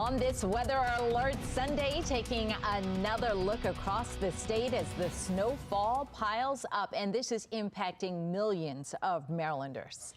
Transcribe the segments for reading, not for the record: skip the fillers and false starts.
On this Weather Alert Sunday, taking another look across the state as the snowfall piles up, and this is impacting millions of Marylanders.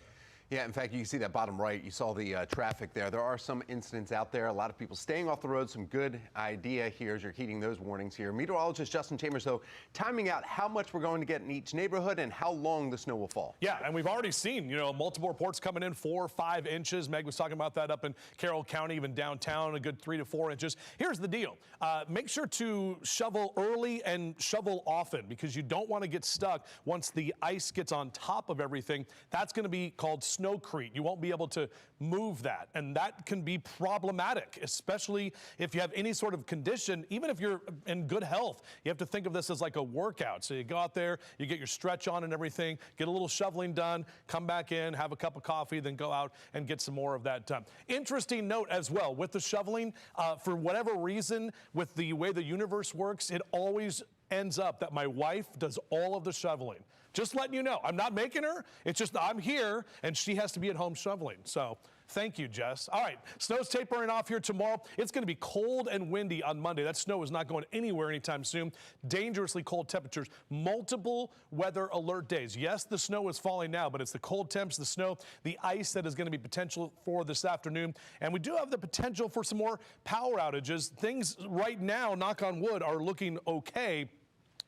Yeah, in fact, you can see that bottom right. You saw the traffic there. There are some incidents out there. A lot of people staying off the road. Some good idea here as you're heeding those warnings here. Meteorologist Justin Chambers, though, timing out how much we're going to get in each neighborhood and how long the snow will fall. Yeah, and we've already seen, multiple reports coming in 4 or 5 inches. Meg was talking about that up in Carroll County, even downtown, a good 3 to 4 inches. Here's the deal. Make sure to shovel early and shovel often because you don't want to get stuck once the ice gets on top of everything. That's going to be called snowcrete. You won't be able to move that, and that can be problematic, especially if you have any sort of condition. Even if you're in good health, you have to think of this as like a workout. So you go out there, you get your stretch on and everything, get a little shoveling done, come back in, have a cup of coffee, then go out and get some more of that done. Interesting note as well with the shoveling, for whatever reason, with the way the universe works, it always ends up that my wife does all of the shoveling. Just letting you know, I'm not making her. It's just I'm here and she has to be at home shoveling. So thank you, Jess. All right, snow's tapering off here tomorrow. It's going to be cold and windy on Monday. That snow is not going anywhere anytime soon. Dangerously cold temperatures, multiple weather alert days. Yes, the snow is falling now, but it's the cold temps, the snow, the ice that is going to be potential for this afternoon. And we do have the potential for some more power outages. Things right now, knock on wood, are looking okay.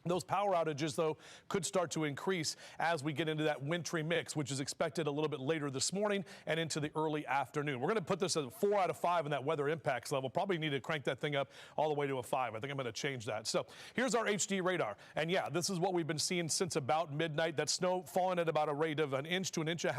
Those power outages, though, could start to increase as we get into that wintry mix, which is expected a little bit later this morning and into the early afternoon. We're going to put this at a 4 out of 5 in that weather impacts level. Probably need to crank that thing up all the way to a 5. I think I'm going to change that. So here's our HD radar. And yeah, this is what we've been seeing since about midnight. That snow falling at about a rate of 1 inch to 1.5 inches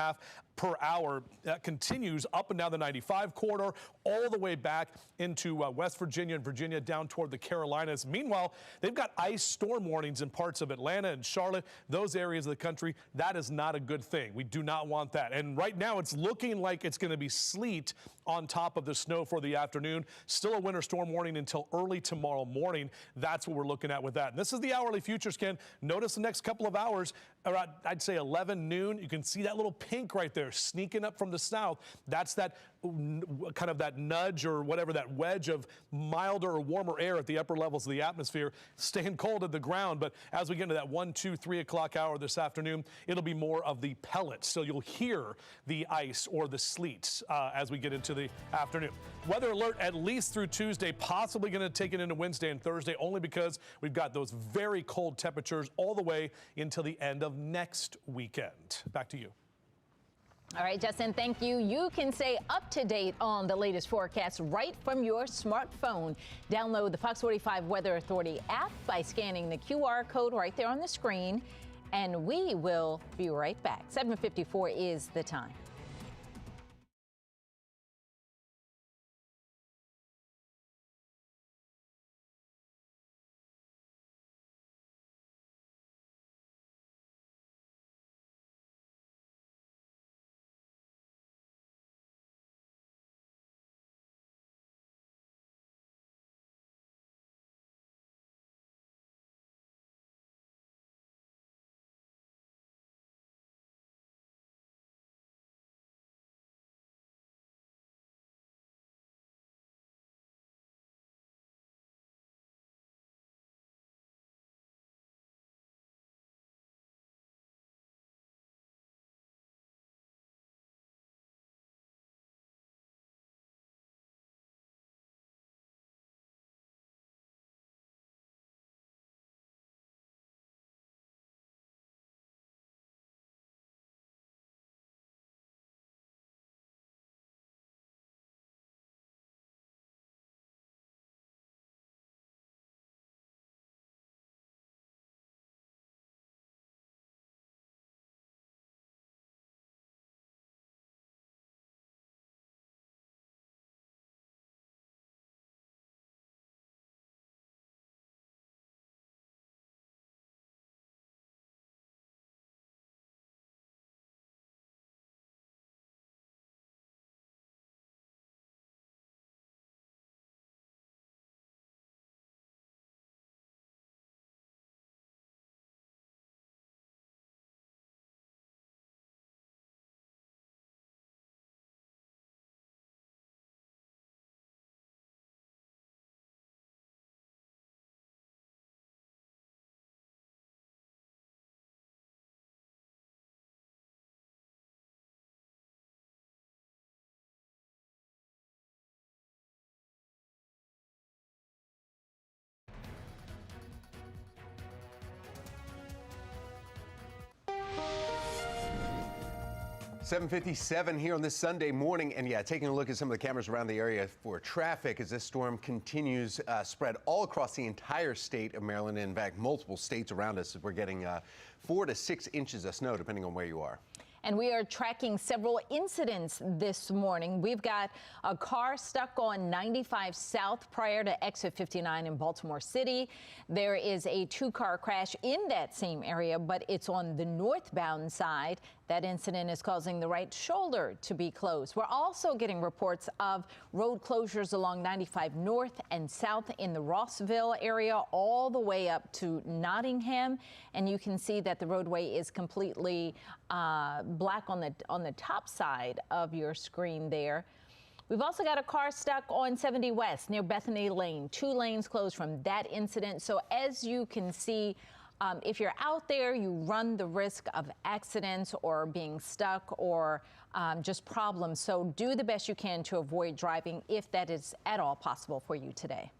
per hour. That continues up and down the 95 corridor, all the way back into West Virginia and Virginia down toward the Carolinas. Meanwhile, they've got ice storm warnings in parts of Atlanta and Charlotte, those areas of the country. That is not a good thing. We do not want that. And right now it's looking like it's going to be sleet on top of the snow for the afternoon. Still a winter storm warning until early tomorrow morning. That's what we're looking at with that. And this is the hourly future scan. Notice the next couple of hours around, I'd say 11 noon. You can see that little pink right there sneaking up from the south. That's that kind of that nudge or whatever, that wedge of milder or warmer air at the upper levels of the atmosphere, staying cold at the ground. But as we get into that 1, 2, 3 o'clock hour this afternoon, it'll be more of the pellets. So you'll hear the ice or the sleet as we get into the afternoon. Weather alert at least through Tuesday, possibly going to take it into Wednesday and Thursday, only because we've got those very cold temperatures all the way until the end of next weekend. Back to you. All right, Justin, thank you. You can stay up to date on the latest forecast right from your smartphone. Download the Fox 45 Weather Authority app by scanning the QR code right there on the screen. And we will be right back. 7:54 is the time. 7:57 here on this Sunday morning, and yeah, taking a look at some of the cameras around the area for traffic as this storm continues spread all across the entire state of Maryland. In fact, multiple states around us, we're getting 4 to 6 inches of snow, depending on where you are. And we are tracking several incidents this morning. We've got a car stuck on 95 South prior to exit 59 in Baltimore City. There is a 2-car crash in that same area, but it's on the northbound side. That incident is causing the right shoulder to be closed. We're also getting reports of road closures along 95 North and South in the Rossville area, all the way up to Nottingham. And you can see that the roadway is completely black on the top side of your screen there. We've also got a car stuck on 70 West near Bethany Lane. 2 lanes closed from that incident. So as you can see, if you're out there, you run the risk of accidents or being stuck or just problems. So do the best you can to avoid driving if that is at all possible for you today.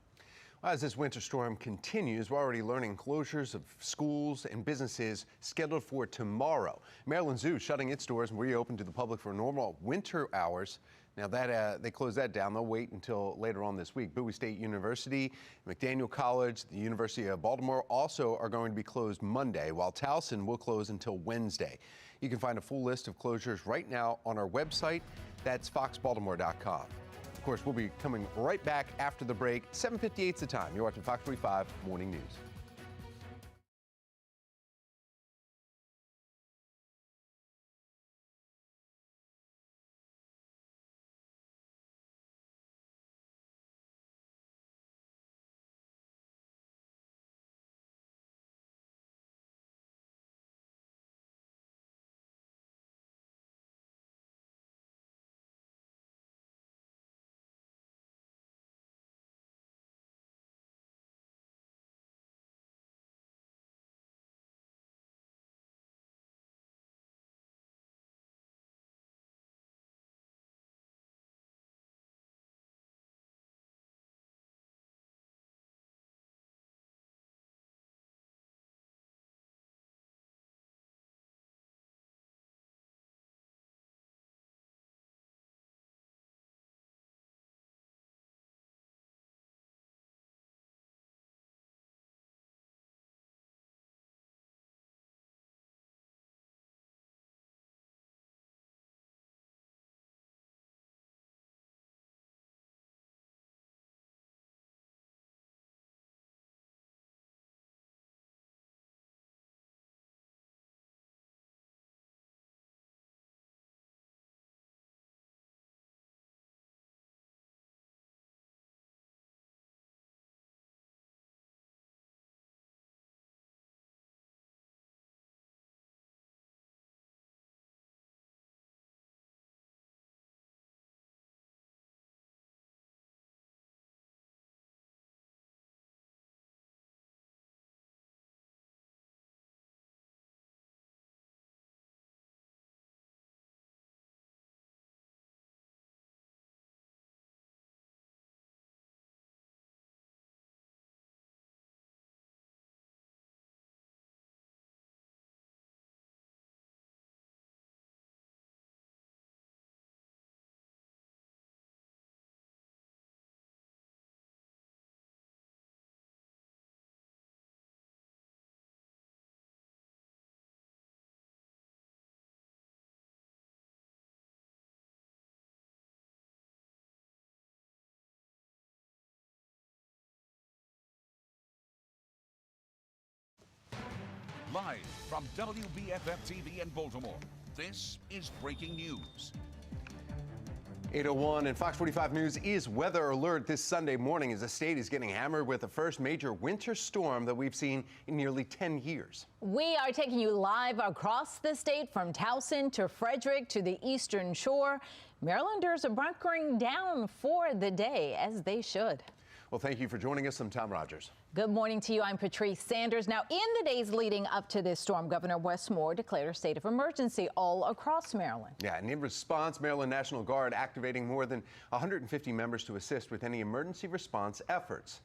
As this winter storm continues, we're already learning closures of schools and businesses scheduled for tomorrow. Maryland Zoo shutting its doors and reopened to the public for normal winter hours. Now that they closed that down, they'll wait until later on this week. Bowie State University, McDaniel College, the University of Baltimore also are going to be closed Monday, while Towson will close until Wednesday. You can find a full list of closures right now on our website. That's foxbaltimore.com. Of course, we'll be coming right back after the break. 7:58 is the time. You're watching Fox 45 Morning News. Live from WBFF TV in Baltimore, this is breaking news. 8:01 and Fox 45 News is weather alert this Sunday morning as the state is getting hammered with the first major winter storm that we've seen in nearly 10 years. We are taking you live across the state from Towson to Frederick to the Eastern Shore. Marylanders are bunkering down for the day, as they should. Well, thank you for joining us. I'm Tom Rogers. Good morning to you. I'm Patrice Sanders. Now, in the days leading up to this storm, Governor Wes Moore declared a state of emergency all across Maryland. Yeah, and in response, Maryland National Guard activating more than 150 members to assist with any emergency response efforts.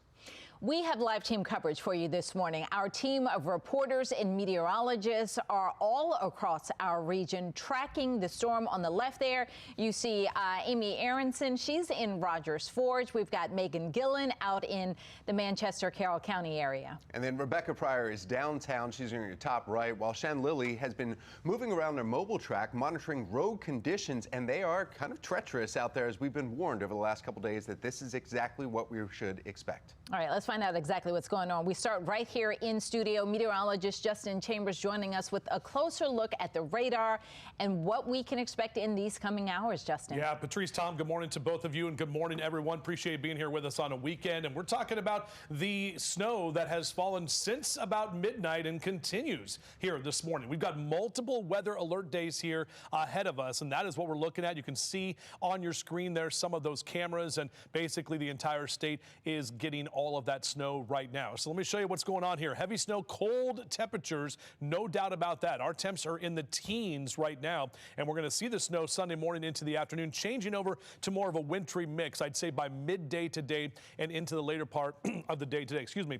We have live team coverage for you this morning. Our team of reporters and meteorologists are all across our region tracking the storm. On the left there, you see Amy Aronson. She's in Rogers Forge. We've got Megan Gillen out in the Manchester, Carroll County area. And then Rebecca Pryor is downtown. She's in your top right, while Shan Lilly has been moving around their mobile track, monitoring road conditions, and they are kind of treacherous out there, as we've been warned over the last couple days that this is exactly what we should expect. All right, let's find out exactly what's going on. We start right here in studio. Meteorologist Justin Chambers joining us with a closer look at the radar and what we can expect in these coming hours, Justin. Yeah, Patrice, Tom, good morning to both of you, and good morning, everyone. Appreciate being here with us on a weekend. And we're talking about the snow that has fallen since about midnight and continues here this morning. We've got multiple weather alert days here ahead of us, and that is what we're looking at. You can see on your screen there some of those cameras, and basically the entire state is getting all of that snow right now. So let me show you what's going on here. Heavy snow, cold temperatures, no doubt about that. Our temps are in the teens right now, and we're going to see the snow Sunday morning into the afternoon, changing over to more of a wintry mix, I'd say by midday today and into the later part of the day today. Excuse me.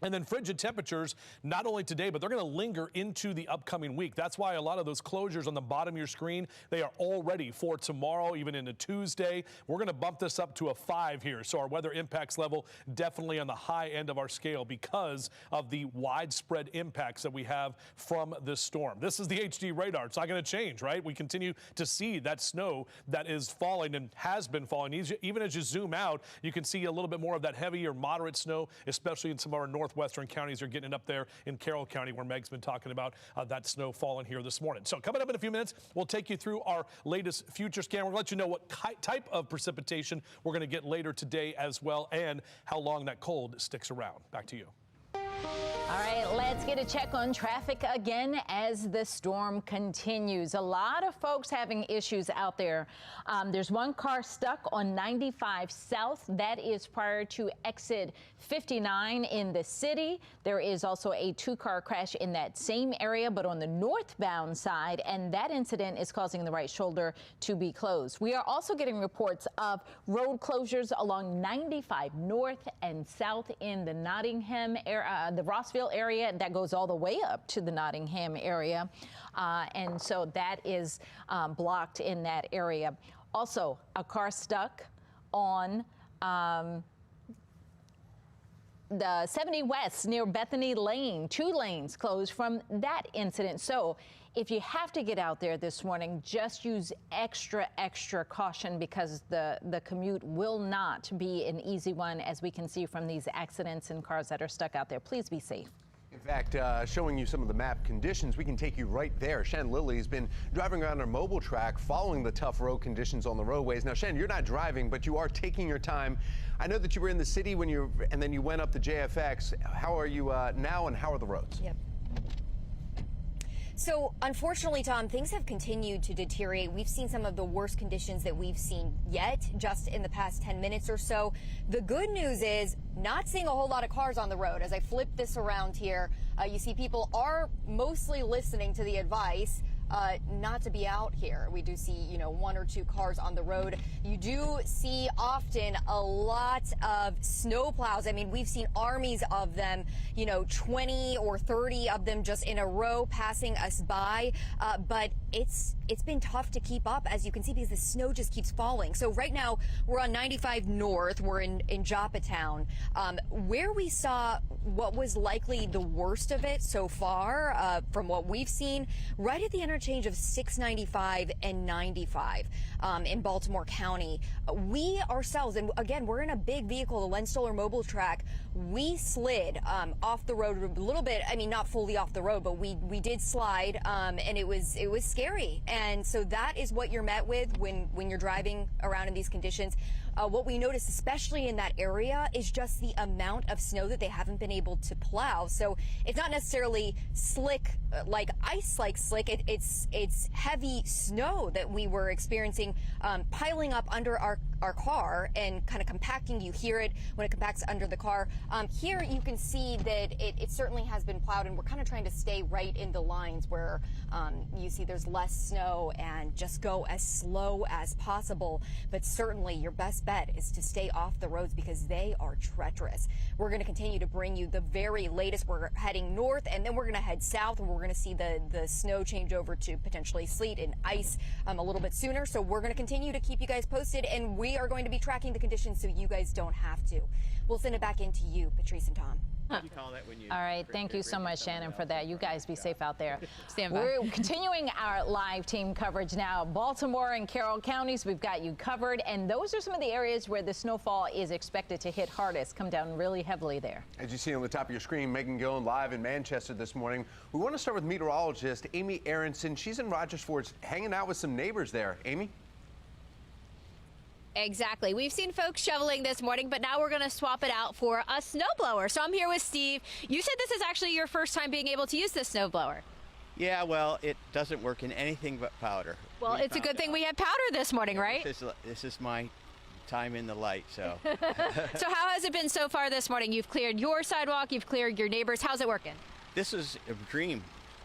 And then frigid temperatures, not only today, but they're going to linger into the upcoming week. That's why a lot of those closures on the bottom of your screen, they are all ready for tomorrow, even into Tuesday. We're going to bump this up to a 5 here. So our weather impacts level definitely on the high end of our scale because of the widespread impacts that we have from this storm. This is the HD radar. It's not going to change, right? We continue to see that snow that is falling and has been falling. Even as you zoom out, you can see a little bit more of that heavy or moderate snow, especially in some of our northwestern counties. Are getting it up there in Carroll County, where Meg's been talking about that snow falling here this morning. So coming up in a few minutes, we'll take you through our latest future scan. We'll let you know what type of precipitation we're going to get later today as well, and how long that cold sticks around. Back to you. All right, let's get a check on traffic again as the storm continues. A lot of folks having issues out there. There's one car stuck on 95 South. That is prior to exit 59 in the city. There is also a 2-car crash in that same area, but on the northbound side, and that incident is causing the right shoulder to be closed. We are also getting reports of road closures along 95 North and South in the Nottingham area, the Rossville area, that goes all the way up to the Nottingham area. And so that is blocked in that area. Also, a car stuck on the 70 West near Bethany Lane. 2 lanes closed from that incident. So if you have to get out there this morning, just use extra caution, because the commute will not be an easy one, as we can see from these accidents and cars that are stuck out there. Please be safe. In fact, showing you some of the map conditions, we can take you right there. Shan Lilly's been driving around her mobile track, following the tough road conditions on the roadways. Now, Shan, you're not driving, but you are taking your time. I know that you were in the city and then you went up to JFX. How are you now, and how are the roads? Yep. So, unfortunately, Tom, things have continued to deteriorate. We've seen some of the worst conditions that we've seen yet, just in the past 10 minutes or so. The good news is not seeing a whole lot of cars on the road. As I flip this around here, you see people are mostly listening to the advice not to be out here. We do see, 1 or 2 cars on the road. You do see often a lot of snow plows. I mean, we've seen armies of them, 20 or 30 of them just in a row passing us by. But it's been tough to keep up, as you can see, because the snow just keeps falling. So right now we're on 95 North. We're in Joppatown, where we saw what was likely the worst of it so far, from what we've seen, right at the interchange of 695 and 95 in Baltimore County. We ourselves, and again, we're in a big vehicle, the Len Stoller mobile track. We slid off the road a little bit. I mean, not fully off the road, but we did slide, and it was scary. And so that is what you're met with when you're driving around in these conditions. What we noticed, especially in that area, is just the amount of snow that they haven't been able to plow. So it's not necessarily slick, like ice, like slick. It's heavy snow that we were experiencing, piling up under our car and kind of compacting. You hear it when it compacts under the car. Here you can see that it certainly has been plowed, and we're kind of trying to stay right in the lines where you see there's less snow and just go as slow as possible. But certainly your best bet is to stay off the roads because they are treacherous. We're going to continue to bring you the very latest. We're heading north, and then we're going to head south, and we're going to see the snow change over to potentially sleet and ice a little bit sooner. So we're going to continue to keep you guys posted, and we are going to be tracking the conditions so you guys don't have to. We'll send it back into you, Patrice and Tom. What do you call that when you... All right, thank you so much, Shannon, for that. You guys be safe out there. Stand by. We're continuing our live team coverage now. Baltimore and Carroll counties, we've got you covered, and those are some of the areas where the snowfall is expected to hit hardest, come down really heavily there. As you see on the top of your screen, Megan Gillen live in Manchester this morning. We want to start with meteorologist Amy Aronson. She's in Rogers Forge hanging out with some neighbors there. Amy? Exactly. We've seen folks shoveling this morning, but now we're going to swap it out for a snowblower. So I'm here with Steve. You said this is actually your first time being able to use this snowblower. Yeah, well, it doesn't work in anything but powder. Well, it's a good thing we have powder this morning, right? This is my time in the light, so. So how has it been so far this morning? You've cleared your sidewalk, you've cleared your neighbors. How's it working? This is a dream.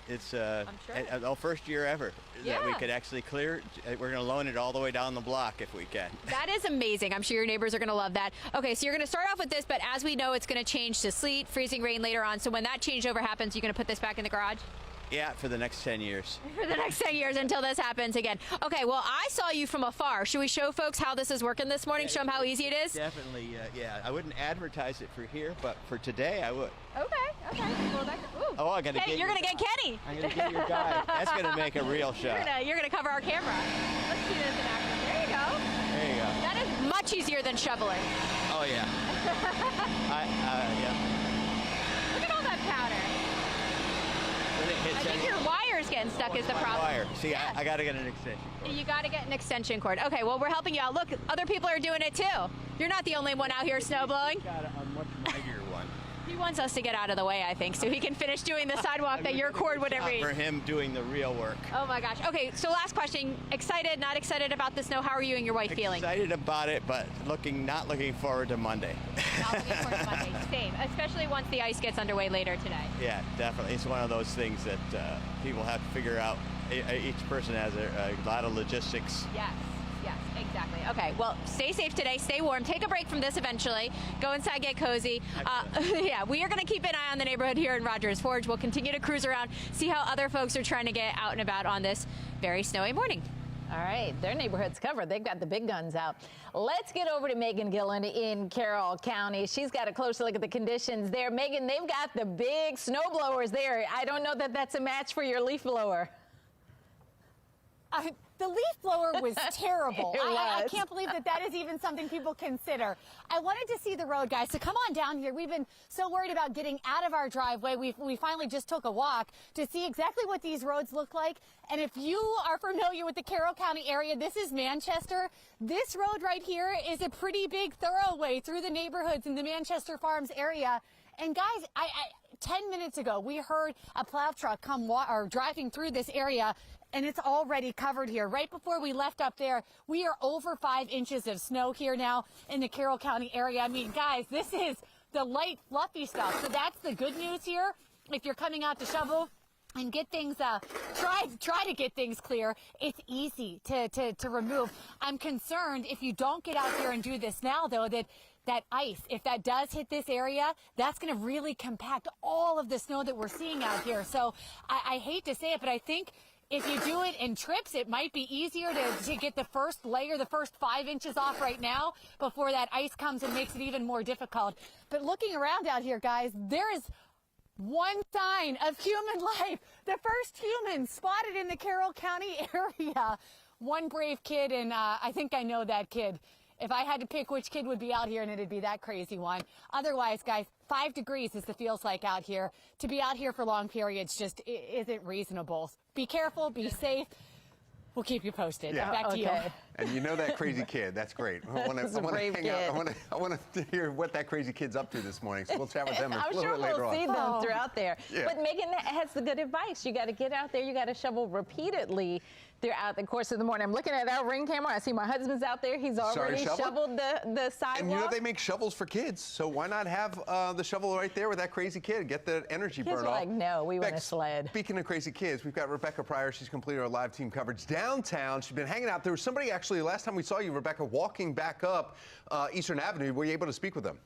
It's I'm sure. our first year ever that we Yeah. could actually clear. We're going to loan it all the way down the block if we can. That is amazing. I'm sure your neighbors are going to love that. Okay, so you're going to start off with this, but as we know, it's going to change to sleet, freezing rain later on. So when that changeover happens, you're going to put this back in the garage? Yeah, for the next 10 years. For the next 10 years until this happens again. Okay, well, I saw you from afar. Should we show folks how this is working this morning? Show them how easy it is? Definitely, yeah. I wouldn't advertise it for here, but for today, I would. Okay. Well, Oh, I got to Kenny, get you're going to get Kenny. I'm going to get your guy. That's going to make a real shot. You're going to cover our camera. Let's see this in action. There you go. There you go. That is much easier than shoveling. Oh, yeah. Yeah. Look at all that powder. When it hits I think your wire's getting stuck is the problem. wire. See, Yeah. I got to get an extension cord. You got to get an extension cord. Okay, well, we're helping you out. Look, other people are doing it too. You're not the only one out here snow blowing. Got a much mightier one. He wants us to get out of the way, I think, so he can finish doing the sidewalk that your cord would every. For him doing the real work. Oh my gosh. Okay, so last question. Excited, not excited about the snow? How are you and your wife feeling? Excited about it, but not looking forward to Monday. Not looking forward to Monday. Same, especially once the ice gets underway later today. Yeah, definitely. It's one of those things that people have to figure out. Each person has a lot of logistics. Yes, exactly. Okay, well, stay safe today, stay warm, take a break from this eventually, go inside, get cozy. Yeah, we are going to keep an eye on the neighborhood here in Rogers Forge. We'll continue to cruise around, see how other folks are trying to get out and about on this very snowy morning. All right, their neighborhood's covered. They've got the big guns out. Let's get over to Megan Gillen in Carroll County. She's got a closer look at the conditions there. Megan, they've got the big snow blowers there. I don't know that that's a match for your leaf blower. The leaf blower was terrible. It I was. can't believe that is even something people consider. I wanted to see the road, guys, so come on down here. We've been so worried about getting out of our driveway. We finally just took a walk to see exactly what these roads look like. And if you are familiar with the Carroll County area, this is Manchester. This road right here is a pretty big thoroughway through the neighborhoods in the Manchester Farms area. And guys, 10 minutes ago, we heard a plow truck come driving through this area, and it's already covered here. Right before we left up there, we are over 5 inches of snow here now in the Carroll County area. I mean, guys, this is the light, fluffy stuff. So that's the good news here. If you're coming out to shovel and get things, try to get things clear, it's easy to remove. I'm concerned if you don't get out here and do this now, though, that ice, if that does hit this area, that's going to really compact all of the snow that we're seeing out here. So I hate to say it, but I think if you do it in trips, it might be easier to get the first layer, the first 5 inches off right now before that ice comes and makes it even more difficult. But looking around out here, guys, there is one sign of human life. The first human spotted in the Carroll County area. One brave kid, and I think I know that kid. If I had to pick which kid would be out here, and it'd be that crazy one. Otherwise, guys, 5 degrees is the feels like out here. To be out here for long periods just isn't reasonable. Be careful, be safe. We'll keep you posted. Yeah. Back to you. And you know that crazy kid. That's great. I want to hang out. I want to hear what that crazy kid's up to this morning. So we'll chat with them a little bit later on. I'm sure we'll see them throughout there. Yeah. But Megan has the good advice. You got to get out there. You got to shovel repeatedly throughout the course of the morning. I'm looking at our ring camera. I see my husband's out there. He's already shoveled the sidewalk. And you know they make shovels for kids, so why not have the shovel right there with that crazy kid? Get the energy burn off. Kids are like, no, we want a sled. Speaking of crazy kids, we've got Rebecca Pryor. She's completed our live team coverage downtown. She's been hanging out. There was somebody actually, last time we saw you, Rebecca, walking back up Eastern Avenue. Were you able to speak with them?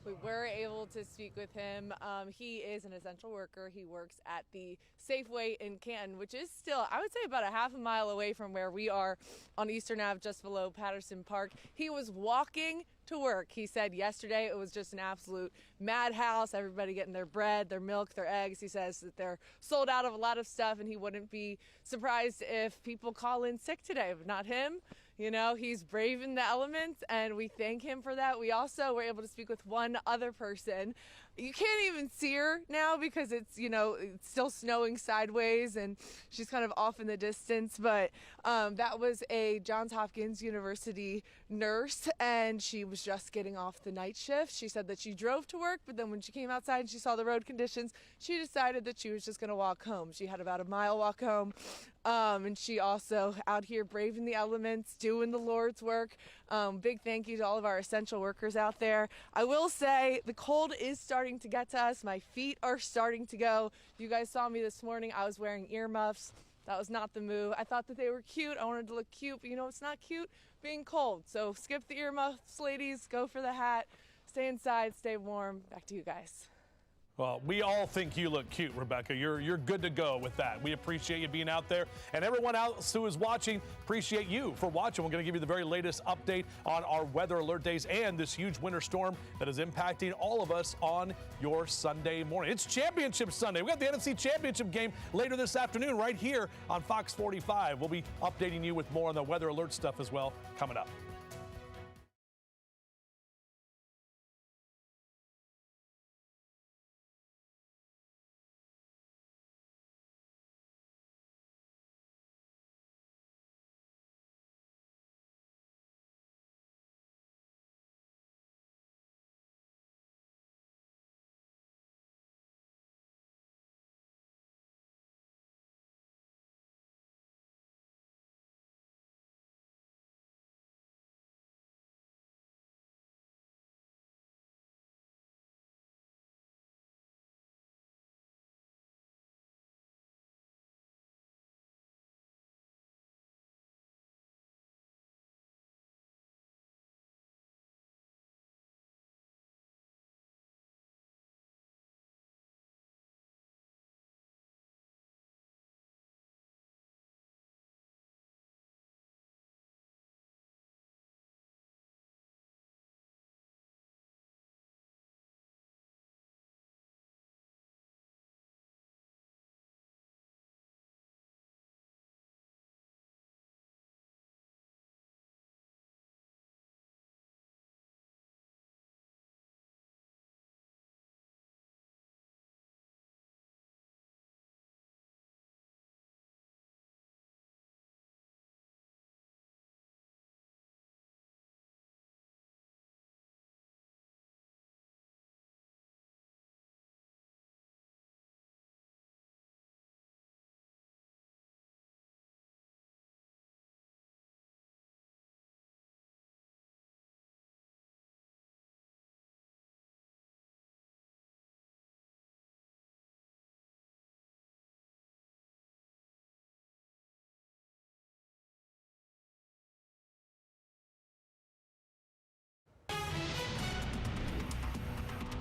We were able to speak with him. He is an essential worker. He works at the Safeway in Canton, which is still, I would say, about a half a mile away from where we are on Eastern Ave, just below Patterson Park. He was walking to work. He said yesterday it was just an absolute madhouse. Everybody getting their bread, their milk, their eggs. He says that they're sold out of a lot of stuff, and he wouldn't be surprised if people call in sick today, but not him. You know, he's braving the elements, and we thank him for that. We also were able to speak with one other person. You can't even see her now because it's, you know, it's still snowing sideways, and she's kind of off in the distance. But that was a Johns Hopkins University nurse, and she was just getting off the night shift. She said that she drove to work, but then when she came outside and she saw the road conditions, she decided that she was just going to walk home. She had about a mile walk home. And she also out here braving the elements, doing the Lord's work. Big thank you to all of our essential workers out there. I will say the cold is starting to get to us. My feet are starting to go. You guys saw me this morning. I was wearing earmuffs. That was not the move. I thought that they were cute. I wanted to look cute, but you know it's not cute being cold. So skip the earmuffs, ladies. Go for the hat. Stay inside. Stay warm. Back to you guys. Well, we all think you look cute, Rebecca. You're good to go with that. We appreciate you being out there. And everyone else who is watching, appreciate you for watching. We're going to give you the very latest update on our weather alert days and this huge winter storm that is impacting all of us on your Sunday morning. It's Championship Sunday. We got the NFC Championship game later this afternoon right here on Fox 45. We'll be updating you with more on the weather alert stuff as well coming up.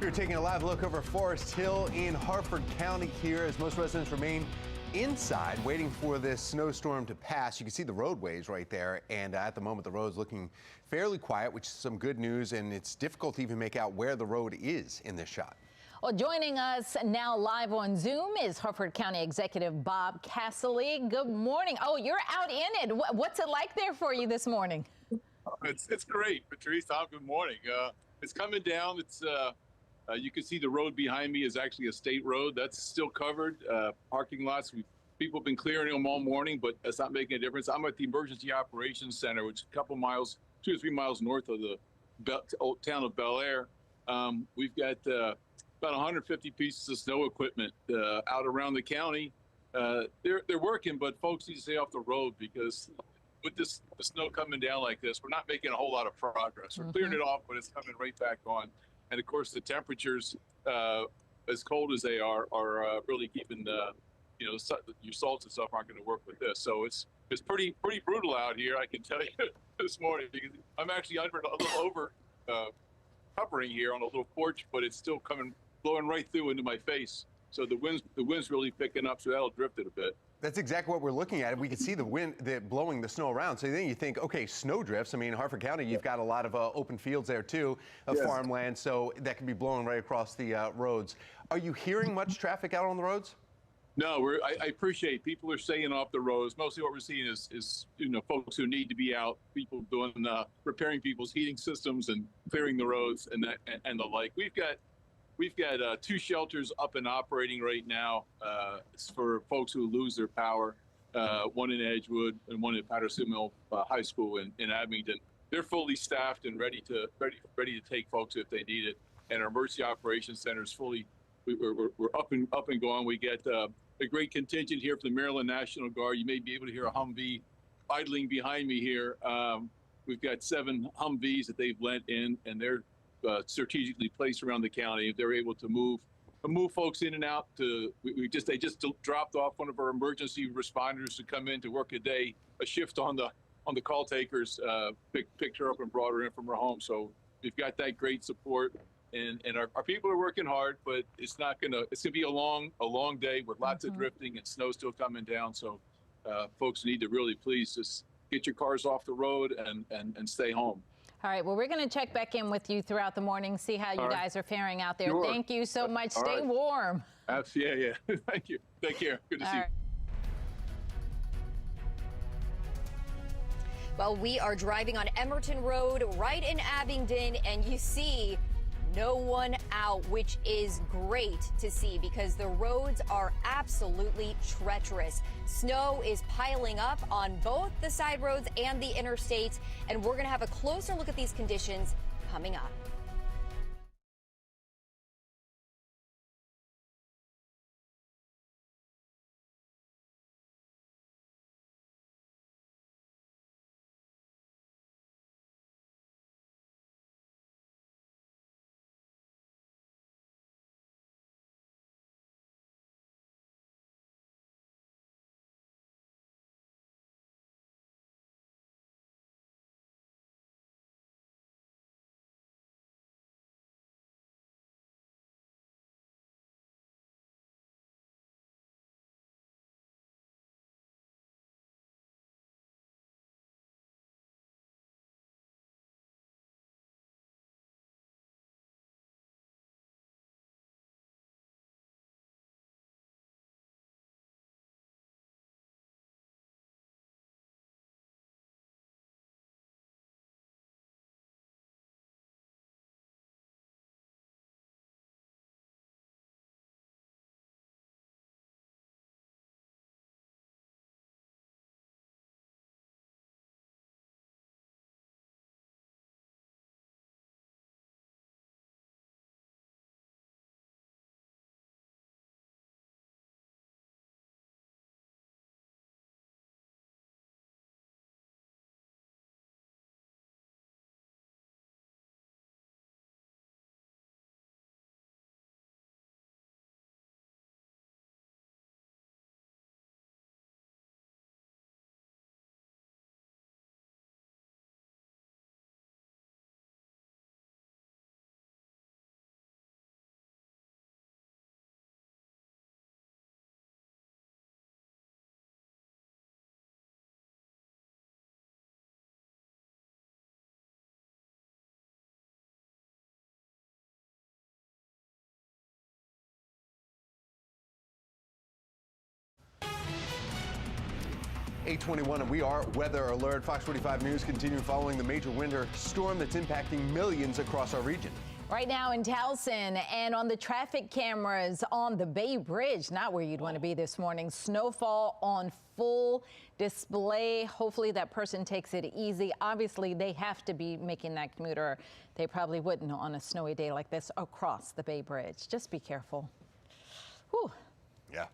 We're taking a live look over Forest Hill in Harford County here as most residents remain inside waiting for this snowstorm to pass. You can see the roadways right there, and at the moment the road's looking fairly quiet, which is some good news, and it's difficult to even make out where the road is in this shot. Well, joining us now live on Zoom is Harford County Executive Bob Casserly. Good morning. Oh, you're out in it. What's it like there for you this morning? It's great, Patrice. Good morning. It's coming down. It's you can see the road behind me is actually a state road. That's still covered. Parking lots. People have been clearing them all morning, but that's not making a difference. I'm at the Emergency Operations Center, which is a couple miles, 2 or 3 miles north of the old town of Bel Air. We've got about 150 pieces of snow equipment out around the county. they're working, but folks need to stay off the road because with the snow coming down like this, we're not making a whole lot of progress. We're clearing it off, but it's coming right back on. And of course, the temperatures, as cold as they are really keeping your salts and stuff aren't going to work with this. So it's pretty brutal out here, I can tell you this morning. I'm actually under a little over covering here on a little porch, but it's still blowing right through into my face. So the wind's really picking up, so that'll drift it a bit. That's exactly what we're looking at. We can see the wind blowing the snow around. So then you think, okay, snow drifts. I mean, Harford County, you've got a lot of open fields there too, of farmland, so that can be blowing right across the roads. Are you hearing much traffic out on the roads? No, I appreciate people are staying off the roads. Mostly what we're seeing is folks who need to be out, people doing repairing people's heating systems and clearing the roads and the like. We've got 2 shelters up and operating right now. It's for folks who lose their power. One in Edgewood and one at Patterson Mill High School in Abington. They're fully staffed and ready to take folks if they need it. And our emergency operations center is fully. We're up and going. We get a great contingent here from the Maryland National Guard. You may be able to hear a Humvee idling behind me here. We've got 7 Humvees that they've lent in, and they're strategically placed around the county. They're able to move folks in and out. They just dropped off one of our emergency responders to come in to work a shift on the call takers. Picked her up and brought her in from her home. So we've got that great support. And our people are working hard, but it's gonna be a long day with lots of drifting and snow still coming down. So folks need to really please just get your cars off the road and stay home. All right, well, we're going to check back in with you throughout the morning, see how you guys are faring out there. Sure. Thank you so much. Stay warm. Absolutely. Yeah. Thank you. Take care. Good to see you. Well, we are driving on Emerton Road right in Abingdon, and you see no one out, which is great to see because the roads are absolutely treacherous. Snow is piling up on both the side roads and the interstates, and we're going to have a closer look at these conditions coming up. (8:21) and we are weather alert. Fox 45 News continuing following the major winter storm that's impacting millions across our region. Right now in Towson and on the traffic cameras on the Bay Bridge, not where you'd want to be this morning. Snowfall on full display. Hopefully that person takes it easy. Obviously, they have to be making that commuter. They probably wouldn't on a snowy day like this across the Bay Bridge. Just be careful. Whew. Yeah.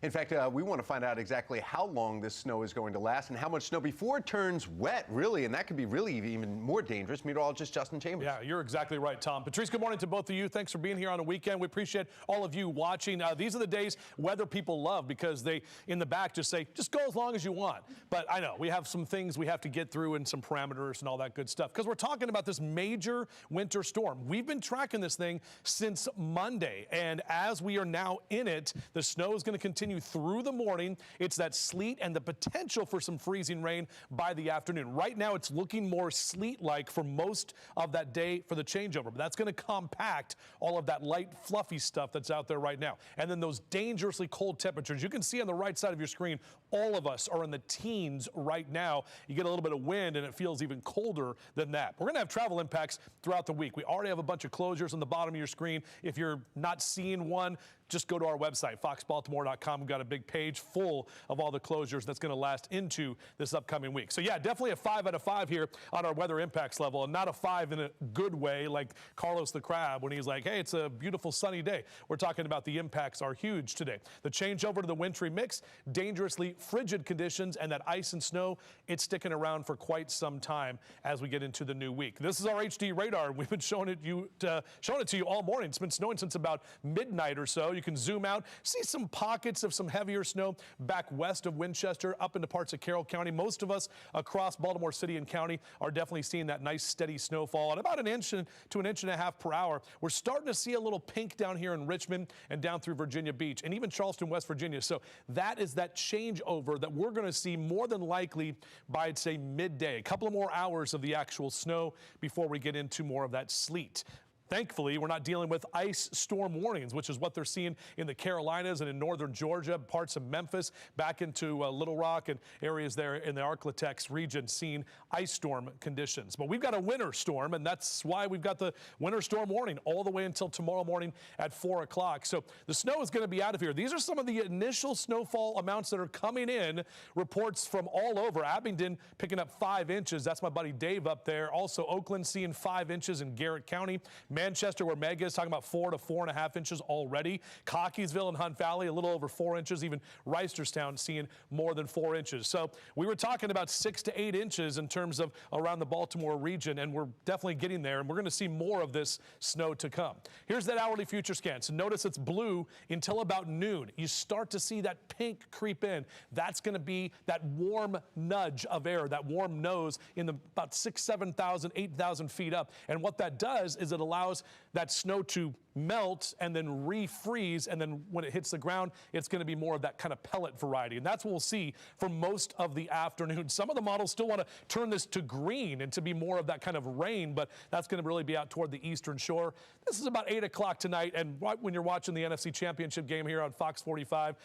In fact, we want to find out exactly how long this snow is going to last and how much snow before it turns wet, really, and that could be really even more dangerous. Meteorologist Justin Chambers. Yeah, you're exactly right, Tom. Patrice, good morning to both of you. Thanks for being here on a weekend. We appreciate all of you watching. These are the days weather people love because they, in the back, just say, just go as long as you want. But I know we have some things we have to get through and some parameters and all that good stuff because we're talking about this major winter storm. We've been tracking this thing since Monday, and as we are now in it, the snow is going to continue through the morning. It's that sleet and the potential for some freezing rain by the afternoon. Right now, it's looking more sleet-like for most of that day for the changeover, but that's going to compact all of that light, fluffy stuff that's out there right now. And then those dangerously cold temperatures. You can see on the right side of your screen, all of us are in the teens right now. You get a little bit of wind, and it feels even colder than that. We're going to have travel impacts throughout the week. We already have a bunch of closures on the bottom of your screen. If you're not seeing one, just go to our website, foxbaltimore.com. We've got a big page full of all the closures that's going to last into this upcoming week. So, yeah, definitely a 5 out of 5 here on our weather impacts level, and not a 5 in a good way like Carlos the Crab when he's like, hey, it's a beautiful sunny day. We're talking about the impacts are huge today. The changeover to the wintry mix, dangerously frigid conditions, and that ice and snow, it's sticking around for quite some time as we get into the new week. This is our HD radar. We've been showing it to you all morning. It's been snowing since about midnight or so. You can zoom out, see some pockets of some heavier snow back west of Winchester, up into parts of Carroll County. Most of us across Baltimore City and County are definitely seeing that nice steady snowfall at about an inch to an inch and a half per hour. We're starting to see a little pink down here in Richmond and down through Virginia Beach and even Charleston, West Virginia. So that is that changeover that we're going to see more than likely by, I'd say, midday. A couple of more hours of the actual snow before we get into more of that sleet. Thankfully, we're not dealing with ice storm warnings, which is what they're seeing in the Carolinas and in northern Georgia, parts of Memphis, back into Little Rock and areas there in the Arklatex region seeing ice storm conditions. But we've got a winter storm, and that's why we've got the winter storm warning all the way until tomorrow morning at 4 o'clock. So the snow is going to be out of here. These are some of the initial snowfall amounts that are coming in. Reports from all over. Abingdon picking up 5 inches. That's my buddy Dave up there. Also, Oakland seeing 5 inches in Garrett County. Manchester, where Meg is, talking about 4 to 4.5 inches already. Cockeysville and Hunt Valley, a little over 4 inches. Even Reisterstown seeing more than 4 inches. So we were talking about 6 to 8 inches in terms of around the Baltimore region, and we're definitely getting there, and we're going to see more of this snow to come. Here's that hourly future scan. So notice it's blue until about noon. You start to see that pink creep in. That's going to be that warm nudge of air, that warm nose in the about 6,000, 7,000, 8,000 feet up. And what that does is it allows that snow to melt and then refreeze, and then when it hits the ground, it's going to be more of that kind of pellet variety, and that's what we'll see for most of the afternoon. Some of the models still want to turn this to green and to be more of that kind of rain, but that's going to really be out toward the eastern shore. This is about 8 o'clock tonight, and right when you're watching the NFC Championship game here on Fox 45,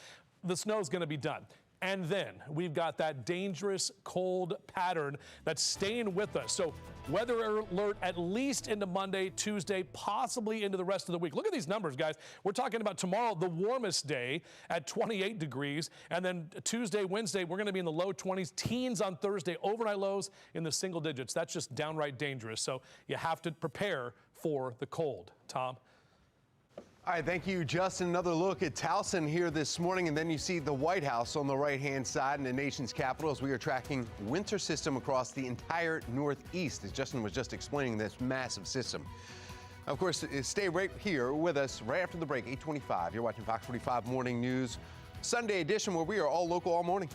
the snow's going to be done. And then we've got that dangerous cold pattern that's staying with us. So weather alert at least into Monday, Tuesday, possibly into the rest of the week. Look at these numbers, guys. We're talking about tomorrow, the warmest day at 28 degrees. And then Tuesday, Wednesday, we're going to be in the low 20s. Teens on Thursday, overnight lows in the single digits. That's just downright dangerous. So you have to prepare for the cold. Tom? All right, thank you, Justin. Another look at Towson here this morning, and then you see the White House on the right-hand side in the nation's capital as we are tracking winter system across the entire Northeast, as Justin was just explaining this massive system. Of course, stay right here with us right after the break, 8:25. You're watching Fox 45 Morning News, Sunday edition, where we are all local all morning.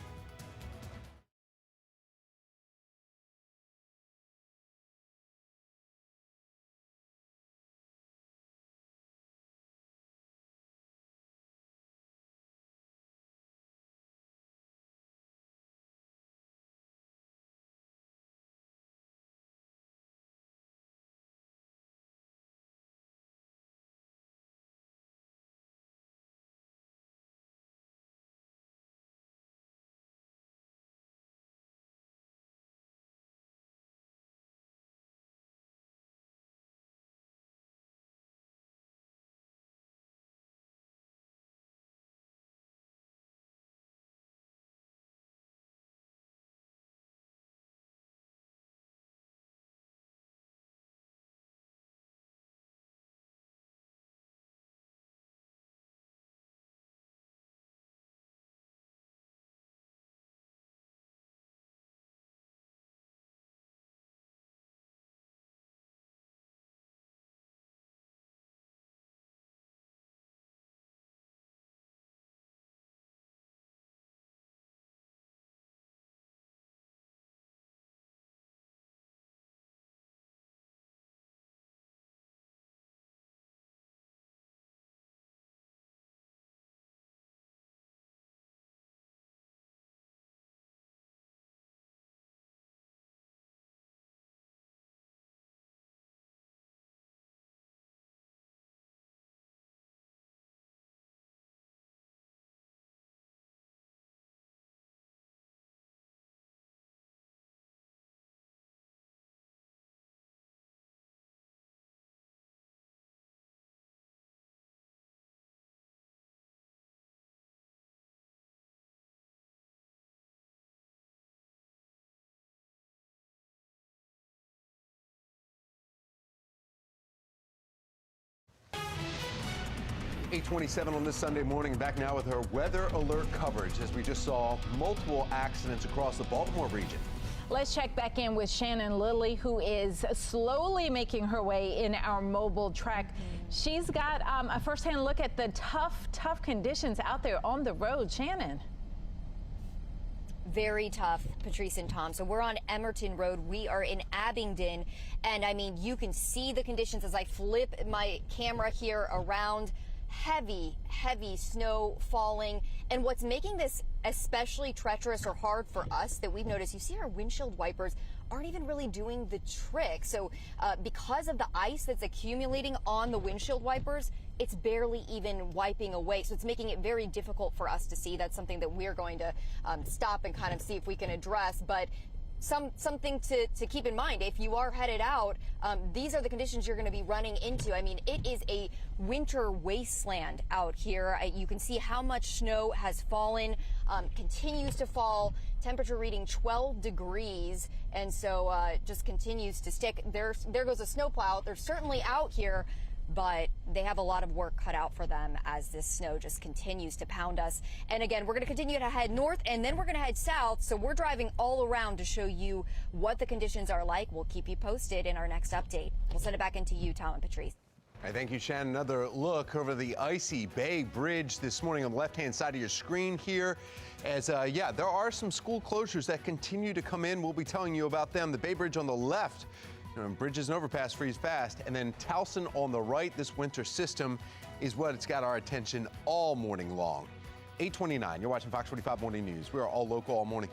8:27 on this Sunday morning, back now with her weather alert coverage as we just saw multiple accidents across the Baltimore region. Let's check back in with Shannon Lilly, who is slowly making her way in our mobile track. She's got a firsthand look at the tough conditions out there on the road. Shannon. Very tough, Patrice and Tom. So we're on Emerton Road. We are in Abingdon. And I mean, you can see the conditions as I flip my camera here around. Heavy snow falling. And what's making this especially treacherous or hard for us that we've noticed, you see our windshield wipers aren't even really doing the trick. So because of the ice that's accumulating on the windshield wipers, it's barely even wiping away. So it's making it very difficult for us to see. That's something that we're going to stop and kind of see if we can address. But something to keep in mind, if you are headed out, these are the conditions you're going to be running into. I mean, it is a winter wasteland out here. You can see how much snow has fallen, continues to fall, temperature reading 12 degrees, and so just continues to stick. There goes a snowplow. They're certainly out here, but they have a lot of work cut out for them as this snow just continues to pound us. And again, we're going to continue to head north, and then we're going to head south. So we're driving all around to show you what the conditions are like. We'll keep you posted in our next update. We'll send it back into you, Tom and Patrice. All right, thank you, Shannon. Another look over the icy Bay Bridge this morning on the left-hand side of your screen here. As, there are some school closures that continue to come in. We'll be telling you about them. The Bay Bridge on the left, bridges and overpass freeze fast, and then Towson on the right. This winter system is what it's got our attention all morning long. 8:29, you're watching Fox 45 Morning News. We are all local all morning.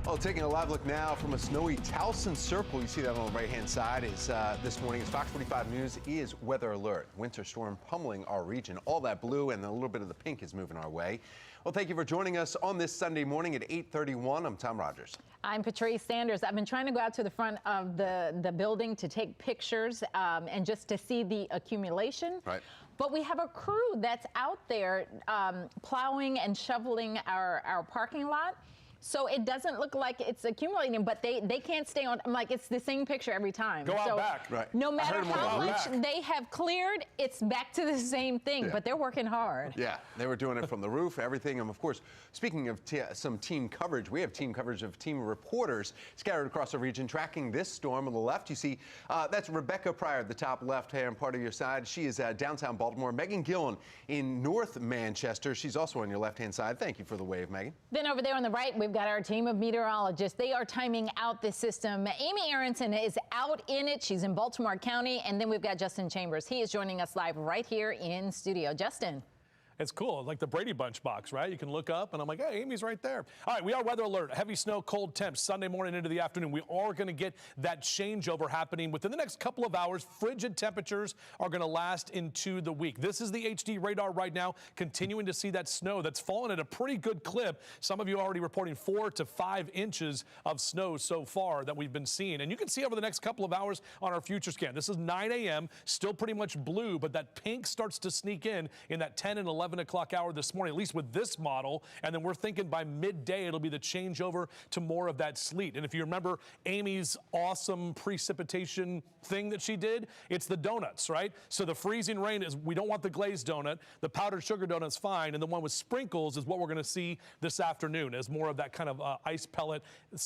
Well, taking a live look now from a snowy Towson Circle. You see that on the right-hand side is this morning. It's Fox 45 News is weather alert. Winter storm pummeling our region. All that blue and a little bit of the pink is moving our way. Well, thank you for joining us on this Sunday morning at 8:31. I'm Tom Rogers. I'm Patrice Sanders. I've been trying to go out to the front of the building to take pictures and just to see the accumulation. Right. But we have a crew that's out there plowing and shoveling our parking lot. So it doesn't look like it's accumulating, but they can't stay on. I'm like, it's the same picture every time. Go out back. Right. No matter how much back. they have cleared, it's back to the same thing, but they're working hard. Yeah, they were doing it from the roof, everything. And of course, speaking of some team coverage, we have team coverage of team reporters scattered across the region tracking this storm. On the left, you see that's Rebecca Pryor, the top left-hand part of your side. She is downtown Baltimore. Megan Gillen in North Manchester. She's also on your left-hand side. Thank you for the wave, Megan. Then over there on the right, we've got our team of meteorologists. They are timing out the system. Amy Aronson is out in it. She's in Baltimore County. And then we've got Justin Chambers. He is joining us live right here in studio. Justin. It's cool, like the Brady Bunch box, right? You can look up, and I'm like, hey, Amy's right there. All right, we are weather alert. Heavy snow, cold temps, Sunday morning into the afternoon. We are going to get that changeover happening within the next couple of hours. Frigid temperatures are going to last into the week. This is the HD radar right now, continuing to see that snow that's fallen at a pretty good clip. Some of you already reporting 4 to 5 inches of snow so far that we've been seeing. And you can see over the next couple of hours on our future scan. This is 9 a.m., still pretty much blue, but that pink starts to sneak in that 10 and 11 o'clock hour this morning, at least with this model. And then we're thinking by midday, it'll be the changeover to more of that sleet. And if you remember Amy's awesome precipitation thing that she did, it's the donuts, right? So the freezing rain is, we don't want the glazed donut. The powdered sugar donut's fine. And the one with sprinkles is what we're going to see this afternoon as more of that kind of ice pellet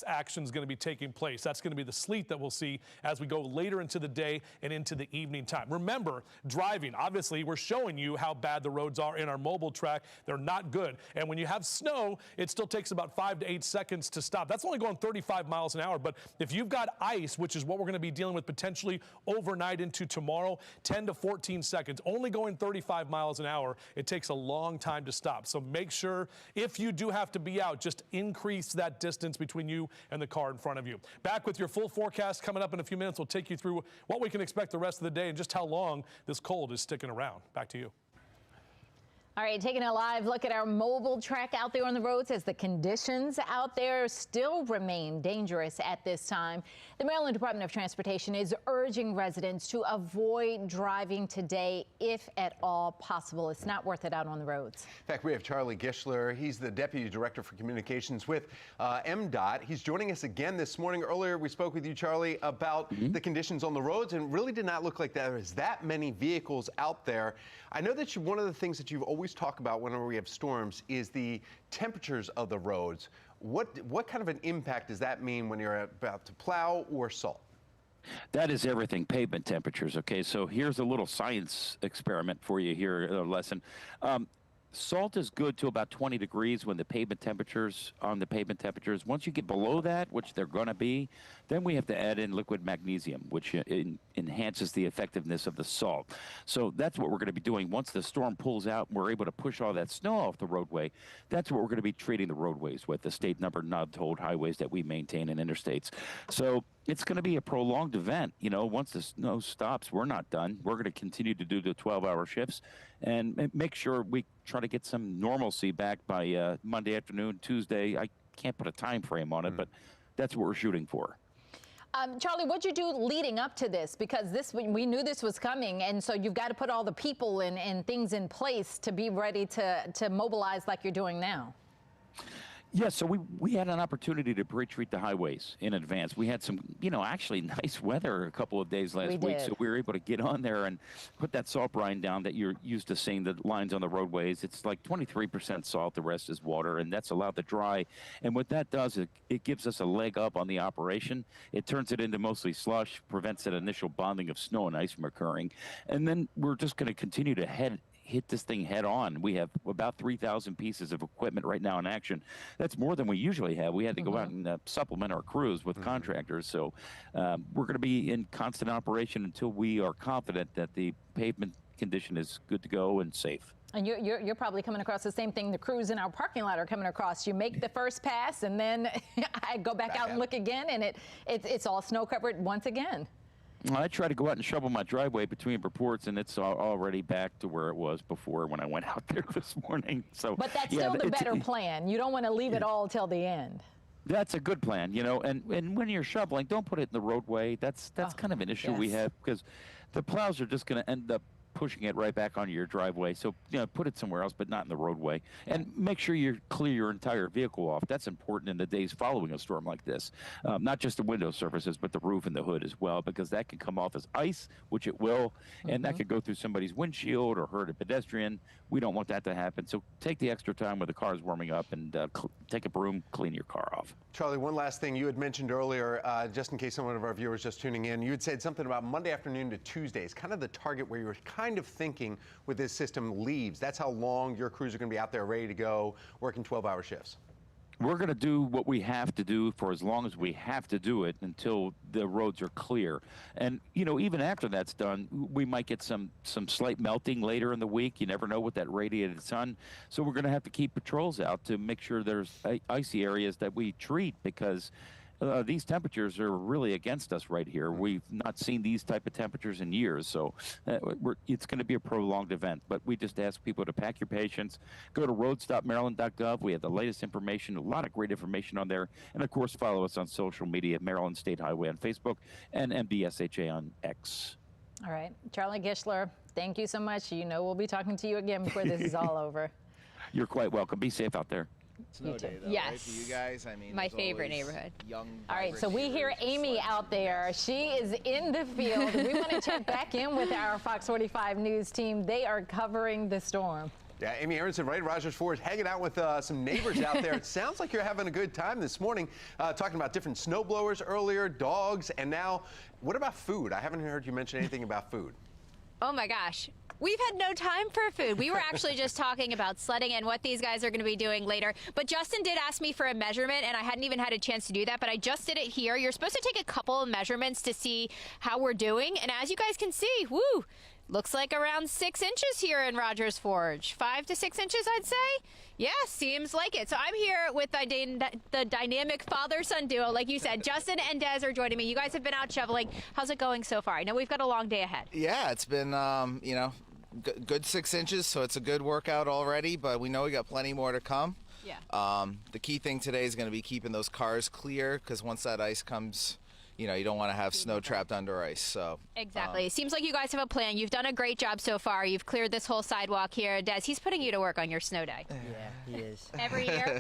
action is going to be taking place. That's going to be the sleet that we'll see as we go later into the day and into the evening time. Remember, driving, obviously, we're showing you how bad the roads are in our mobile track. They're not good. And when you have snow, it still takes about 5 to 8 seconds to stop. That's only going 35 miles an hour. But if you've got ice, which is what we're going to be dealing with potentially overnight into tomorrow, 10 to 14 seconds, only going 35 miles an hour, it takes a long time to stop. So make sure if you do have to be out, just increase that distance between you and the car in front of you. Back with your full forecast coming up in a few minutes. We'll take you through what we can expect the rest of the day and just how long this cold is sticking around. Back to you. All right, taking a live look at our mobile track out there on the roads as the conditions out there still remain dangerous at this time. The Maryland Department of Transportation is urging residents to avoid driving today if at all possible. It's not worth it out on the roads. In fact, we have Charlie Gischler. He's the Deputy Director for Communications with MDOT. He's joining us again this morning. Earlier, we spoke with you, Charlie, about the conditions on the roads, and really did not look like there is that many vehicles out there. I know that one of the things that you've always talked about whenever we have storms is the temperatures of the roads. What kind of an impact does that mean when you're about to plow or salt? That is everything, pavement temperatures. Okay, so here's a little science experiment for you here, a lesson. Salt is good to about 20 degrees when the pavement temperatures, once you get below that, which they're going to be, then we have to add in liquid magnesium, which enhances the effectiveness of the salt. So that's what we're going to be doing. Once the storm pulls out and we're able to push all that snow off the roadway, that's what we're going to be treating the roadways with, the state number non-tolled highways that we maintain in interstates. So it's going to be a prolonged event. You know, once the snow stops, we're not done. We're going to continue to do the 12-hour shifts and make sure we try to get some normalcy back by Monday afternoon, Tuesday. I can't put a time frame on it, but that's what we're shooting for. Charlie, what'd you do leading up to this? Because we knew this was coming, and so you've got to put all the people and things in place to be ready to mobilize like you're doing now. Yeah, so we had an opportunity to pre-treat the highways in advance. We had some, actually nice weather a couple of days last week, so we were able to get on there and put that salt brine down that you're used to seeing the lines on the roadways. It's like 23% salt, the rest is water, and that's allowed to dry. And what that does, it gives us a leg up on the operation. It turns it into mostly slush, prevents that initial bonding of snow and ice from occurring. And then we're just going to continue to hit this thing head on. We have about 3,000 pieces of equipment right now in action. That's more than we usually have. We had to go out and supplement our crews with contractors. So we're going to be in constant operation until we are confident that the pavement condition is good to go and safe. And you're probably coming across the same thing the crews in our parking lot are coming across. You make the first pass, and then I go back out and look again, and it's all snow covered once again. I try to go out and shovel my driveway between reports, and it's already back to where it was before when I went out there this morning. So, but that's still the better plan. You don't want to leave it all till the end. That's a good plan, and when you're shoveling, don't put it in the roadway. That's kind of an issue we have, because the plows are just going to end up pushing it right back onto your driveway. So, put it somewhere else, but not in the roadway. And make sure you clear your entire vehicle off. That's important in the days following a storm like this. Not just the window surfaces, but the roof and the hood as well, because that can come off as ice, which it will, and that could go through somebody's windshield or hurt a pedestrian. We don't want that to happen. So take the extra time when the car is warming up and take a broom, clean your car off. Charlie, one last thing. You had mentioned earlier, just in case some of our viewers just tuning in, you had said something about Monday afternoon to Tuesdays, kind of the target where you were kind of thinking with this system leaves. That's how long your crews are going to be out there ready to go, working 12-hour shifts. We're going to do what we have to do for as long as we have to do it until the roads are clear. And, you know, even after that's done, we might get some slight melting later in the week. You never know with that radiated sun. So we're going to have to keep patrols out to make sure there's icy areas that we treat, because these temperatures are really against us right here. We've not seen these type of temperatures in years, so it's going to be a prolonged event. But we just ask people to pack your patience. Go to roadstopmaryland.gov. We have the latest information, a lot of great information on there. And, of course, follow us on social media, Maryland State Highway on Facebook and MDSHA on X. All right. Charlie Gishler, thank you so much. You know we'll be talking to you again before this is all over. You're quite welcome. Be safe out there. Snow day, though, yes. right? For you guys, I mean, My favorite neighborhood. Young, all right, so we hear Amy out there. She is in the field. We want to check back in with our Fox 45 News team. They are covering the storm. Yeah, Amy Aronson, right? Rogers Forge hanging out with some neighbors out there. It sounds like you're having a good time this morning, talking about different snow blowers earlier, dogs, and now, what about food? I haven't heard you mention anything about food. Oh my gosh. We've had no time for food. We were actually just talking about sledding and what these guys are going to be doing later. But Justin did ask me for a measurement, and I hadn't even had a chance to do that, but I just did it here. You're supposed to take a couple of measurements to see how we're doing. And as you guys can see, woo, looks like around 6 inches here in Rogers Forge. 5 to 6 inches, I'd say. Yeah, seems like it. So I'm here with the dynamic father-son duo. Like you said, Justin and Des are joining me. You guys have been out shoveling. How's it going so far? I know we've got a long day ahead. Yeah, it's been, you know, good 6 inches, so it's a good workout already, but we know we got plenty more to come. Yeah. The key thing today is going to be keeping those cars clear, because once that ice comes, you know, you don't want to have snow trapped under ice. So exactly. It seems like you guys have a plan. You've done a great job so far. You've cleared this whole sidewalk here. Des, he's putting you to work on your snow day. Yeah, he is. Every year?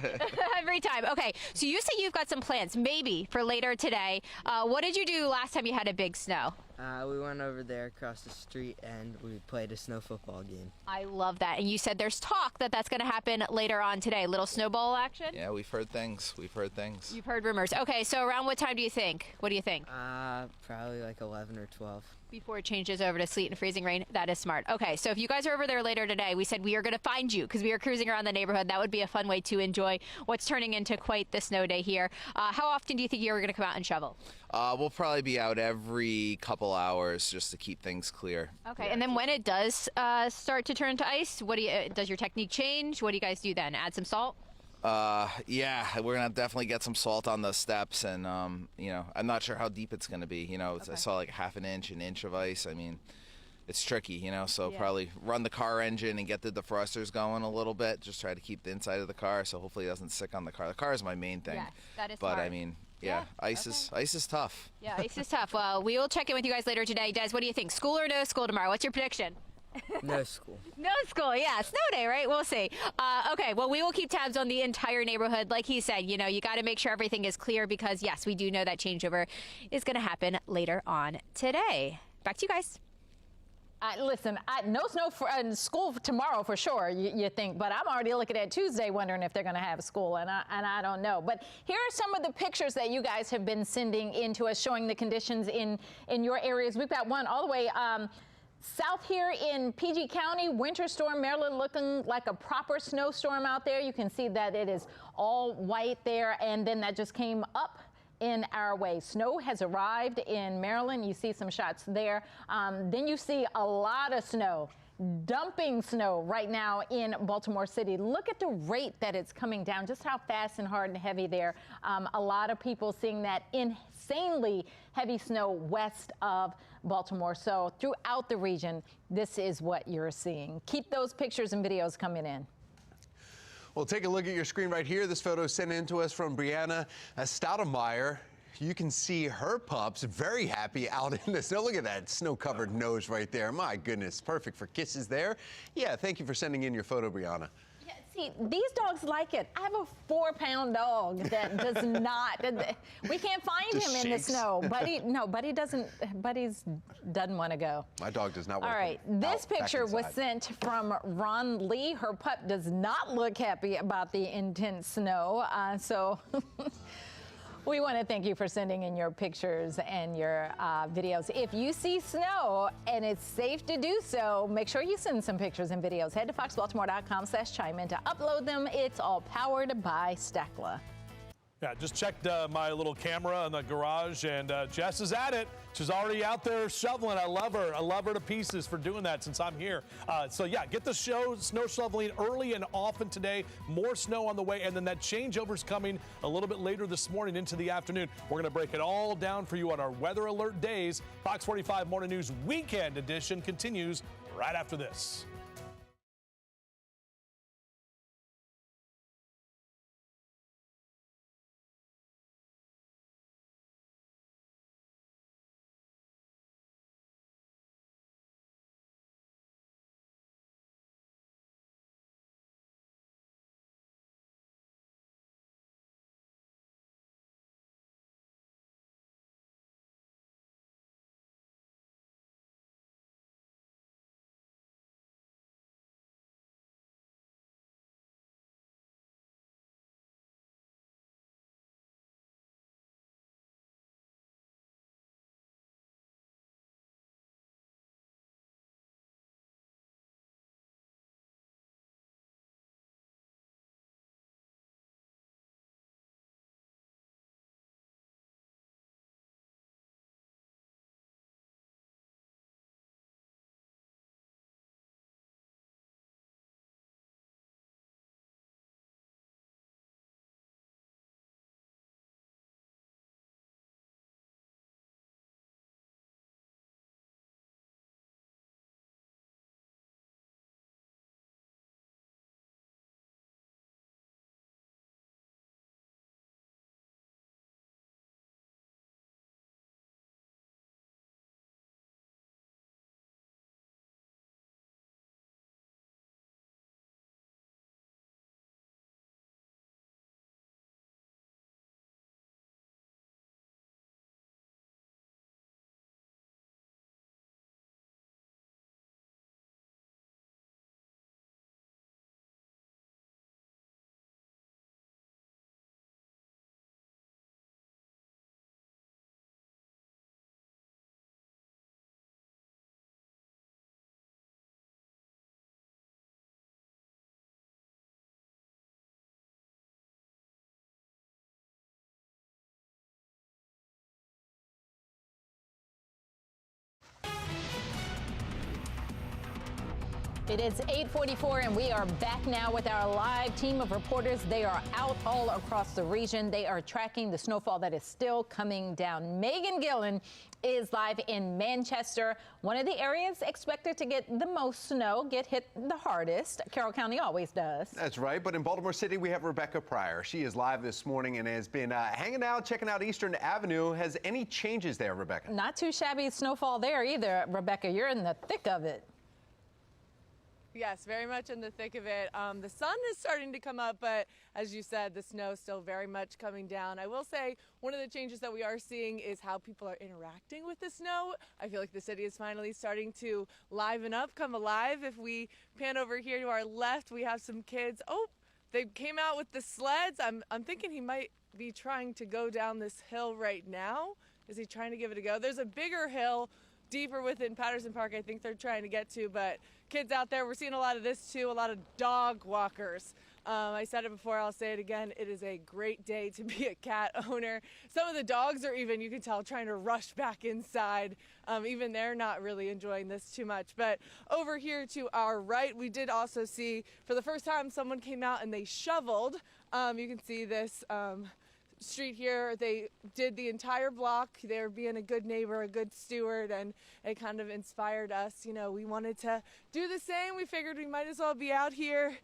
Every time. Okay, so you say you've got some plans, maybe, for later today. What did you do last time you had a big snow? We went over there across the street and we played a snow football game. I love that. And you said there's talk that that's going to happen later on today. Little snowball action? yeah, we've heard things. We've heard things. You've heard rumors. Okay, so around what time do you think? What do you think? Probably like 11 or 12. Before it changes over to sleet and freezing rain. That is smart. Okay, so if you guys are over there later today, we said we are going to find you because we are cruising around the neighborhood. That would be a fun way to enjoy what's turning into quite the snow day here. How often do you think you're going to come out and shovel? We'll probably be out every couple hours just to keep things clear. Okay, and then when it does start to turn to ice, what do you? Does your technique change? What do you guys do then? Add some salt? Yeah, we're gonna definitely get some salt on the steps, and you know, I'm not sure how deep it's gonna be. You know, I saw like half an inch of ice. I mean, it's tricky, you know. So probably run the car engine and get the defrosters going a little bit. Just try to keep the inside of the car, so hopefully it doesn't stick on the car. The car is my main thing. Yes, that is but smart. I mean, yeah, ice is tough. Yeah, ice is tough. Well, we will check in with you guys later today. Des, what do you think? School or no school tomorrow? What's your prediction? No school. No school, yeah. Snow day, right? We'll see. Okay, well, we will keep tabs on the entire neighborhood. Like he said, you know, you got to make sure everything is clear because, yes, we do know that changeover is going to happen later on today. Back to you guys. Listen, no snow for school tomorrow for sure, you think, but I'm already looking at Tuesday wondering if they're going to have school, and I don't know. But here are some of the pictures that you guys have been sending in to us showing the conditions in your areas. We've got one all the way south here in PG County, winter storm, Maryland, looking like a proper snowstorm out there. You can see that it is all white there, and then that just came up in our way. Snow has arrived in Maryland. You see some shots there. Then you see a lot of snow, dumping snow right now in Baltimore City. Look at the rate that it's coming down, just how fast and hard and heavy there. A lot of people seeing that insanely heavy snow west of Baltimore. So throughout the region, this is what you're seeing. Keep those pictures and videos coming in. Well, take a look at your screen right here. This photo is sent in to us from Brianna Stoudemeyer. You can see her pups very happy out in the snow. Look at that snow-covered nose right there. My goodness, perfect for kisses there. Yeah, thank you for sending in your photo, Brianna. Yeah, see, these dogs like it. I have a 4-pound dog that does not. We can't find Just him in the shakes. snow. Buddy doesn't want to go. My dog does not want All to right, come this out, back picture was inside. sent from Ron Lee. Her pup does not look happy about the intense snow. We want to thank you for sending in your pictures and your videos. If you see snow and it's safe to do so, make sure you send some pictures and videos. Head to foxbaltimore.com/chime-in to upload them. It's all powered by Stakla. Yeah, just checked my little camera in the garage, and Jess is at it. She's already out there shoveling. I love her. I love her to pieces for doing that since I'm here. So, yeah, get the snow shoveling early and often today. More snow on the way, and then that changeover's coming a little bit later this morning into the afternoon. We're going to break it all down for you on our Weather Alert days. Fox 45 Morning News Weekend Edition continues right after this. It is 8:44 and we are back now with our live team of reporters. They are out all across the region. They are tracking the snowfall that is still coming down. Megan Gillen is live in Manchester, one of the areas expected to get the most snow, get hit the hardest. Carroll County always does. That's right, but in Baltimore City we have Rebecca Pryor. She is live this morning and has been hanging out, checking out Eastern Avenue. Has any changes there, Rebecca? Not too shabby snowfall there either, Rebecca. You're in the thick of it. Yes, very much in the thick of it. The sun is starting to come up, but as you said, the snow is still very much coming down. I will say one of the changes that we are seeing is how people are interacting with the snow. I feel like the city is finally starting to liven up, come alive. If we pan over here to our left, we have some kids. Oh, they came out with the sleds. I'm thinking he might be trying to go down this hill right now. Is he trying to give it a go? There's a bigger hill deeper within Patterson Park I think they're trying to get to, but kids out there, we're seeing a lot of this too, a lot of dog walkers. I said it before, I'll say it again, it is a great day to be a cat owner. Some of the dogs are even, you can tell, trying to rush back inside. Even they're not really enjoying this too much. But over here to our right, we did also see, for the first time, someone came out and they shoveled. You can see this street here. They did the entire block. They were being a good neighbor, a good steward, and it kind of inspired us. You know, we wanted to do the same. We figured we might as well be out here.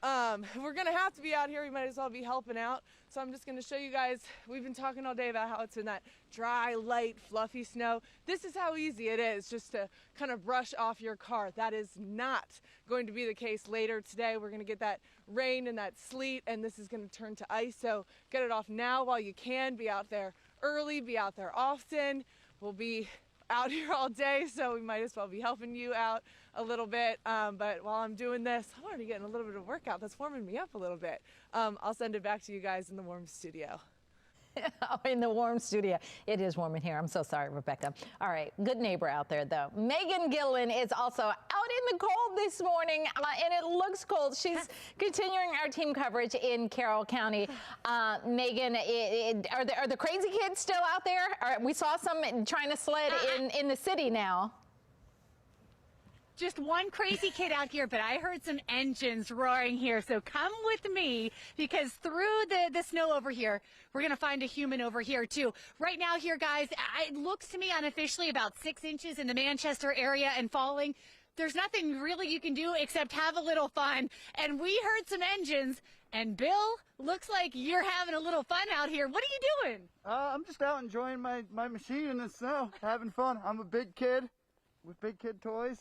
We're gonna have to be out here. We might as well be helping out. So I'm just gonna show you guys, we've been talking all day about how it's in that dry, light, fluffy snow. This is how easy it is just to kind of brush off your car. That is not going to be the case later today. We're gonna get that rain and that sleet, and this is gonna turn to ice. So get it off now while you can. Be out there early, be out there often. We'll be out here all day, so we might as well be helping you out a little bit. But while I'm doing this, I'm already getting a little bit of workout. That's warming me up a little bit. I'll send it back to you guys in the warm studio. In the warm studio. It is warm in here. I'm so sorry, Rebecca. All right, good neighbor out there, though. Megan Gillen is also out in the cold this morning, and it looks cold. She's continuing our team coverage in Carroll County. Megan, are the crazy kids still out there? We saw some trying to sled in the city now. Just one crazy kid out here, but I heard some engines roaring here. So come with me, because through the snow over here, we're going to find a human over here, too. Right now here, guys, it looks to me unofficially about 6 inches in the Manchester area and falling. There's nothing really you can do except have a little fun. And we heard some engines. And Bill, looks like you're having a little fun out here. What are you doing? I'm just out enjoying my machine in the snow, having fun. I'm a big kid with big kid toys.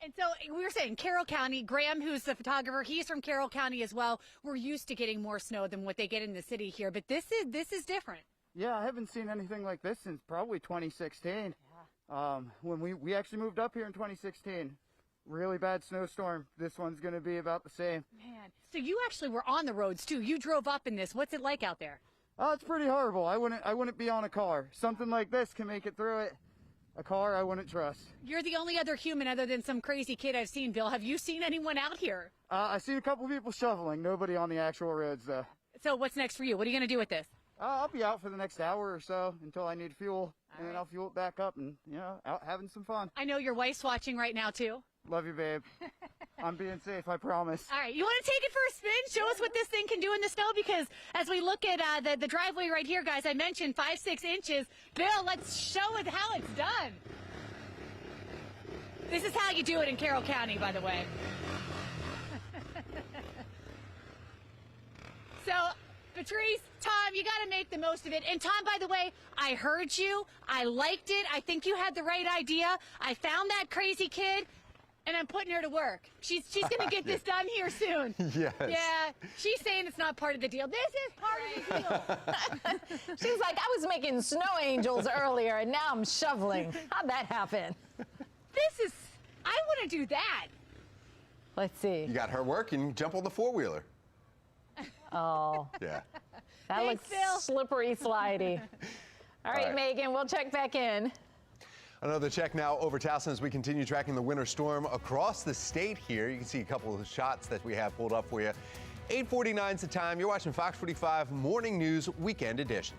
And so we were saying Carroll County, Graham, who's the photographer, he's from Carroll County as well. We're used to getting more snow than what they get in the city here, but this is different. Yeah, I haven't seen anything like this since probably 2016. Yeah. When we actually moved up here in 2016. Really bad snowstorm. This one's going to be about the same. Man, so you actually were on the roads too. You drove up in this. What's it like out there? Oh, it's pretty horrible. I wouldn't be on a car. Something like this can make it through it. A car I wouldn't trust. You're the only other human other than some crazy kid I've seen, Bill. Have you seen anyone out here? I've seen a couple people shoveling. Nobody on the actual roads, though. So what's next for you? What are you going to do with this? I'll be out for the next hour or so until I need fuel. And then I'll fuel it back up and, out having some fun. I know your wife's watching right now, too. Love you, babe. I'm being safe, I promise. All right, you want to take it for a spin? Show us what this thing can do in the snow, because as we look at the driveway right here, guys, I mentioned 5-6 inches. Bill, let's show it how it's done. This is how you do it in Carroll County, by the way. So, Patrice, Tom, you got to make the most of it. And Tom, by the way, I heard you. I liked it. I think you had the right idea. I found that crazy kid, and I'm putting her to work. She's going to get this done here soon. Yes. Yeah, she's saying it's not part of the deal. This is part of the deal. She's like, I was making snow angels earlier, and now I'm shoveling. How'd that happen? I want to do that. Let's see. You got her working. Jump on the four-wheeler. Oh. Yeah. That looks slippery, slidey. All right, Megan, we'll check back in. Another check now over Towson as we continue tracking the winter storm across the state here. You can see a couple of shots that we have pulled up for you. 8:49 is the time. You're watching Fox 45 Morning News Weekend Edition.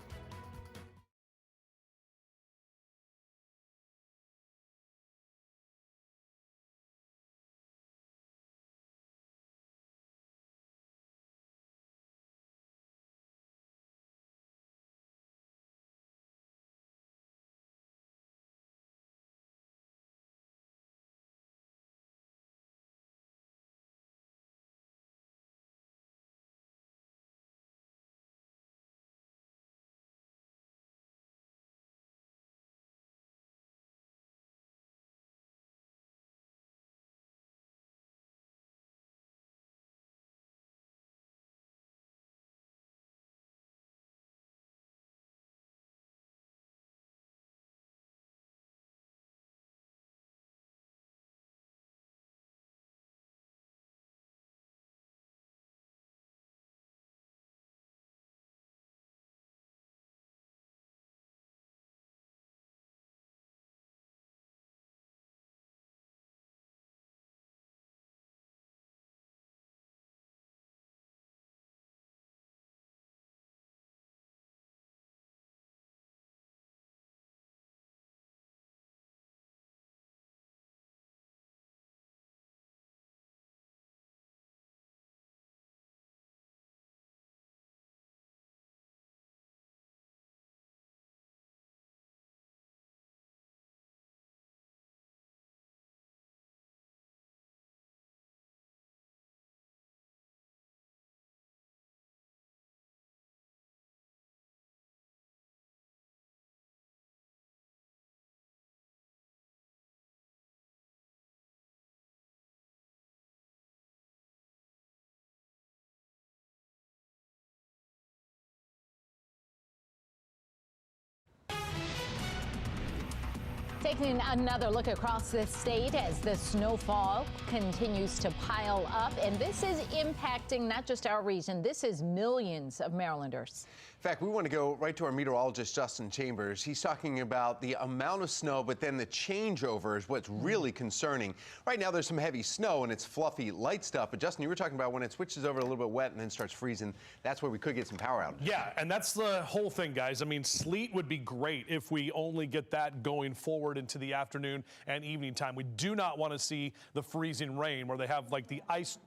Taking another look across the state as the snowfall continues to pile up, and this is impacting not just our region, this is millions of Marylanders. In fact, we want to go right to our meteorologist, Justin Chambers. He's talking about the amount of snow, but then the changeover is what's really concerning. Right now, there's some heavy snow, and it's fluffy, light stuff. But, Justin, you were talking about when it switches over a little bit wet and then starts freezing, that's where we could get some power outages. Yeah, and that's the whole thing, guys. I mean, sleet would be great if we only get that going forward into the afternoon and evening time. We do not want to see the freezing rain where they have, like, the ice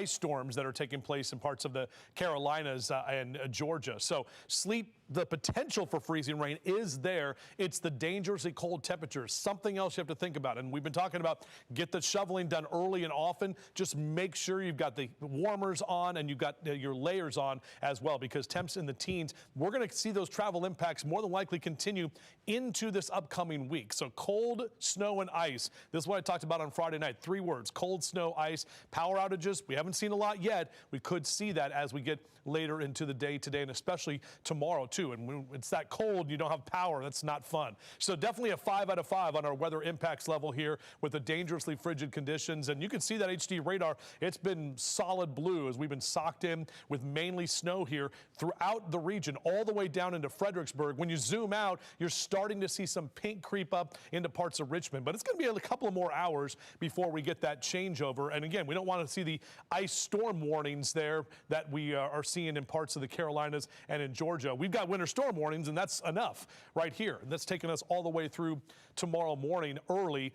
storms that are taking place in parts of the Carolinas and Georgia. So sleet, the potential for freezing rain is there. It's the dangerously cold temperatures. Something else you have to think about. And we've been talking about get the shoveling done early and often. Just make sure you've got the warmers on and you've got your layers on as well, because temps in the teens, we're going to see those travel impacts more than likely continue into this upcoming week. So cold, snow, and ice. This is what I talked about on Friday night. 3 words: cold, snow, ice. Power outages, we haven't seen a lot yet. We could see that as we get later into the day today, and especially tomorrow too. And when it's that cold, you don't have power. That's not fun. So definitely a 5 out of 5 on our weather impacts level here with the dangerously frigid conditions. And you can see that HD radar, it's been solid blue as we've been socked in with mainly snow here throughout the region, all the way down into Fredericksburg. When you zoom out, you're starting to see some pink creep up into parts of Richmond, but it's going to be a couple of more hours before we get that changeover. And again, we don't want to see the ice storm warnings there that we are seeing in parts of the Carolinas and in Georgia. We've got winter storm warnings, and that's enough right here. That's taking us all the way through tomorrow morning early.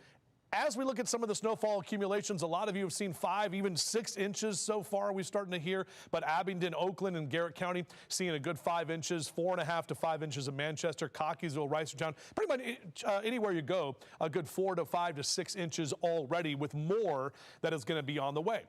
As we look at some of the snowfall accumulations, a lot of you have seen 5, even 6 inches so far, we're starting to hear. But Abingdon, Oakland, and Garrett County seeing a good 5 inches, 4.5 to 5 inches in Manchester, Cockeysville, Reisterstown. Pretty much anywhere you go, a good 4 to 5 to 6 inches already, with more that is going to be on the way.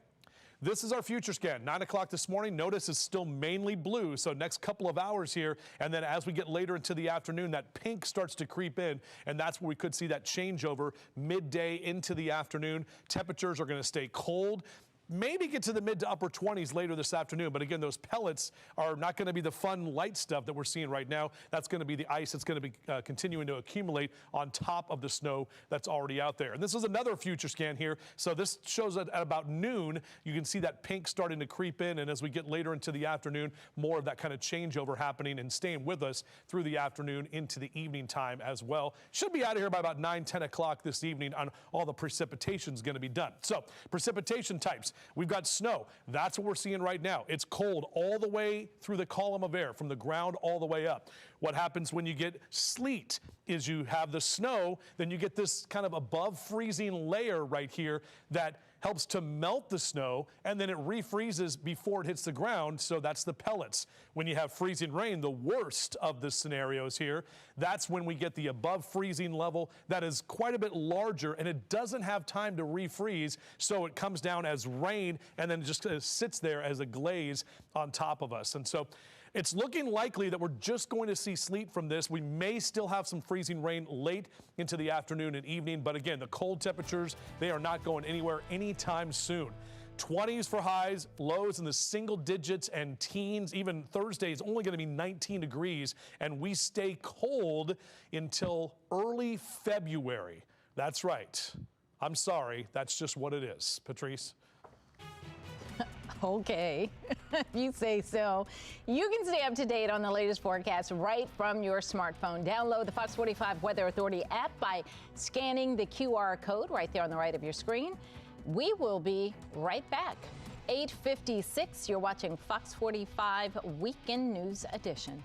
This is our future scan. 9 o'clock this morning. Notice it's still mainly blue, so next couple of hours here. And then as we get later into the afternoon, that pink starts to creep in, and that's where we could see that changeover midday into the afternoon. Temperatures are going to stay cold. Maybe get to the mid to upper 20s later this afternoon. But again, those pellets are not going to be the fun light stuff that we're seeing right now. That's going to be the ice that's going to be continuing to accumulate on top of the snow that's already out there. And this is another future scan here. So this shows at about noon, you can see that pink starting to creep in. And as we get later into the afternoon, more of that kind of changeover happening and staying with us through the afternoon into the evening time as well. Should be out of here by about 9, 10 o'clock this evening on all the precipitation is going to be done. So precipitation types. We've got snow. That's what we're seeing right now. It's cold all the way through the column of air, from the ground all the way up. What happens when you get sleet is you have the snow, then you get this kind of above freezing layer right here that helps to melt the snow, and then it refreezes before it hits the ground, so that's the pellets. When you have freezing rain, the worst of the scenarios here, that's when we get the above freezing level that is quite a bit larger, and it doesn't have time to refreeze, so it comes down as rain and then just sits there as a glaze on top of us. And so it's looking likely that we're just going to see sleet from this. We may still have some freezing rain late into the afternoon and evening, but again, the cold temperatures, they are not going anywhere anytime soon. 20s for highs, lows in the single digits and teens. Even Thursday is only going to be 19 degrees, and we stay cold until early February. That's right. I'm sorry. That's just what it is. Patrice? Okay, if you say so. You can stay up to date on the latest forecast right from your smartphone. Download the Fox 45 Weather Authority app by scanning the QR code right there on the right of your screen. We will be right back. 8:56, you're watching Fox 45 Weekend News Edition.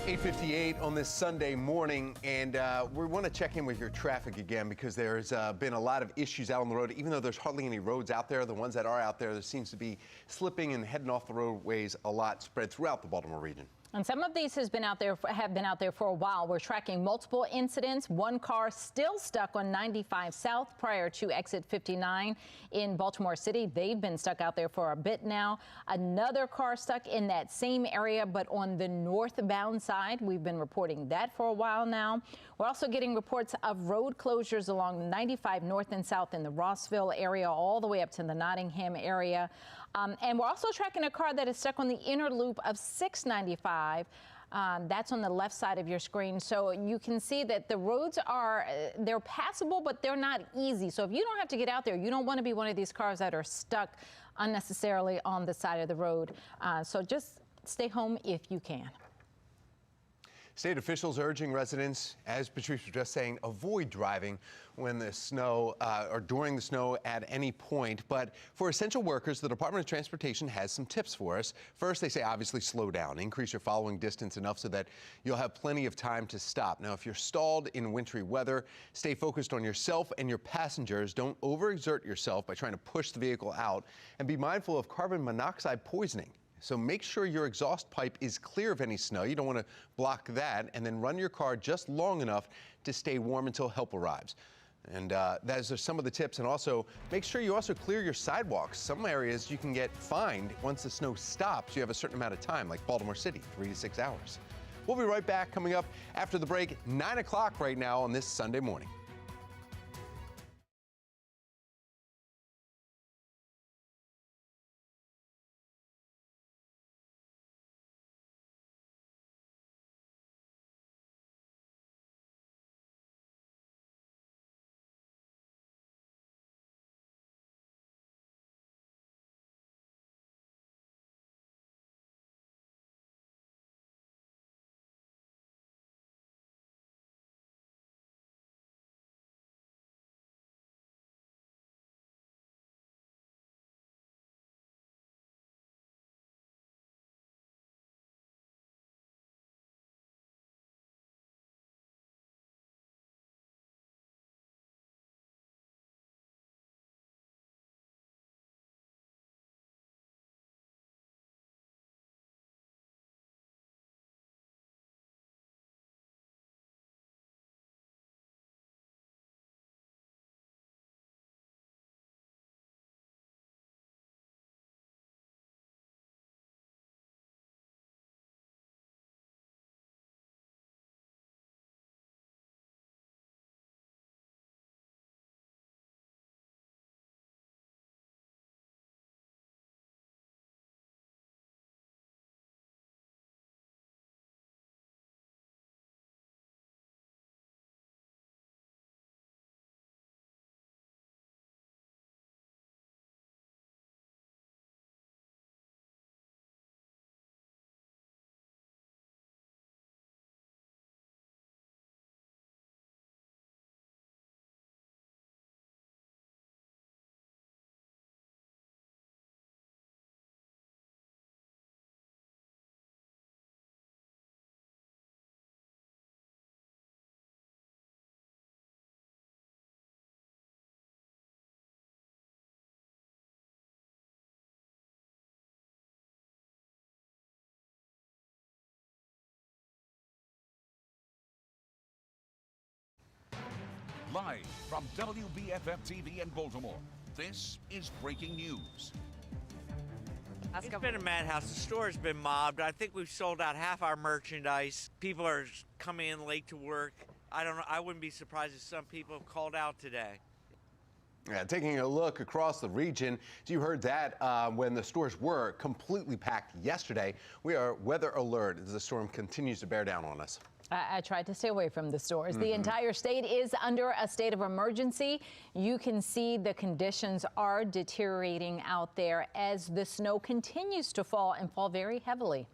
8:58 on this Sunday morning, and we want to check in with your traffic again because there's been a lot of issues out on the road. Even though there's hardly any roads out there, the ones that are out there, there seems to be slipping and heading off the roadways a lot, spread throughout the Baltimore region. And some of these have been out there for a while. We're tracking multiple incidents. One car still stuck on 95 South prior to exit 59 in Baltimore City. They've been stuck out there for a bit now. Another car stuck in that same area, but on the northbound side. We've been reporting that for a while now. We're also getting reports of road closures along 95 North and South in the Rossville area, all the way up to the Nottingham area. And we're also tracking a car that is stuck on the inner loop of 695. That's on the left side of your screen. So you can see that the roads they're passable, but they're not easy. So if you don't have to get out there, you don't want to be one of these cars that are stuck unnecessarily on the side of the road. So just stay home if you can. State officials urging residents, as Patrice was just saying, avoid driving when the snow or during the snow at any point. But for essential workers, the Department of Transportation has some tips for us. First, they say obviously slow down, increase your following distance enough so that you'll have plenty of time to stop. Now, if you're stalled in wintry weather, stay focused on yourself and your passengers. Don't overexert yourself by trying to push the vehicle out, and be mindful of carbon monoxide poisoning. So make sure your exhaust pipe is clear of any snow. You don't want to block that, and then run your car just long enough to stay warm until help arrives. And those are some of the tips. And also make sure you also clear your sidewalks. Some areas you can get fined once the snow stops. You have a certain amount of time, like Baltimore City, 3 to 6 hours. We'll be right back coming up after the break, 9 o'clock right now on this Sunday morning. Live from WBFF TV in Baltimore, this is breaking news. It's been a madhouse. The store's been mobbed. I think we've sold out half our merchandise. People are coming in late to work. I don't know. I wouldn't be surprised if some people have called out today. Yeah, taking a look across the region, you heard that when the stores were completely packed yesterday. We are weather alert as the storm continues to bear down on us. I tried to stay away from the stores. The entire state is under a state of emergency. You can see the conditions are deteriorating out there as the snow continues to fall and fall very heavily.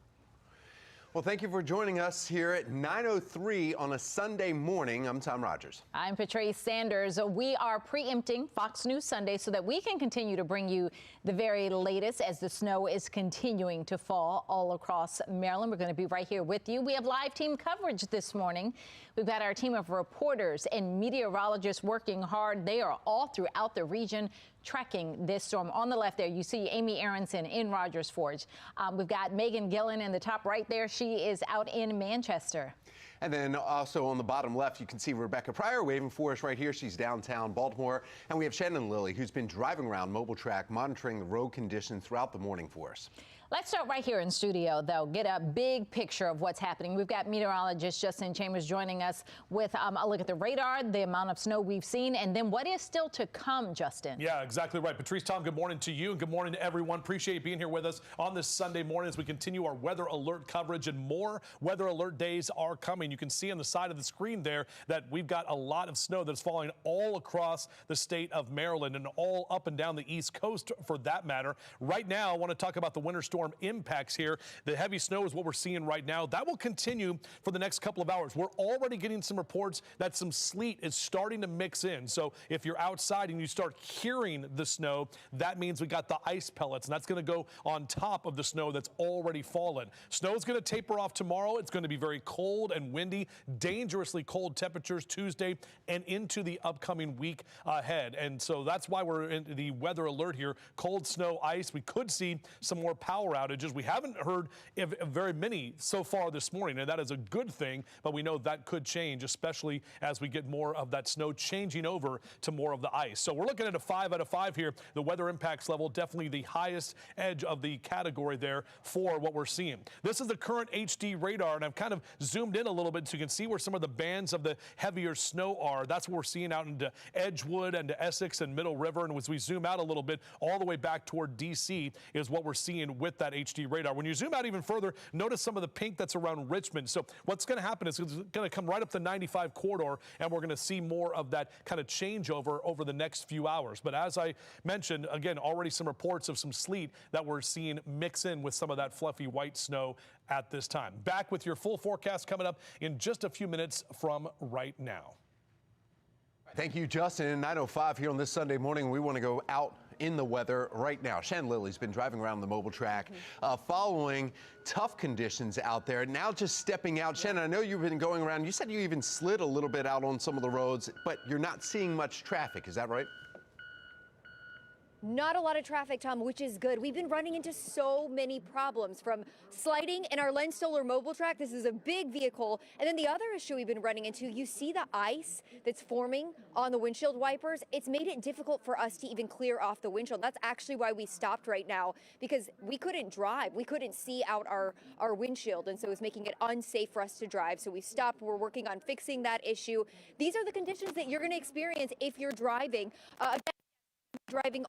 Well, thank you for joining us here at 9:03 on a Sunday morning. I'm Tom Rogers. I'm Patrice Sanders. We are preempting Fox News Sunday so that we can continue to bring you the very latest as the snow is continuing to fall all across Maryland. We're going to be right here with you. We have live team coverage this morning. We've got our team of reporters and meteorologists working hard. They are all throughout the region tracking this storm. On the left there, you see Amy Aronson in Rogers Forge. We've got Megan Gillen in the top right there. She is out in Manchester. And then also on the bottom left, you can see Rebecca Pryor waving for us right here. She's downtown Baltimore. And we have Shannon Lilly, who's been driving around Mobile Track, monitoring the road conditions throughout the morning for us. Let's start right here in studio, though. Get a big picture of what's happening. We've got meteorologist Justin Chambers joining us with a look at the radar, the amount of snow we've seen, and then what is still to come, Justin. Yeah, exactly right. Patrice, Tom, good morning to you and good morning to everyone. Appreciate you being here with us on this Sunday morning as we continue our weather alert coverage, and more weather alert days are coming. You can see on the side of the screen there that we've got a lot of snow that's falling all across the state of Maryland and all up and down the East Coast for that matter. Right now, I want to talk about the winter storm impacts here. The heavy snow is what we're seeing right now. That will continue for the next couple of hours. We're already getting some reports that some sleet is starting to mix in. So if you're outside and you start hearing the snow, that means we got the ice pellets, and that's going to go on top of the snow that's already fallen. Snow is going to taper off tomorrow. It's going to be very cold and windy, dangerously cold temperatures Tuesday and into the upcoming week ahead. And so that's why we're in the weather alert here. Cold snow, ice. We could see some more power outages. We haven't heard of very many so far this morning, and that is a good thing, but we know that could change, especially as we get more of that snow changing over to more of the ice. So we're looking at a 5 out of 5 here. The weather impacts level, definitely the highest edge of the category there for what we're seeing. This is the current HD radar, and I've kind of zoomed in a little bit so you can see where some of the bands of the heavier snow are. That's what we're seeing out into Edgewood and to Essex and Middle River, and as we zoom out a little bit all the way back toward DC is what we're seeing with that HD radar. When you zoom out even further, notice some of the pink that's around Richmond. So what's going to happen is it's going to come right up the 95 corridor, and we're going to see more of that kind of changeover over the next few hours. But as I mentioned, again, already some reports of some sleet that we're seeing mix in with some of that fluffy white snow at this time. Back with your full forecast coming up in just a few minutes from right now. Thank you, Justin. 9:05 here on this Sunday morning. We want to go out in the weather right now. Shannon Lilly's been driving around the mobile track following tough conditions out there. Now just stepping out. Shannon, I know you've been going around. You said you even slid a little bit out on some of the roads, but you're not seeing much traffic. Is that right? Not a lot of traffic, Tom, which is good. We've been running into so many problems from sliding in our Len Stoller mobile track. This is a big vehicle. And then the other issue we've been running into, you see the ice that's forming on the windshield wipers. It's made it difficult for us to even clear off the windshield. That's actually why we stopped right now, because we couldn't drive. We couldn't see out our windshield. And so it's making it unsafe for us to drive. So we stopped. We're working on fixing that issue. These are the conditions that you're going to experience if you're driving. Driving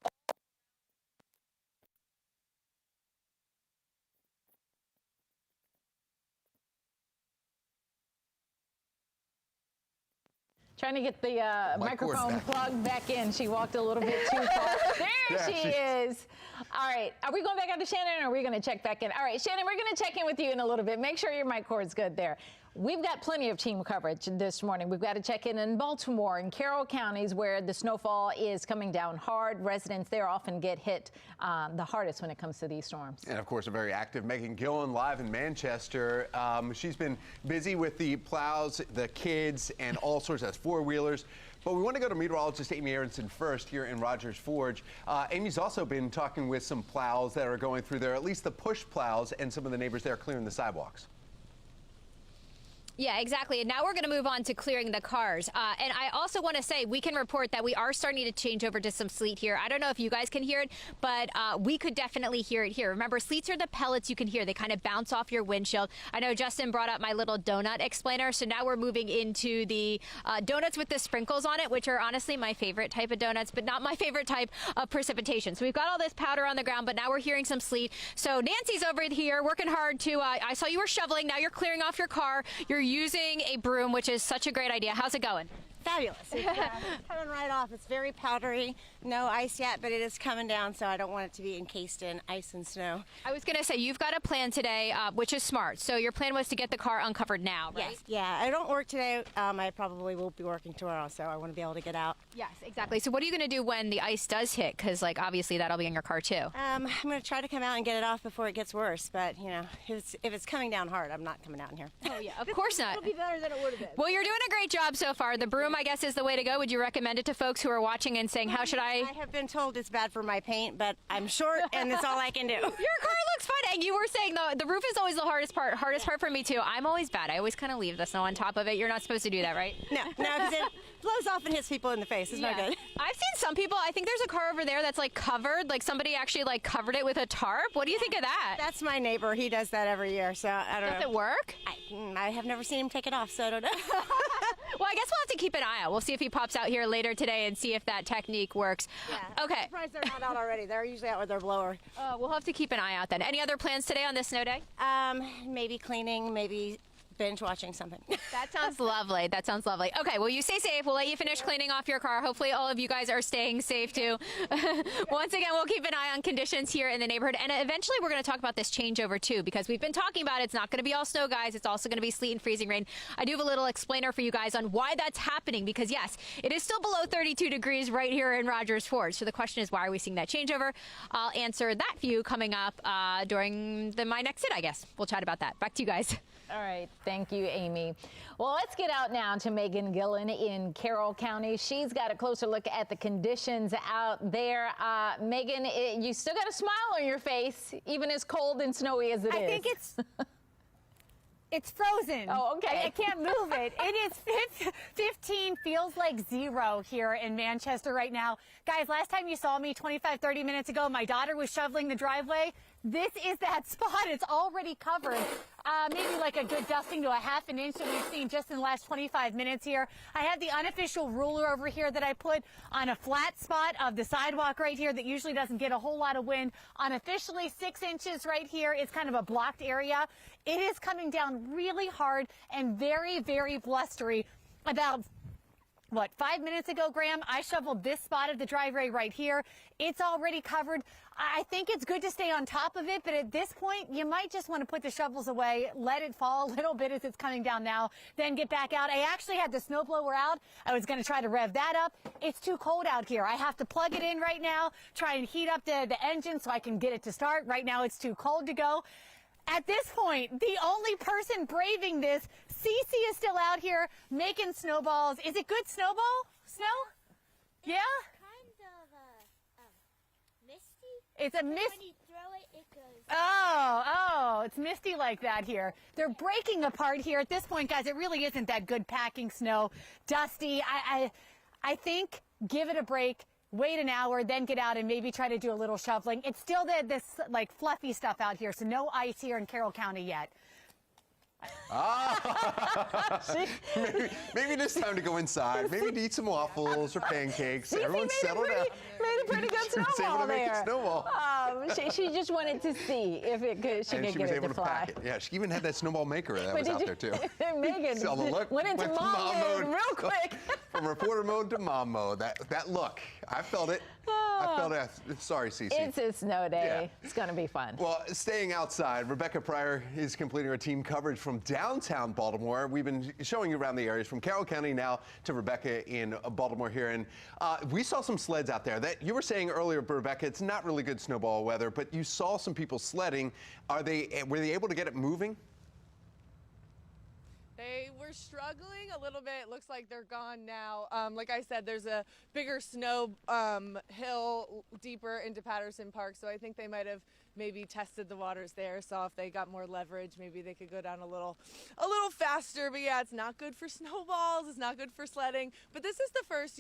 Trying to get the microphone plugged back in. She walked a little bit too far. There she is. All right. Are we going back out to Shannon, or are we going to check back in? All right, Shannon, we're going to check in with you in a little bit. Make sure your mic cord's good there. We've got plenty of team coverage this morning. We've got to check in Baltimore and Carroll counties where the snowfall is coming down hard. Residents there often get hit the hardest when it comes to these storms. And of course, a very active Megan Gillen live in Manchester. She's been busy with the plows, the kids, and all sorts of four-wheelers. But we want to go to meteorologist Amy Aronson first here in Rogers Forge. Amy's also been talking with some plows that are going through there, at least the push plows, and some of the neighbors there clearing the sidewalks. Yeah, exactly. And now we're going to move on to clearing the cars. And I also want to say we can report that we are starting to change over to some sleet here. I don't know if you guys can hear it, but we could definitely hear it here. Remember, sleets are the pellets you can hear. They kind of bounce off your windshield. I know Justin brought up my little donut explainer. So now we're moving into the donuts with the sprinkles on it, which are honestly my favorite type of donuts, but not my favorite type of precipitation. So we've got all this powder on the ground, but now we're hearing some sleet. So Nancy's over here working hard to, I saw you were shoveling. Now you're clearing off your car. You're using a broom, which is such a great idea. How's it going? Fabulous. It's coming right off. It's very powdery. No ice yet, but it is coming down, so I don't want it to be encased in ice and snow. I was going to say, you've got a plan today, which is smart. So your plan was to get the car uncovered now, right? Yes. Yeah, I don't work today. I probably will be working tomorrow, so I want to be able to get out. Yes, exactly. So what are you going to do when the ice does hit? Because, like, obviously that'll be in your car, too. I'm going to try to come out and get it off before it gets worse, but, you know, if it's coming down hard, I'm not coming out in here. Oh, yeah, of course not. It'll be better than it would have been. Well, you're doing a great job so far. The broom, I guess, is the way to go. Would you recommend it to folks who are watching and saying, how should I? I have been told it's bad for my paint, but I'm short, and that's all I can do. Your car looks fun. And you were saying, the roof is always the hardest part for me, too. I'm always bad. I always kind of leave the snow on top of it. You're not supposed to do that, right? No, because it blows off and hits people in the face. It's not good. I've seen some people, I think there's a car over there that's, like, covered. Like, somebody actually, like, covered it with a tarp. What do you think of that? That's my neighbor. He does that every year, so I don't know. Does it work? I have never seen him take it off, so I don't know. Well, I guess we'll have to keep an eye out. We'll see if he pops out here later today and see if that technique works. Yeah. Okay. I'm surprised they're not out already. They're usually out with their blower. We'll have to keep an eye out then. Any other plans today on this snow day? Maybe cleaning, maybe binge watching something. That sounds lovely. That sounds lovely. Okay, well, you stay safe. We'll let you finish cleaning off your car. Hopefully all of you guys are staying safe too. Once again, we'll keep an eye on conditions here in the neighborhood. And eventually we're going to talk about this changeover too, because we've been talking about it. It's not going to be all snow, guys. It's also going to be sleet and freezing rain. I do have a little explainer for you guys on why that's happening, because yes, it is still below 32 degrees right here in Rogers Forge. So the question is, why are we seeing that changeover? I'll answer that for you coming up during my next hit, I guess. We'll chat about that. Back to you guys. All right. Thank you, Amy. Well, let's get out now to Megan Gillen in Carroll County. She's got a closer look at the conditions out there. Megan, you still got a smile on your face, even as cold and snowy as it is. I think it's frozen. Oh, okay. I can't move it. It is 15, feels like 0 here in Manchester right now. Guys, last time you saw me 25, 30 minutes ago, my daughter was shoveling the driveway. This is that spot. It's already covered. Maybe like a good dusting to a half an inch that we've seen just in the last 25 minutes here. I have the unofficial ruler over here that I put on a flat spot of the sidewalk right here that usually doesn't get a whole lot of wind. Unofficially 6 inches right here. It's kind of a blocked area. It is coming down really hard and very, very blustery. About 5 minutes ago, Graham, I shoveled this spot of the driveway right here. It's already covered. I think it's good to stay on top of it, but at this point, you might just want to put the shovels away, let it fall a little bit as it's coming down now, then get back out. I actually had the snowblower out. I was going to try to rev that up. It's too cold out here. I have to plug it in right now, try and heat up the engine so I can get it to start. Right now, it's too cold to go. At this point, the only person braving this, Cece is still out here making snowballs. Is it good snowball? Snow? Yeah? It's a mist. When you throw it, it goes. Oh, it's misty like that here. They're breaking apart here at this point, guys. It really isn't that good packing snow. Dusty. I think give it a break. Wait an hour, then get out and maybe try to do a little shoveling. It's still this like fluffy stuff out here, so no ice here in Carroll County yet. Maybe it's time to go inside. Maybe to eat some waffles or pancakes. Everyone settle down. Made a pretty good snowball there. Snowball. She just wanted to see if it could. She could get it to fly. Pack it. Yeah, she even had that snowball maker that was out there too. Megan went into mom mode real quick. From reporter mode to mom mode. That look, I felt it. I felt it. Sorry, Cece. It's a snow day. Yeah. It's going to be fun. Well, staying outside, Rebecca Pryor is completing our team coverage from downtown Baltimore. We've been showing you around the areas from Carroll County now to Rebecca in Baltimore here. And we saw some sleds out there. That you were saying earlier, Rebecca, it's not really good snowball weather, but you saw some people sledding. Were they able to get it moving? They were struggling a little bit. It looks like they're gone now. Like I said, there's a bigger snow hill deeper into Patterson Park, so I think they might have maybe tested the waters there, saw if they got more leverage, maybe they could go down a little faster. But yeah, it's not good for snowballs. It's not good for sledding. But this is the first,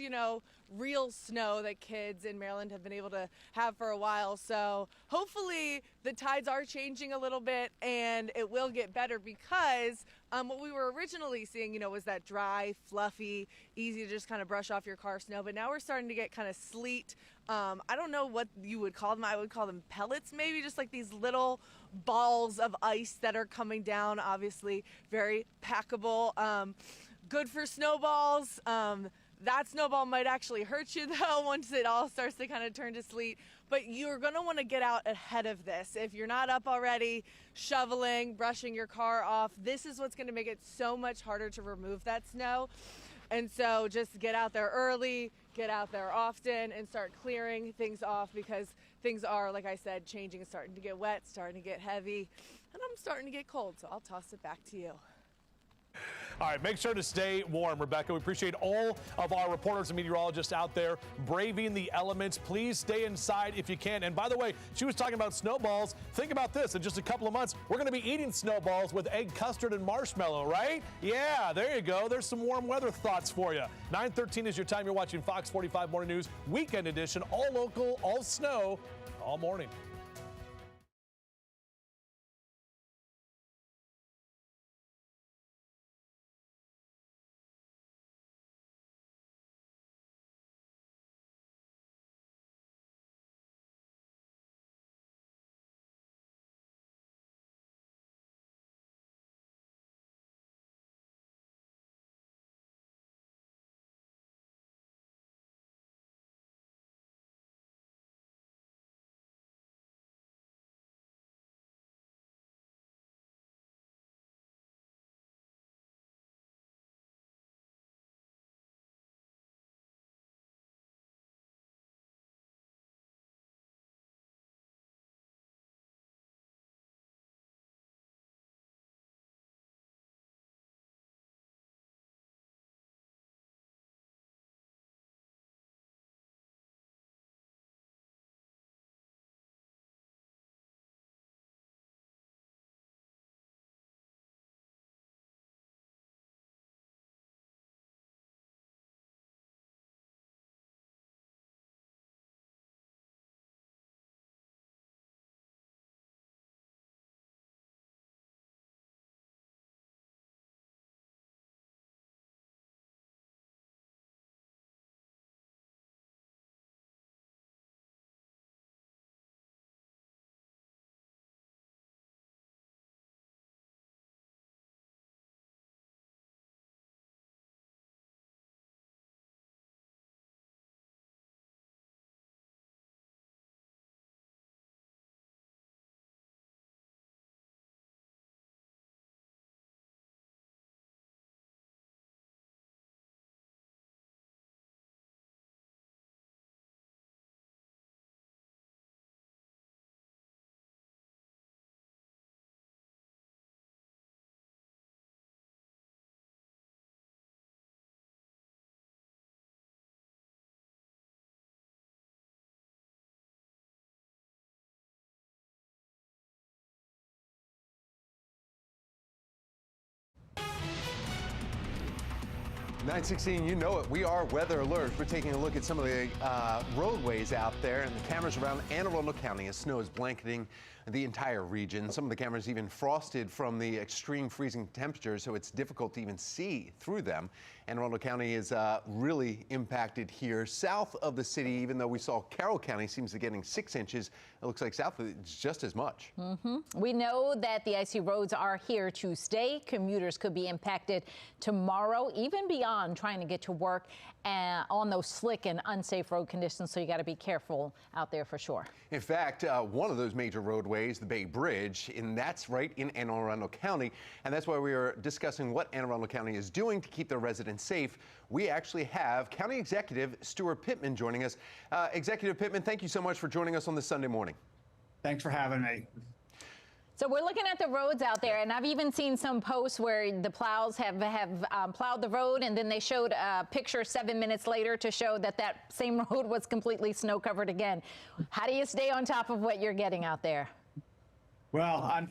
real snow that kids in Maryland have been able to have for a while. So hopefully the tides are changing a little bit and it will get better, because what we were originally seeing, was that dry, fluffy, easy to just kind of brush off your car snow. But now we're starting to get kind of sleet. I don't know what you would call them. I would call them pellets, maybe, just like these little balls of ice that are coming down, obviously very packable. good for snowballs. That snowball might actually hurt you though once it all starts to kind of turn to sleet. But you're going to want to get out ahead of this. If you're not up already, shoveling, brushing your car off, this is what's going to make it so much harder to remove that snow. And so just get out there early, get out there often, and start clearing things off, because things are, like I said, changing. It's starting to get wet, starting to get heavy, and I'm starting to get cold, so I'll toss it back to you. All right, make sure to stay warm, Rebecca. We appreciate all of our reporters and meteorologists out there braving the elements. Please stay inside if you can. And by the way, she was talking about snowballs. Think about this. In just a couple of months, we're going to be eating snowballs with egg custard and marshmallow, right? Yeah, there you go. There's some warm weather thoughts for you. 9:13 is your time. You're watching Fox 45 Morning News, Weekend Edition, all local, all snow, all morning. (9:16), you know it. We are weather alert. We're taking a look at some of the roadways out there and the cameras around Anne Arundel County as snow is blanketing the entire region. Some of the cameras even frosted from the extreme freezing temperatures, so it's difficult to even see through them. Anne Arundel County is really impacted here. South of the city, even though we saw Carroll County seems to be getting 6 inches, it looks like south of it's just as much. We know that the icy roads are here to stay. Commuters could be impacted tomorrow, even beyond trying to get to work on those slick and unsafe road conditions, so you got to be careful out there for sure. In fact, one of those major roadways, the Bay Bridge, and that's right in Anne Arundel County, and that's why we are discussing what Anne Arundel County is doing to keep their residents safe. We actually have County Executive Stuart Pittman joining us. Executive Pittman, thank you so much for joining us on this Sunday morning. Thanks for having me. So we're looking at the roads out there, and I've even seen some posts where the plows have plowed the road, and then they showed a picture 7 minutes later to show that that same road was completely snow covered again. How do you stay on top of what you're getting out there? Well, I'm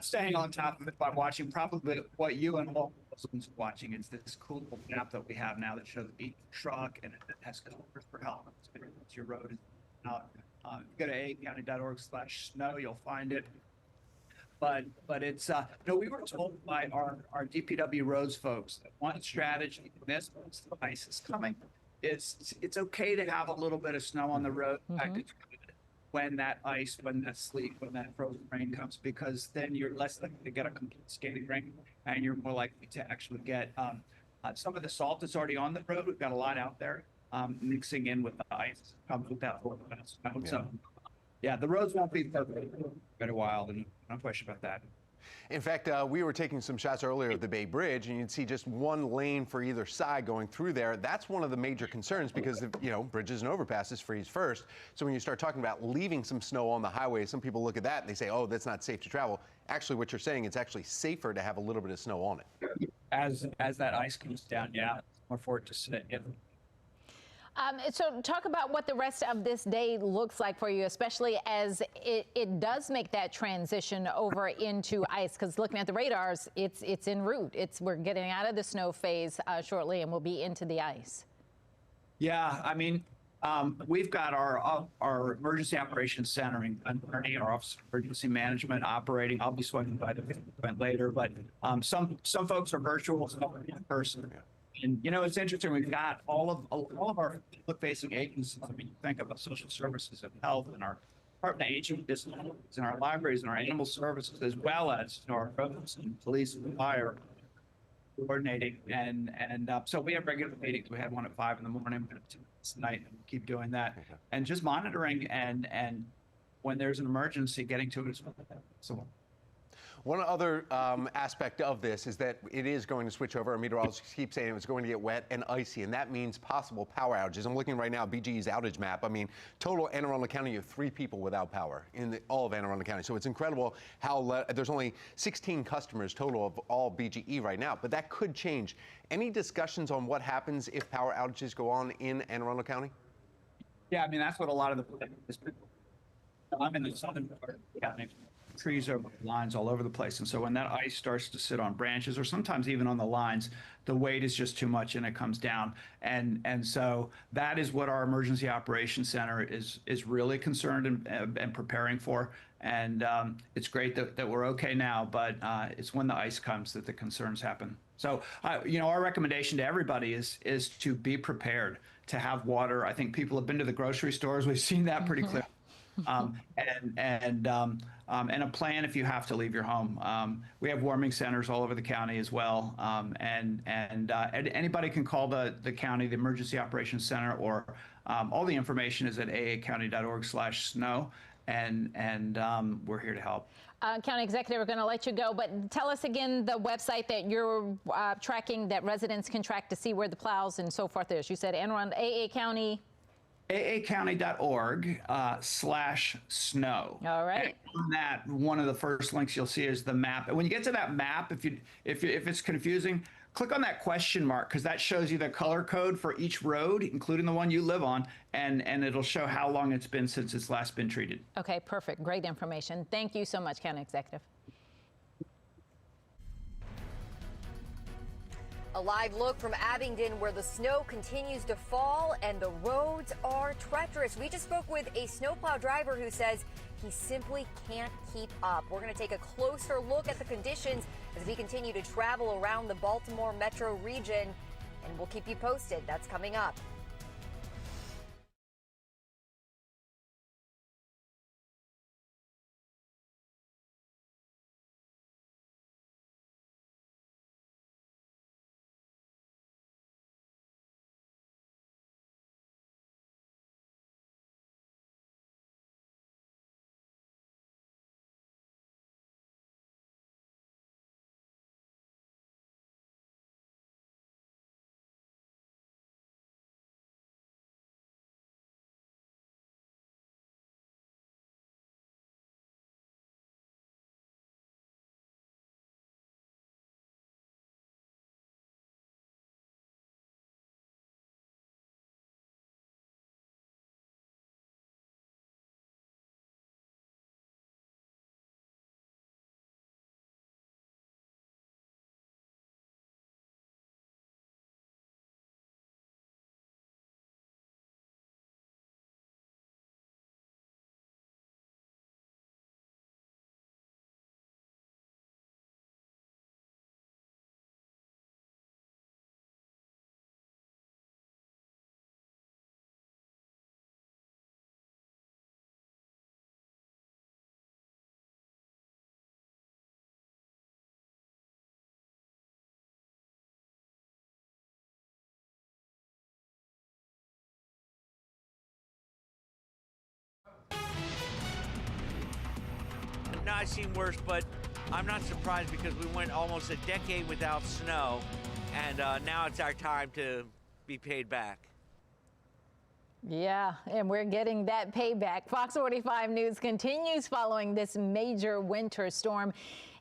staying on top of it by watching probably what you and all Muslims are watching. It's this cool little map that we have now that shows each truck, and it has colors for helmets. It's your road. Go to acounty.org/snow. You'll find it. But it's we were told by our DPW roads folks that one strategy in this, once the ice is coming, is it's okay to have a little bit of snow on the road. In fact, it's good when that ice, when that sleet, when that frozen rain comes, because then you're less likely to get a complete skating rink, and you're more likely to actually get Some of the salt is already on the road. We've got a lot out there mixing in with the ice. Comes with that snow. So, yeah, the roads won't be perfect for a while. No question about that. In fact, we were taking some shots earlier of the Bay Bridge, and you'd see just one lane for either side going through there. That's one of the major concerns because, bridges and overpasses freeze first. So when you start talking about leaving some snow on the highway, some people look at that and they say, oh, that's not safe to travel. Actually, what you're saying, it's actually safer to have a little bit of snow on it. As that ice comes down, yeah, more for it to sit in. So talk about what the rest of this day looks like for you, especially as it does make that transition over into ice, because looking at the radars, it's en route. We're getting out of the snow phase shortly, and we'll be into the ice. Yeah, I mean, we've got our emergency operations center in Kearney, our Office of Emergency Management operating. I'll be swinging by the event later, but some folks are virtual, some are in person. And it's interesting. We've got all of our public-facing agencies. I mean, you think about social services and health, and our Department of Aging Disabilities, and our libraries, and our animal services, as well as our roads and police and fire coordinating. And so we have regular meetings. We had one at 5 in the morning, tonight, and we'll keep doing that. And just monitoring and when there's an emergency, getting to it as well. So. One other aspect of this is that it is going to switch over. Our meteorologists keep saying it's going to get wet and icy, and that means possible power outages. I'm looking right now at BGE's outage map. I mean, total Anne Arundel County, you have 3 people without power in all of Anne Arundel County. So it's incredible how there's only 16 customers total of all BGE right now, but that could change. Any discussions on what happens if power outages go on in Anne Arundel County? Yeah, I mean, that's what a lot of I'm in the southern part of the county. Trees over lines all over the place, and so when that ice starts to sit on branches or sometimes even on the lines, the weight is just too much and it comes down. And so that is what our emergency operations center is really concerned and preparing for. And it's great that we're okay now, but it's when the ice comes that the concerns happen. So our recommendation to everybody is to be prepared, to have water. I think people have been to the grocery stores. We've seen that pretty clearly. And a plan if you have to leave your home. We have warming centers all over the county as well, and anybody can call the county, the Emergency Operations Center, or all the information is at aacounty.org/snow, and we're here to help. County Executive, we're going to let you go, but tell us again the website that you're tracking, that residents can track to see where the plows and so forth is. You said AA County. aacounty.org/snow. All right. And on that, one of the first links you'll see is the map. And when you get to that map, if it's confusing, click on that question mark, because that shows you the color code for each road, including the one you live on, and it'll show how long it's been since it's last been treated. Okay, perfect. Great information. Thank you so much, County Executive. A live look from Abingdon, where the snow continues to fall and the roads are treacherous. We just spoke with a snowplow driver who says he simply can't keep up. We're going to take a closer look at the conditions as we continue to travel around the Baltimore metro region, and we'll keep you posted. That's coming up. I've seen worse, but I'm not surprised because we went almost a decade without snow, and now it's our time to be paid back. Yeah, and we're getting that payback. Fox 45 News continues following this major winter storm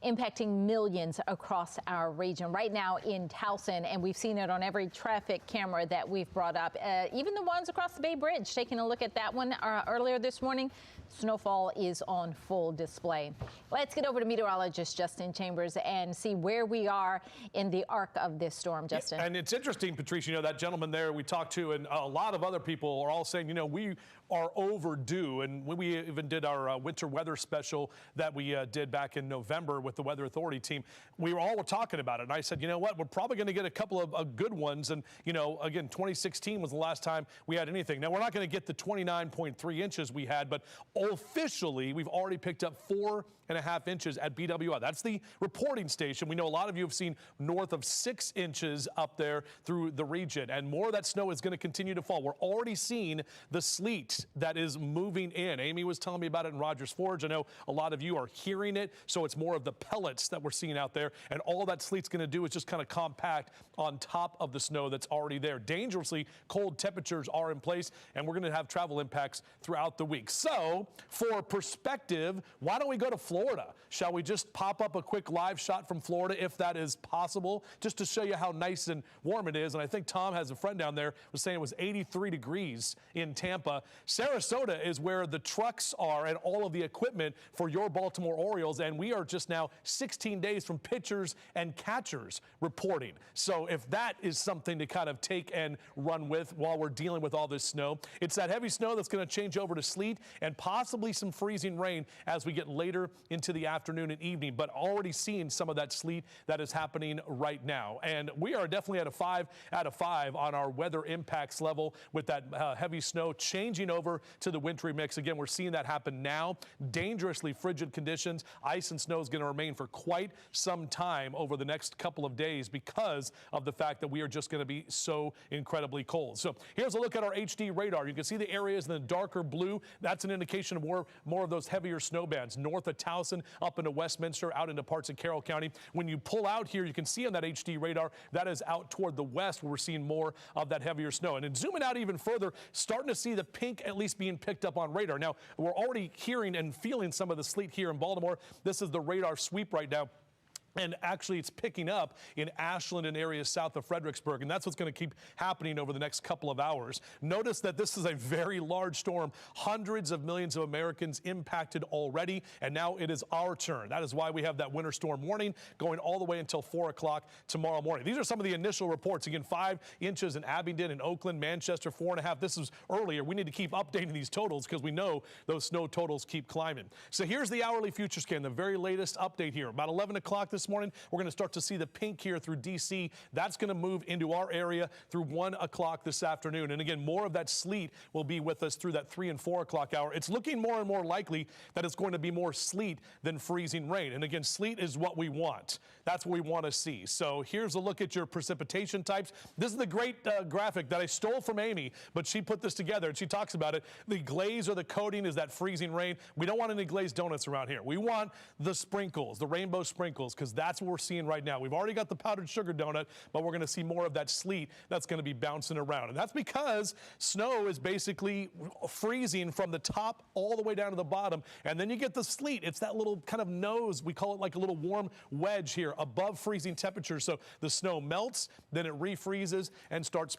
impacting millions across our region. Right now in Towson, and we've seen it on every traffic camera that we've brought up, even the ones across the Bay Bridge. Taking a look at that one earlier this morning, snowfall is on full display. Let's get over to meteorologist Justin Chambers and see where we are in the arc of this storm, Justin. Yeah, and it's interesting, Patrice, you know, that gentleman there we talked to, and a lot of other people are all saying, you know, we are overdue. And when we even did our winter weather special that we did back in November with the Weather Authority team, we were all talking about it. And I said, you know what, we're probably going to get a couple of good ones. And, you know, again, 2016 was the last time we had anything. Now, we're not going to get the 29.3 inches we had, but officially, we've already picked up 4.5 inches at BWI. That's the reporting station. We know a lot of you have seen north of 6 inches up there through the region, and more of that snow is going to continue to fall. We're already seeing the sleet that is moving in. Amy was telling me about it in Rogers Forge. I know a lot of you are hearing it, so it's more of the pellets that we're seeing out there, and all that sleet's going to do is just kind of compact on top of the snow that's already there. Dangerously cold temperatures are in place, and we're going to have travel impacts throughout the week. So, for perspective, why don't we go to Florida? Shall we just pop up a quick live shot from Florida, if that is possible, just to show you how nice and warm it is? And I think Tom has a friend down there was saying it was 83 degrees in Tampa. Sarasota is where the trucks are and all of the equipment for your Baltimore Orioles, and we are just now 16 days from pitchers and catchers reporting. So if that is something to kind of take and run with while we're dealing with all this snow, it's that heavy snow that's going to change over to sleet and possibly some freezing rain as we get later into the afternoon and evening, but already seeing some of that sleet that is happening right now. And we are definitely at a 5 out of 5 on our weather impacts level with that heavy snow changing over to the wintry mix. Again, we're seeing that happen now. Dangerously frigid conditions. Ice and snow is going to remain for quite some time over the next couple of days because of the fact that we are just going to be so incredibly cold. So here's a look at our HD radar. You can see the areas in the darker blue. That's an indication of more of those heavier snow bands north of Towson, up into Westminster, out into parts of Carroll County. When you pull out here, you can see on that HD radar that is out toward the west where we're seeing more of that heavier snow. And then zooming out even further, starting to see the pink at least being picked up on radar. Now, we're already hearing and feeling some of the sleet here in Baltimore. This is the radar sweep right now. And actually, it's picking up in Ashland and areas south of Fredericksburg, and that's what's going to keep happening over the next couple of hours. Notice that this is a very large storm. Hundreds of millions of Americans impacted already, and now it is our turn. That is why we have that winter storm warning going all the way until 4 o'clock tomorrow morning. These are some of the initial reports. Again, 5 inches in Abingdon and Oakland, Manchester, 4.5. This is earlier. We need to keep updating these totals because we know those snow totals keep climbing. So here's the hourly future scan, the very latest update here. About 11 o'clock this morning, we're going to start to see the pink here through D.C. That's going to move into our area through 1 o'clock this afternoon. And again, more of that sleet will be with us through that 3 and 4 o'clock hour. It's looking more and more likely that it's going to be more sleet than freezing rain. And again, sleet is what we want. That's what we want to see. So here's a look at your precipitation types. This is the great graphic that I stole from Amy, but she put this together and she talks about it. The glaze or the coating is that freezing rain. We don't want any glazed donuts around here. We want the sprinkles, the rainbow sprinkles, because that's what we're seeing right now. We've already got the powdered sugar donut, but we're going to see more of that sleet that's going to be bouncing around. And that's because snow is basically freezing from the top all the way down to the bottom. And then you get the sleet. It's that little kind of nose. We call it like a little warm wedge here above freezing temperatures. So the snow melts, then it refreezes and starts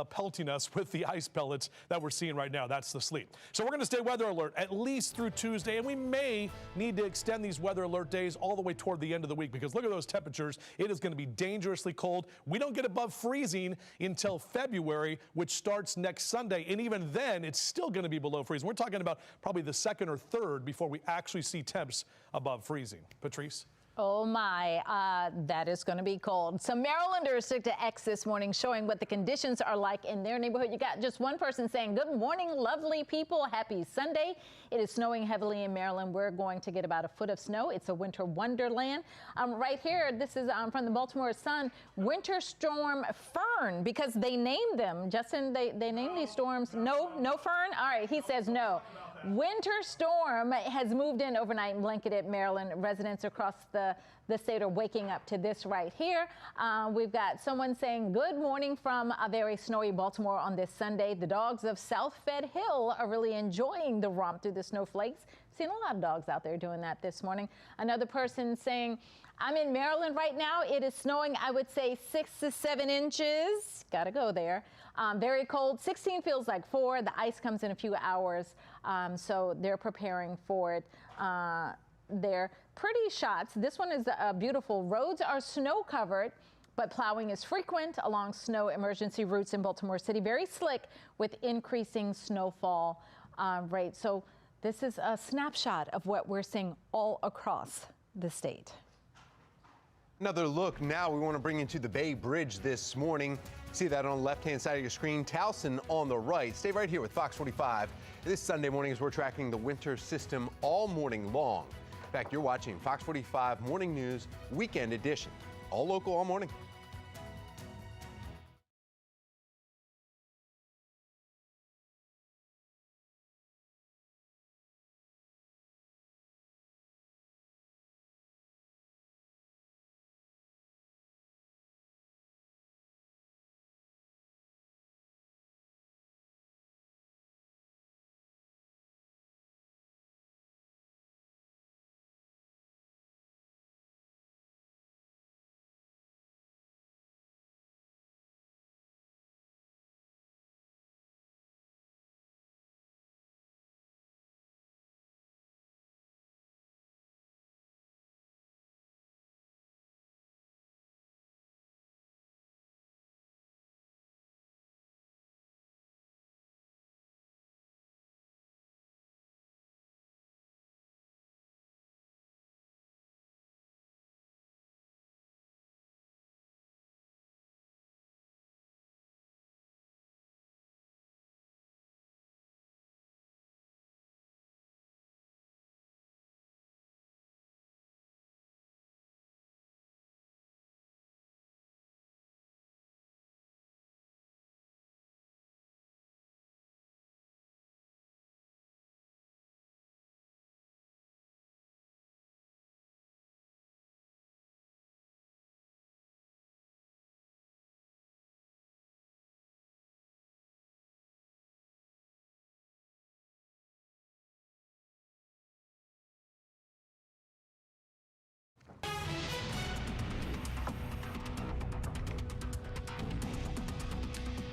pelting us with the ice pellets that we're seeing right now. That's the sleet. So we're going to stay weather alert at least through Tuesday. And we may need to extend these weather alert days all the way toward the end of the week because look at those temperatures. It is going to be dangerously cold. We don't get above freezing until February, which starts next Sunday. And even then, it's still going to be below freezing. We're talking about probably the 2nd or 3rd before we actually see temps above freezing. Patrice? Oh my, that is going to be cold. Some Marylanders took to X this morning showing what the conditions are like in their neighborhood. You got just one person saying, good morning, lovely people. Happy Sunday. It is snowing heavily in Maryland. We're going to get about a foot of snow. It's a winter wonderland. Right here, this is from the Baltimore Sun, Winter Storm Fern, because they named them. Justin, they named these storms. No Fern? All right, he says no. Winter storm has moved in overnight and blanketed Maryland. Residents across the state are waking up to this right here. We've got someone saying good morning from a very snowy Baltimore on this Sunday. The dogs of South Fed Hill are really enjoying the romp through the snowflakes. Seen a lot of dogs out there doing that this morning. Another person saying, I'm in Maryland right now. It is snowing, I would say 6 to 7 inches. Gotta go there. Very cold. 16 feels like 4. The ice comes in a few hours, so they're preparing for it. They're pretty shots. This one is beautiful. Roads are snow covered, but plowing is frequent along snow emergency routes in Baltimore City. Very slick with increasing snowfall rates. So this is a snapshot of what we're seeing all across the state. Another look now. We want to bring you to the Bay Bridge this morning. See that on the left-hand side of your screen. Towson on the right. Stay right here with Fox 45. This Sunday morning as we're tracking the winter system all morning long. In fact, you're watching Fox 45 Morning News Weekend Edition. All local, all morning.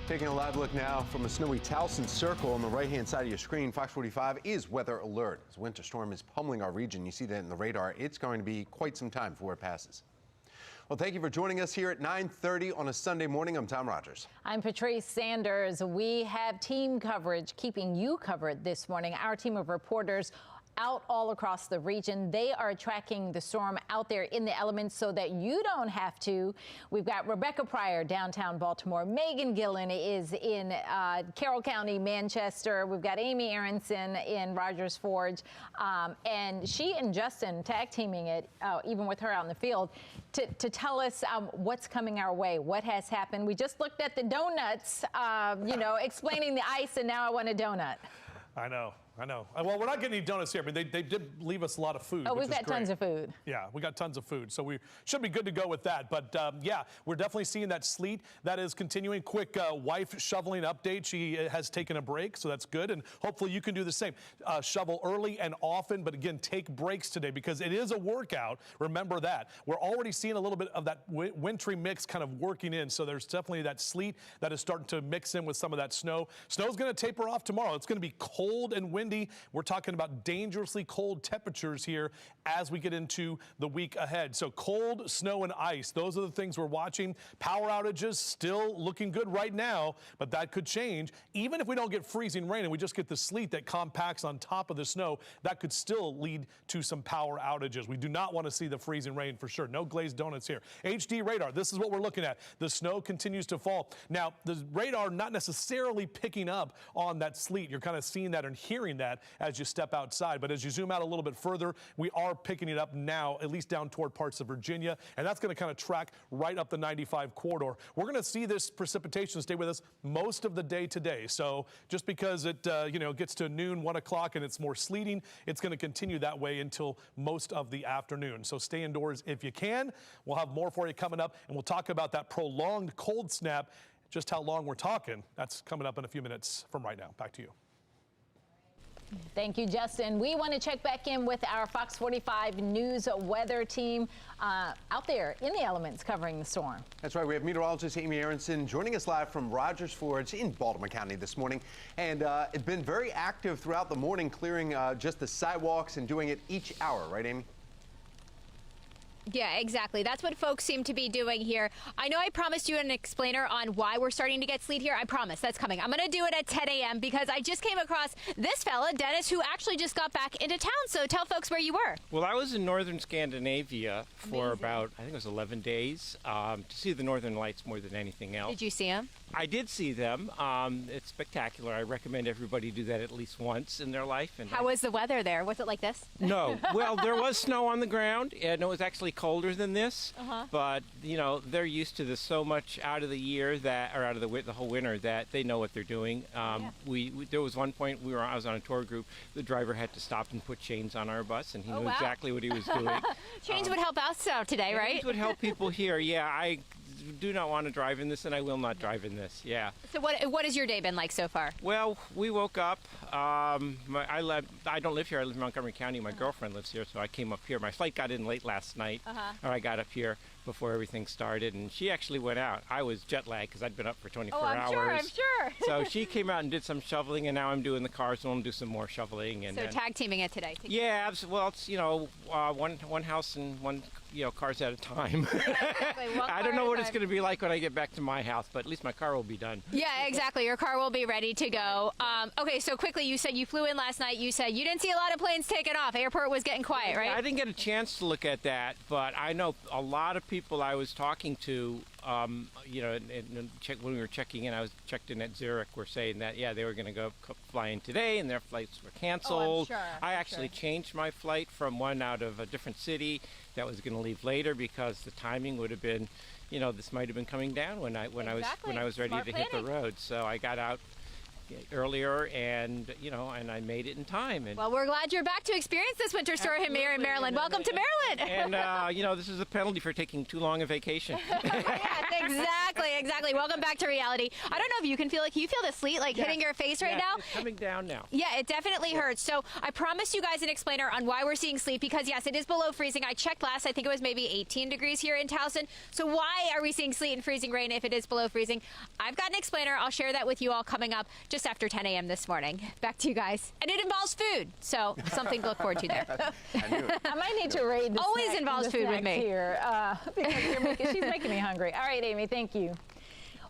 Taking a live look now from a snowy Towson circle on the right-hand side of your screen. Fox 45 is weather alert. As winter storm is pummeling our region, you see that in the radar. It's going to be quite some time before it passes. Well, thank you for joining us here at 9:30 on a Sunday morning. I'm Tom Rogers. I'm Patrice Sanders. We have team coverage keeping you covered this morning. Our team of reporters out all across the region. They are tracking the storm out there in the elements so that you don't have to. We've got Rebecca Pryor, downtown Baltimore. Megan Gillen is in Carroll County, Manchester. We've got Amy Aronson in Rogers Forge. And she and Justin tag teaming it, even with her out in the field, to tell us what's coming our way, what has happened. We just looked at the donuts, explaining the ice, and now I want a donut. I know. Well, we're not getting any donuts here, but they did leave us a lot of food. Oh, we've got tons of food. Yeah, we got tons of food, so we should be good to go with that. But yeah, we're definitely seeing that sleet that is continuing. Quick wife shoveling update. She has taken a break, so that's good, and hopefully you can do the same. Shovel early and often, but again, take breaks today because it is a workout. Remember that. We're already seeing a little bit of that wintry mix kind of working in, so there's definitely that sleet that is starting to mix in with some of that snow. Snow's going to taper off tomorrow. It's going to be cold and windy. We're talking about dangerously cold temperatures here as we get into the week ahead. So cold, snow, and ice, those are the things we're watching. Power outages still looking good right now, but that could change. Even if we don't get freezing rain and we just get the sleet that compacts on top of the snow, that could still lead to some power outages. We do not want to see the freezing rain for sure. No glazed donuts here. HD radar, this is what we're looking at. The snow continues to fall. Now, the radar not necessarily picking up on that sleet. You're kind of seeing that and hearing hearing that as you step outside. But as you zoom out a little bit further, we are picking it up now, at least down toward parts of Virginia, and that's going to kind of track right up the 95 corridor. We're going to see this precipitation stay with us most of the day today. So just because it gets to noon, 1 o'clock, and it's more sleeting, it's going to continue that way until most of the afternoon. So stay indoors if you can. We'll have more for you coming up, and we'll talk about that prolonged cold snap. Just how long we're talking, that's coming up in a few minutes from right now. Back to you. Thank you, Justin. We want to check back in with our Fox 45 News weather team out there in the elements covering the storm. That's right. We have meteorologist Amy Aronson joining us live from Rogers Forge in Baltimore County this morning. And it's been very active throughout the morning, clearing just the sidewalks and doing it each hour. Right, Amy? Yeah, exactly. That's what folks seem to be doing here. I know I promised you an explainer on why we're starting to get sleet here. I promise that's coming. I'm going to do it at 10 a.m. because I just came across this fella, Dennis, who actually just got back into town. So tell folks where you were. Well, I was in northern Scandinavia for about, I think it was 11 days to see the northern lights more than anything else. Did you see them? I did see them. It's spectacular. I recommend everybody do that at least once in their life. And how was the weather there? Was it like this? No. Well, there was snow on the ground, and it was actually colder than this. But they're used to this so much out of the year that, or out of the whole winter, that they know what they're doing. There was one point I was on a tour group. The driver had to stop and put chains on our bus, and he knew exactly what he was doing. Chains would help us out today, right? Chains would help people here. Yeah, I do not want to drive in this, and I will not drive in this. Yeah. So what has your day been like so far? Well, we woke up. I don't live here. I live in Montgomery County. My girlfriend lives here, so I came up here. My flight got in late last night, or I got up here before everything started, and she actually went out. I was jet lagged because I'd been up for 24 hours. I'm sure. So she came out and did some shoveling, and now I'm doing the cars, and I'm do some more shoveling. And so tag teaming it today. Yeah, well, it's one house and one cars at a time. Exactly. I don't know what it's going to be like when I get back to my house, but at least my car will be done. Yeah, exactly. Your car will be ready to go. Okay, so quickly, you said you flew in last night. You said you didn't see a lot of planes taking off. Airport was getting quiet, right? I didn't get a chance to look at that, but I know a lot of people I was talking to, when we were checking in, I was checked in at Zurich, were saying that, they were going to go fly in today, and their flights were canceled. I actually changed my flight from one out of a different city that was going to leave later because the timing would have been, this might have been coming down when I was ready to hit the road. So I got out earlier, and and I made it in time. And well, we're glad you're back to experience this winter storm here in Maryland. Welcome to Maryland. And this is a penalty for taking too long a vacation. Exactly. Welcome back to reality. I don't know if you can feel it. Can you feel the sleet hitting your face right now? It's coming down now. Yeah, it definitely hurts. So I promised you guys an explainer on why we're seeing sleet because yes, it is below freezing. I checked last. I think it was maybe 18 degrees here in Towson. So why are we seeing sleet and freezing rain if it is below freezing? I've got an explainer. I'll share that with you all coming up just after 10 a.m. this morning. Back to you guys. And it involves food, so something to look forward to there. I might need to raid the Always involves food with me. Here, because she's making me hungry. All right, Amy, thank you.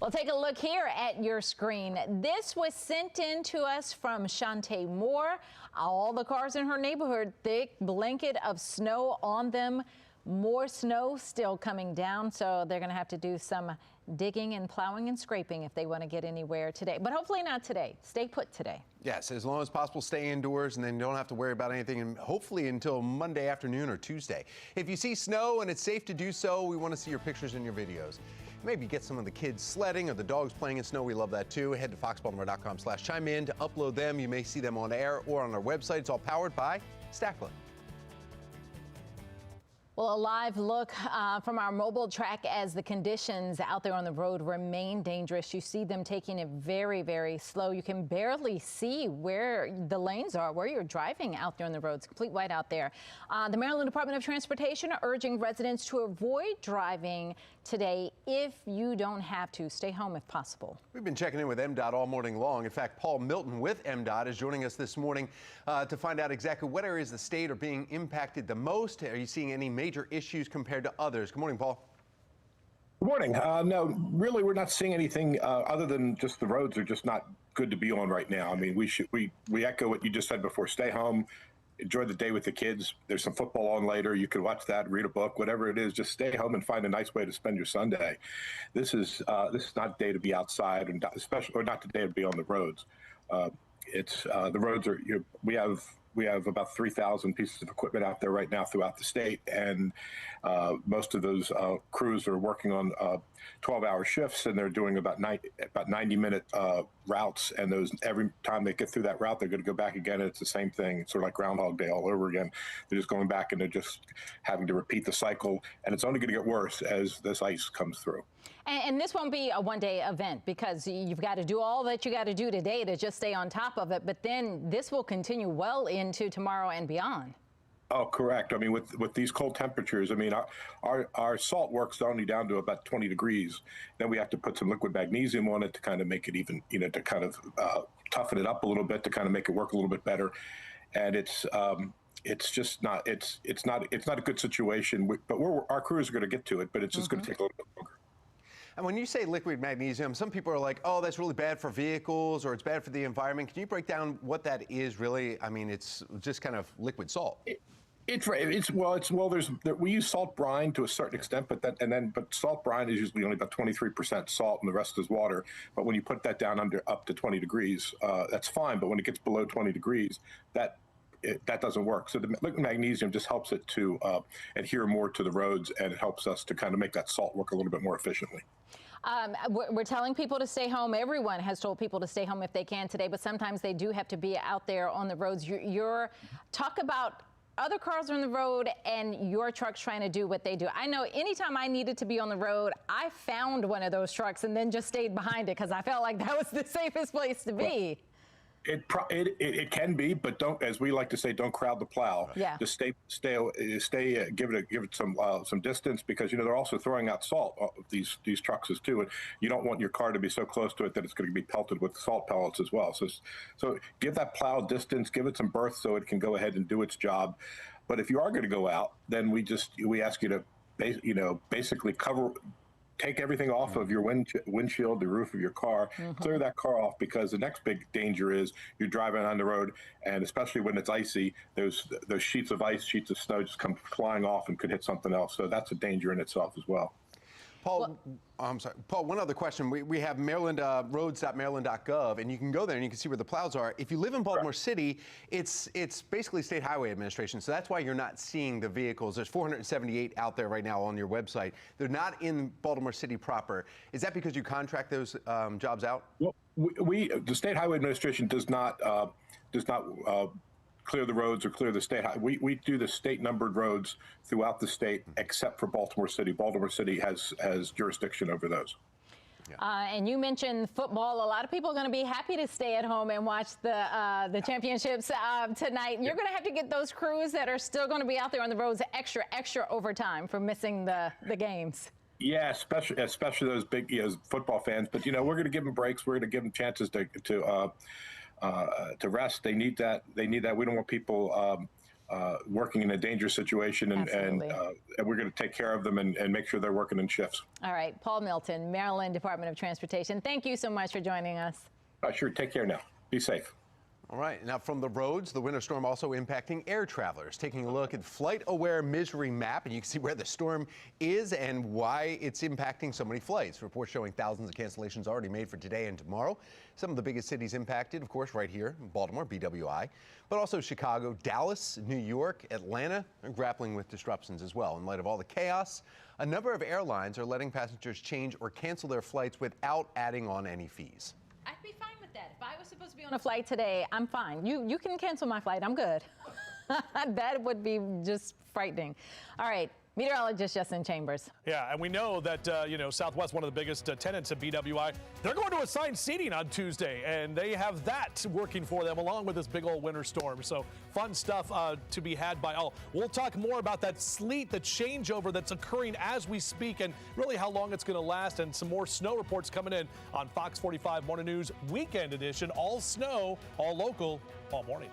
Well, take a look here at your screen. This was sent in to us from Shantae Moore. All the cars in her neighborhood, thick blanket of snow on them. More snow still coming down, so they're going to have to do some digging and plowing and scraping if they want to get anywhere today. But hopefully not today. Stay put today. Yes, as long as possible, stay indoors, and then you don't have to worry about anything, and hopefully until Monday afternoon or Tuesday. If you see snow and it's safe to do so, we want to see your pictures and your videos. Maybe get some of the kids sledding or the dogs playing in snow. We love that too. Head to foxbaltimore.com/chime in to upload them. You may see them on air or on our website. It's all powered by Stackler. Well, a live look from our mobile track as the conditions out there on the road remain dangerous. You see them taking it very, very slow. You can barely see where the lanes are, where you're driving out there on the roads. Complete white out there. The Maryland Department of Transportation urging residents to avoid driving today if you don't have to. Stay home if possible. We've been checking in with MDOT all morning long. In fact, Paul Milton with MDOT is joining us this morning to find out exactly what areas of the state are being impacted the most. Are you seeing any major issues compared to others? Good morning, Paul. Good morning. No, really, we're not seeing anything other than just the roads are just not good to be on right now. I mean, we echo what you just said before. Stay home. Enjoy the day with the kids. There's some football on later. You can watch that, read a book, whatever it is. Just stay home and find a nice way to spend your Sunday. This is not a day to be outside, and especially, or not the day to be on the roads. it's the roads are. We have about 3,000 pieces of equipment out there right now throughout the state, and most of those crews are working on 12-hour shifts, and they're doing about 90-minute routes. And those every time they get through that route, they're going to go back again, and it's the same thing. It's sort of like Groundhog Day all over again. They're just going back, and they're just having to repeat the cycle, and it's only going to get worse as this ice comes through. And this won't be a one-day event, because you've got to do all that you got to do today to just stay on top of it. But then this will continue well into tomorrow and beyond. Oh, correct. I mean, with these cold temperatures, I mean, our salt works only down to about 20 degrees. Then we have to put some liquid magnesium on it to kind of make it even, to kind of toughen it up a little bit, to kind of make it work a little bit better. And it's just not, it's not a good situation. But our crews are going to get to it, but it's just going to take a little bit longer. And when you say liquid magnesium, some people are like, oh, that's really bad for vehicles, or it's bad for the environment. Can you break down what that is really? I mean, it's just kind of liquid salt. We use salt brine to a certain extent, but salt brine is usually only about 23% salt, and the rest is water. But when you put that down up to 20 degrees, that's fine. But when it gets below 20 degrees, that doesn't work. So the liquid magnesium just helps it to adhere more to the roads, and it helps us to kind of make that salt work a little bit more efficiently. We're telling people to stay home. Everyone has told people to stay home if they can today, but sometimes they do have to be out there on the roads. Talk about other cars on the road and your trucks trying to do what they do. I know anytime I needed to be on the road, I found one of those trucks and then just stayed behind it because I felt like that was the safest place to be. It can be, but don't, as we like to say, don't crowd the plow. Yeah. Just stay. Give it some distance, because they're also throwing out salt. These trucks too, and you don't want your car to be so close to it that it's going to be pelted with salt pellets as well. So give that plow distance, give it some berth so it can go ahead and do its job. But if you are going to go out, then we ask you to basically take everything off of your windshield, the roof of your car, clear that car off, because the next big danger is you're driving on the road, and especially when it's icy, those sheets of ice, sheets of snow just come flying off and could hit something else. So that's a danger in itself as well. Paul, I'm sorry. Paul, one other question. We have Maryland, roads.maryland.gov, and you can go there and you can see where the plows are. If you live in Baltimore City, it's basically State Highway Administration, so that's why you're not seeing the vehicles. There's 478 out there right now on your website. They're not in Baltimore City proper. Is that because you contract those jobs out? Well, the State Highway Administration does not clear the roads or clear the state. We do the state numbered roads throughout the state, except for Baltimore City. Baltimore City has jurisdiction over those. And you mentioned football. A lot of people are going to be happy to stay at home and watch the championships tonight. You're going to have to get those crews that are still going to be out there on the roads extra overtime for missing the games. Yeah, especially those big football fans. But we're going to give them breaks. We're going to give them chances to rest. They need that. We don't want people working in a dangerous situation, and we're going to take care of them and make sure they're working in shifts. All right, Paul Milton, Maryland Department of Transportation. Thank you so much for joining us. Sure. Take care now. Be safe. All right, now from the roads, the winter storm also impacting air travelers. Taking a look at flight-aware misery map, and you can see where the storm is and why it's impacting so many flights. Reports showing thousands of cancellations already made for today and tomorrow. Some of the biggest cities impacted, of course, right here in Baltimore, BWI, but also Chicago, Dallas, New York, Atlanta are grappling with disruptions as well. In light of all the chaos, a number of airlines are letting passengers change or cancel their flights without adding on any fees. I'd be fine with that. If I was supposed to be on a flight today, I'm fine. You can cancel my flight. I'm good. That would be just frightening. All right. Meteorologist Justin Chambers. Yeah, and we know that, Southwest, one of the biggest tenants of BWI, they're going to assign seating on Tuesday, and they have that working for them along with this big old winter storm. So fun stuff to be had by all. We'll talk more about that sleet, the changeover that's occurring as we speak, and really how long it's going to last, and some more snow reports coming in on Fox 45 Morning News Weekend Edition. All snow, all local, all morning.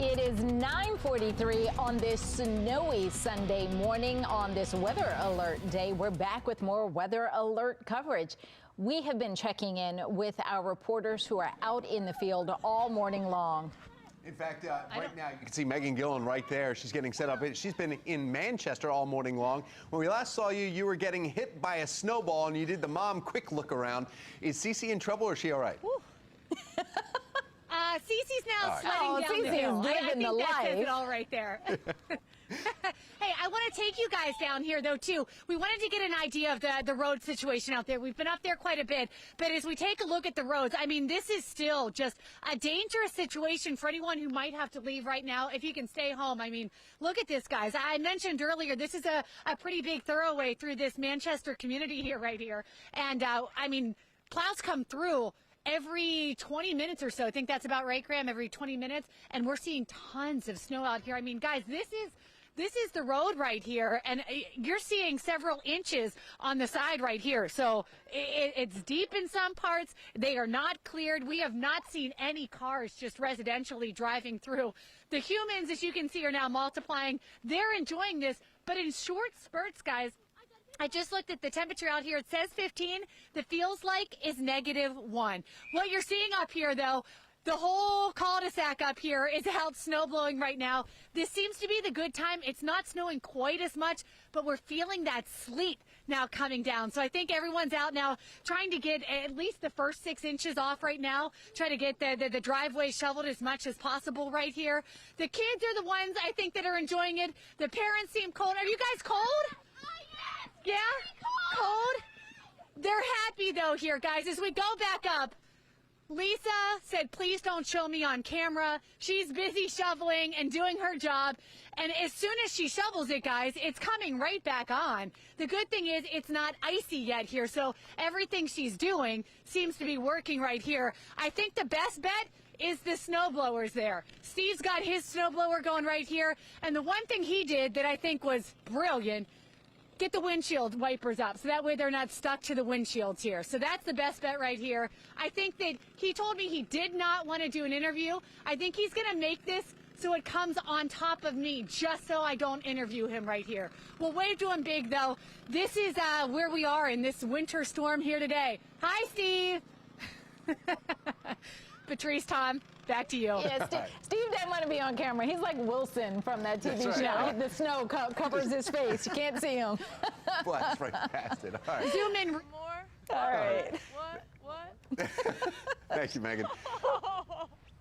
It is 9:43 on this snowy Sunday morning on this weather alert day. We're back with more weather alert coverage. We have been checking in with our reporters who are out in the field all morning long. In fact, right now you can see Megan Gillen right there. She's getting set up. She's been in Manchester all morning long. When we last saw you, you were getting hit by a snowball and you did the mom quick look around. Is Cece in trouble or is she all right? Cece's now sledding down Cece's the hill. I living think the that says life. it all right there. Hey, I want to take you guys down here, though, too. We wanted to get an idea of the road situation out there. We've been up there quite a bit. But as we take a look at the roads, I mean, this is still just a dangerous situation for anyone who might have to leave right now. If you can stay home, I mean, look at this, guys. I mentioned earlier, this is a pretty big thoroughway through this Manchester community here, right here. And, I mean, plows come through every 20 minutes or so. I think that's about right, Graham, every 20 minutes. And we're seeing tons of snow out here. I mean, guys, this is the road right here, and you're seeing several inches on the side right here. So it's deep in some parts. They are not cleared. We have not seen any cars just residentially driving through. The humans, as you can see, are now multiplying. They're enjoying this, but in short spurts, guys. I just looked at the temperature out here. It says 15. The feels like is -1. What you're seeing up here, though, the whole cul-de-sac up here is out snow blowing right now. This seems to be the good time. It's not snowing quite as much, but we're feeling that sleet now coming down. So I think everyone's out now trying to get at least the first 6 inches off right now, try to get the driveway shoveled as much as possible right here. The kids are the ones, I think, that are enjoying it. The parents seem cold. Are you guys cold? Yeah? Cold? They're happy, though, here, guys. As we go back up, Lisa said, please don't show me on camera. She's busy shoveling and doing her job. And as soon as she shovels it, guys, it's coming right back on. The good thing is it's not icy yet here, so everything she's doing seems to be working right here. I think the best bet is the snowblowers there. Steve's got his snowblower going right here. And the one thing he did that I think was brilliant, get the windshield wipers up so that way they're not stuck to the windshields here. So that's the best bet right here. I think that he told me he did not want to do an interview. I think he's going to make this so it comes on top of me just so I don't interview him right here. We'll wave to him big, though. This is where we are in this winter storm here today. Hi, Steve. Patrice, Tom, back to you. Yeah, Steve doesn't want to be on camera. He's like Wilson from that TV show. Right. The snow covers his face. You can't see him. Blast right past it. All right. Zoom in More? All right. What? Thank you, Megan.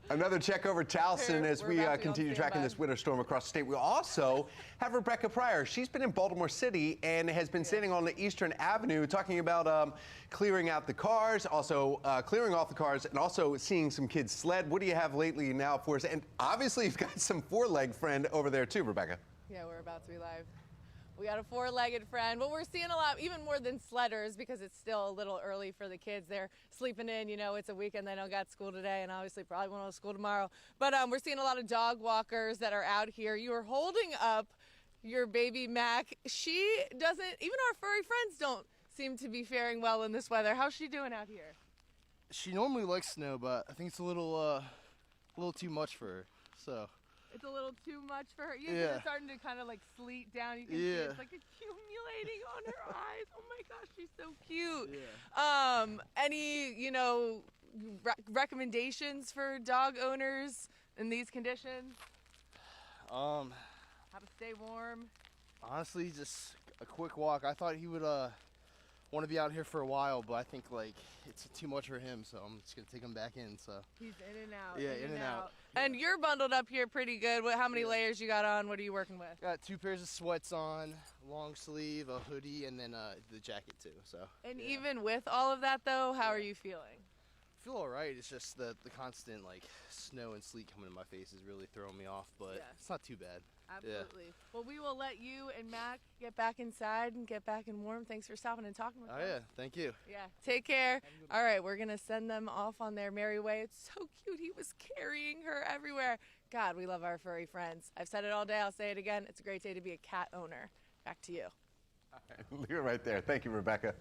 Another check over Towson as we continue tracking this winter storm across the state. We also have Rebecca Pryor. She's been in Baltimore City and has been standing on the Eastern Avenue talking about clearing out the cars, also clearing off the cars, and also seeing some kids sled. What do you have lately now for us? And obviously you've got some four-leg friend over there too, Rebecca. Yeah, we're about to be live. We got a four-legged friend, but we're seeing a lot, even more than sledders, because it's still a little early for the kids. They're sleeping in, you know, it's a weekend, they don't got school today, and obviously probably won't have school tomorrow. But we're seeing a lot of dog walkers that are out here. You are holding up your baby Mac. She doesn't, even our furry friends don't seem to be faring well in this weather. How's she doing out here? She normally likes snow, but I think it's a little too much for her, so. It's a little too much for her. Yeah. It's starting to kind of like sleet down. You can see it's like accumulating on her eyes. Oh my gosh, she's so cute. Yeah. Any, you know, recommendations for dog owners in these conditions? How to stay warm? Honestly, just a quick walk. I thought he would want to be out here for a while, but I think like it's too much for him, so I'm just gonna take him back in. So he's in and out. Yeah, in and out. And you're bundled up here pretty good. How many layers you got on? What are you working with? Got 2 pairs of sweats on, long sleeve, a hoodie, and then the jacket too. So. And even with all of that though, how are you feeling? I feel all right. It's just the constant like snow and sleet coming in my face is really throwing me off, but it's not too bad. Absolutely. Yeah. Well, we will let you and Mac get back inside and get back in warm. Thanks for stopping and talking with us. Oh yeah, thank you. Yeah, take care. All right, we're gonna send them off on their merry way. It's so cute. He was carrying her everywhere. God, we love our furry friends. I've said it all day. I'll say it again. It's a great day to be a cat owner. Back to you. Leave it right there. Thank you, Rebecca.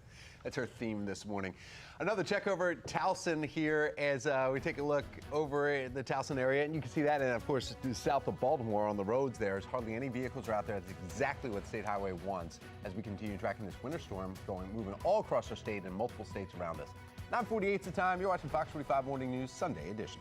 That's her theme this morning. Another check over at Towson here as we take a look over in the Towson area. And you can see that, and of course, south of Baltimore on the roads there's hardly any vehicles are out there. That's exactly what State Highway wants as we continue tracking this winter storm moving all across our state and multiple states around us. 9:48 is the time. You're watching Fox 45 Morning News Sunday edition.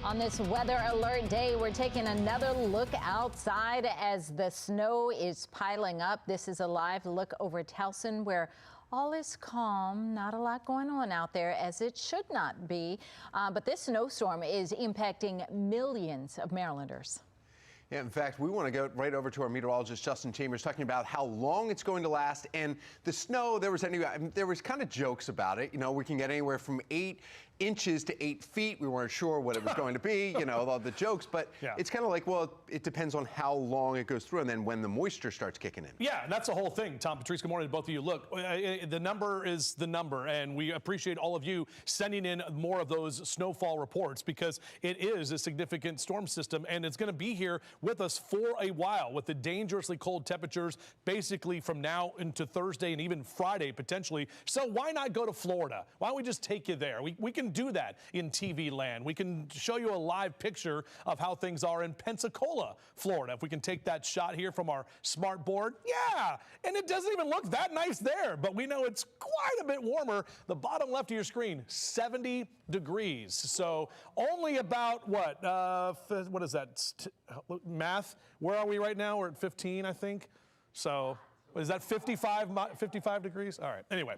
On this weather alert day, we're taking another look outside as the snow is piling up. This is a live look over Towson where all is calm, not a lot going on out there, as it should not be. But this snowstorm is impacting millions of Marylanders. Yeah, in fact, we want to go right over to our meteorologist, Justin Chambers, talking about how long it's going to last. And the snow, there was kind of jokes about it. You know, we can get anywhere from 8 inches to 8 feet. We weren't sure what it was going to be, you know, all the jokes. But it's kind of like, well, it depends on how long it goes through and then when the moisture starts kicking in. Yeah, that's the whole thing. Tom, Patrice, good morning to both of you. Look, the number is the number, and we appreciate all of you sending in more of those snowfall reports because it is a significant storm system, and it's going to be here with us for a while with the dangerously cold temperatures basically from now into Thursday and even Friday potentially. So why not go to Florida? Why don't we just take you there? We can do that in TV land. We can show you a live picture of how things are in Pensacola, Florida. If we can take that shot here from our smart board, yeah, and it doesn't even look that nice there, but we know it's quite a bit warmer. The bottom left of your screen, 70 degrees. So only about what is that? Math? Where are we right now? We're at 15, I think. So is that 55 degrees? All right. Anyway,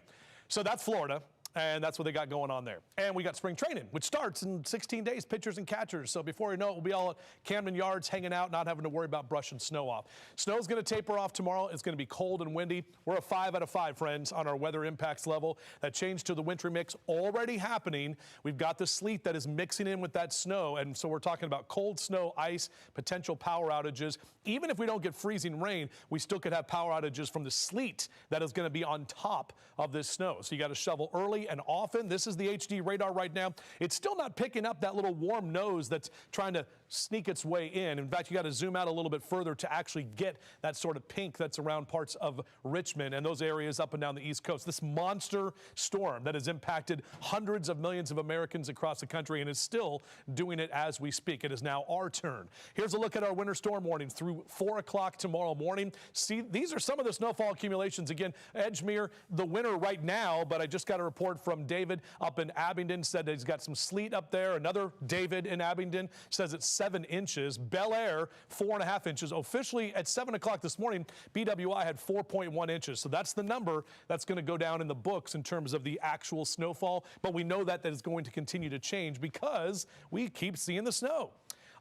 so that's Florida. And that's what they got going on there. And we got spring training, which starts in 16 days, pitchers and catchers. So before you know it, we'll be all at Camden Yards hanging out, not having to worry about brushing snow off. Snow's going to taper off tomorrow. It's going to be cold and windy. We're a 5 out of 5, friends, on our weather impacts level. That change to the wintry mix already happening. We've got the sleet that is mixing in with that snow. And so we're talking about cold snow, ice, potential power outages. Even if we don't get freezing rain, we still could have power outages from the sleet that is going to be on top of this snow. So you got to shovel early and often. This is the HD radar right now. It's still not picking up that little warm nose that's trying to sneak its way in. In fact, you got to zoom out a little bit further to actually get that sort of pink that's around parts of Richmond and those areas up and down the East Coast. This monster storm that has impacted hundreds of millions of Americans across the country and is still doing it as we speak. It is now our turn. Here's a look at our winter storm warning through 4 o'clock tomorrow morning. See, these are some of the snowfall accumulations. Again, Edgemere, the winter right now, but I just got a report card from David up in Abingdon, said that he's got some sleet up there. Another David in Abingdon says it's 7 inches. Bel Air, 4.5 inches. Officially at 7 o'clock this morning, BWI had 4.1 inches. So that's the number that's going to go down in the books in terms of the actual snowfall. But we know that is going to continue to change because we keep seeing the snow.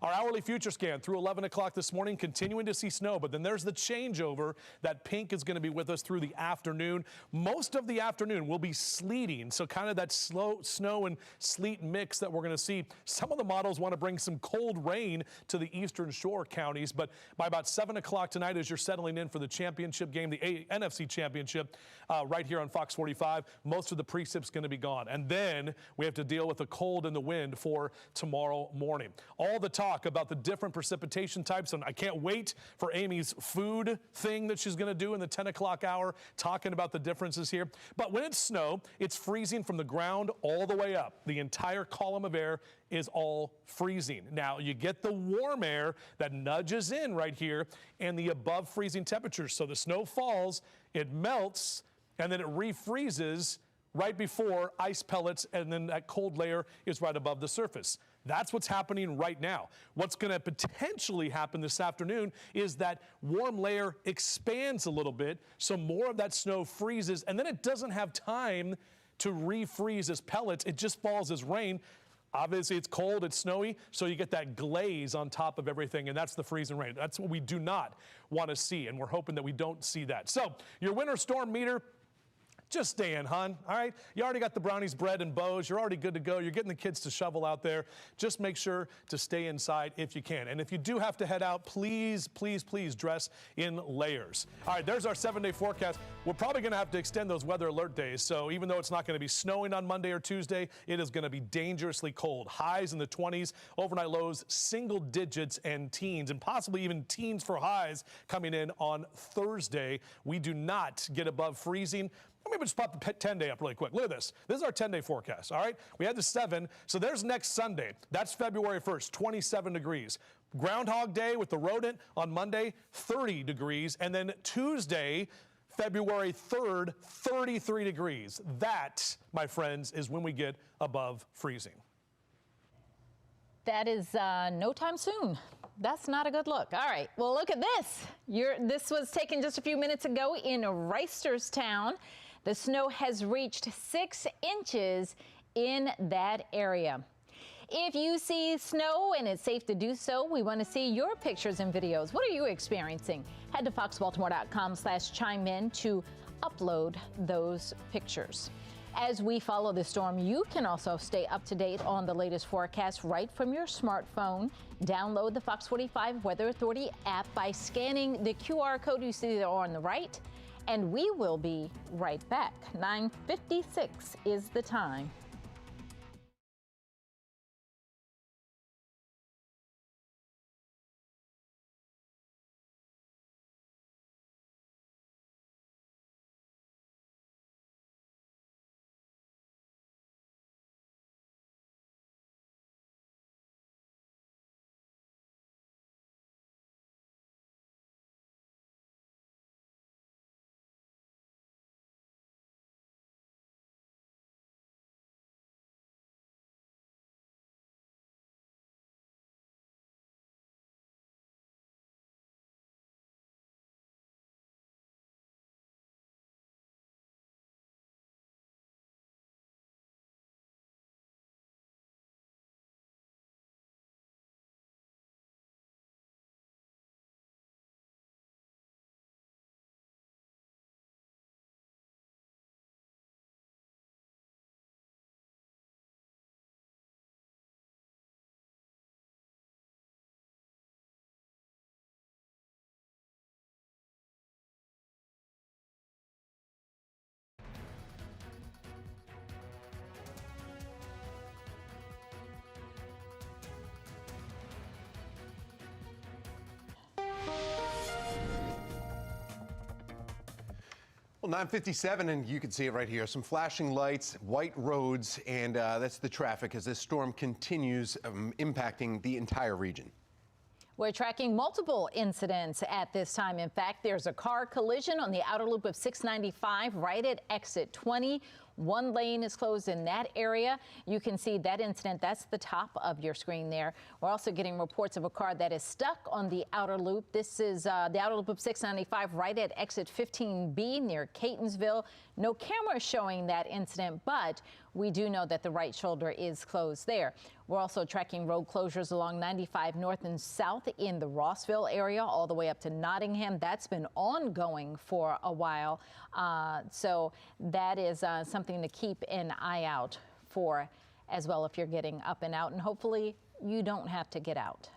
Our hourly future scan through 11 o'clock this morning, continuing to see snow, but then there's the changeover. That pink is going to be with us through the afternoon. Most of the afternoon will be sleeting, so kind of that slow snow and sleet mix that we're going to see. Some of the models want to bring some cold rain to the eastern shore counties, but by about 7 o'clock tonight, as you're settling in for the championship game, the NFC championship, right here on Fox 45, most of the precip's going to be gone. And then we have to deal with the cold and the wind for tomorrow morning. All the talk about the different precipitation types, and I can't wait for Amy's food thing that she's going to do in the 10 o'clock hour, talking about the differences here. But when it's snow, it's freezing from the ground all the way up. The entire column of air is all freezing. Now, you get the warm air that nudges in right here and the above freezing temperatures. So the snow falls, it melts, and then it refreezes right before ice pellets, and then that cold layer is right above the surface. That's what's happening right now. What's going to potentially happen this afternoon is that warm layer expands a little bit, so more of that snow freezes, and then it doesn't have time to refreeze as pellets. It just falls as rain. Obviously, it's cold, it's snowy, so you get that glaze on top of everything, and that's the freezing rain. That's what we do not want to see, and we're hoping that we don't see that. So your winter storm meter, just stay in, hon, all right? You already got the brownies, bread, and bows. You're already good to go. You're getting the kids to shovel out there. Just make sure to stay inside if you can. And if you do have to head out, please, please, please dress in layers. All right, there's our 7-day forecast. We're probably going to have to extend those weather alert days. So even though it's not going to be snowing on Monday or Tuesday, it is going to be dangerously cold. Highs in the 20s, overnight lows, single digits and teens, and possibly even teens for highs coming in on Thursday. We do not get above freezing. Let me just pop the 10-day up really quick. Look at this. This is our 10-day forecast, all right? We had the 7, so there's next Sunday. That's February 1st, 27 degrees. Groundhog Day with the rodent on Monday, 30 degrees. And then Tuesday, February 3rd, 33 degrees. That, my friends, is when we get above freezing. That is no time soon. That's not a good look. All right, well, look at this. This was taken just a few minutes ago in Reisterstown. The snow has reached 6 inches in that area. If you see snow and it's safe to do so, we want to see your pictures and videos. What are you experiencing? Head to foxbaltimore.com/chime in to upload those pictures. As we follow the storm, you can also stay up to date on the latest forecast right from your smartphone. Download the Fox 45 Weather Authority app by scanning the QR code you see there on the right. And we will be right back. 9:56 is the time. Well, 9:57, and you can see it right here. Some flashing lights, white roads, and that's the traffic as this storm continues impacting the entire region. We're tracking multiple incidents at this time. In fact, there's a car collision on the outer loop of 695 right at exit 20. One lane is closed in that area. You can see that incident. That's the top of your screen there. We're also getting reports of a car that is stuck on the outer loop. This is the outer loop of 695 right at exit 15B near Catonsville. No camera showing that incident, but we do know that the right shoulder is closed there. We're also tracking road closures along 95 north and south in the Rossville area all the way up to Nottingham. That's been ongoing for a while. So that is something to keep an eye out for as well if you're getting up and out, and hopefully you don't have to get out.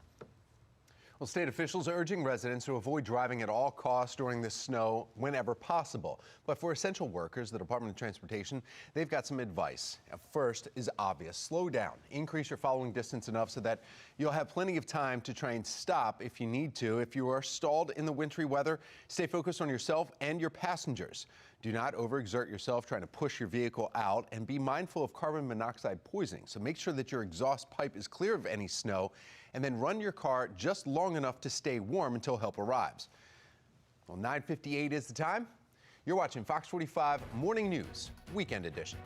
Well, state officials are urging residents to avoid driving at all costs during the snow whenever possible. But for essential workers, the Department of Transportation, they've got some advice. First is obvious. Slow down. Increase your following distance enough so that you'll have plenty of time to try and stop if you need to. If you are stalled in the wintry weather, stay focused on yourself and your passengers. Do not overexert yourself trying to push your vehicle out, and be mindful of carbon monoxide poisoning. So make sure that your exhaust pipe is clear of any snow, and then run your car just long enough to stay warm until help arrives. Well, 9:58 is the time. You're watching Fox 45 Morning News, Weekend Edition.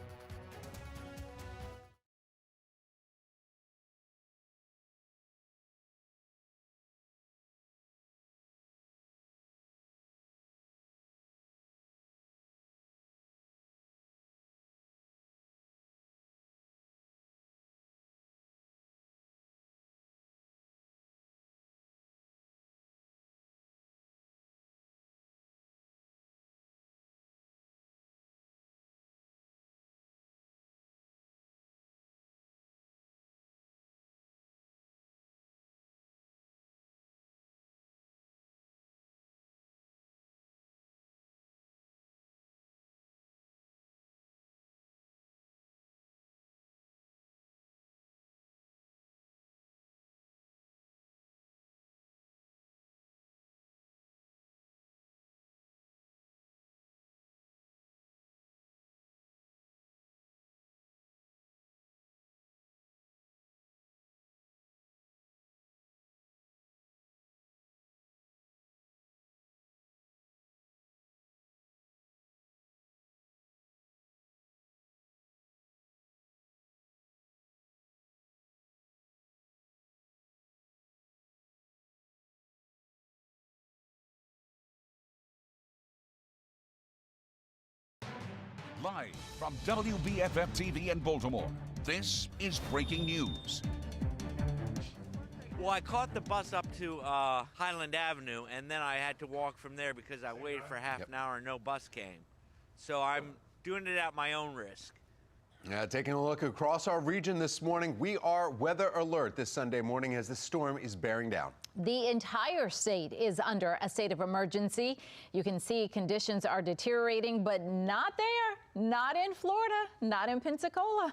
Live from WBFF TV in Baltimore, this is breaking news. Well, I caught the bus up to Highland Avenue, and then I had to walk from there because I waited for half an hour and no bus came. So I'm doing it at my own risk. Taking a look across our region this morning, we are weather alert this Sunday morning as the storm is bearing down. The entire state is under a state of emergency. You can see conditions are deteriorating, but not there, not in Florida, not in Pensacola.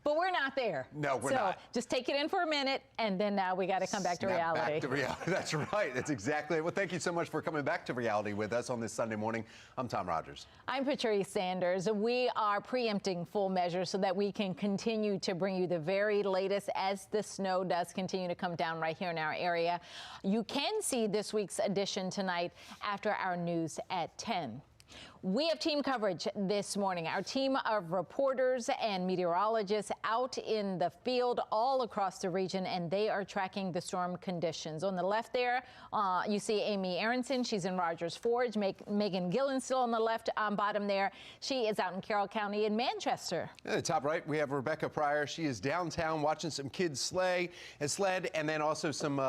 But we're not there. No, we're not. So just take it in for a minute, and then now we got to come back to reality. Back to reality. That's right. That's exactly it. Well, thank you so much for coming back to reality with us on this Sunday morning. I'm Tom Rogers. I'm Patrice Sanders. We are preempting full measures so that we can continue to bring you the very latest as the snow does continue to come down right here in our area. You can see this week's edition tonight after our news at 10. We have team coverage this morning. Our team of reporters and meteorologists out in the field all across the region, and they are tracking the storm conditions. On the left there, you see Amy Aronson. She's in Rogers Forge. Megan Gillen still on the left bottom there. She is out in Carroll County in Manchester. At the top right, we have Rebecca Pryor. She is downtown watching some kids sled, and then also some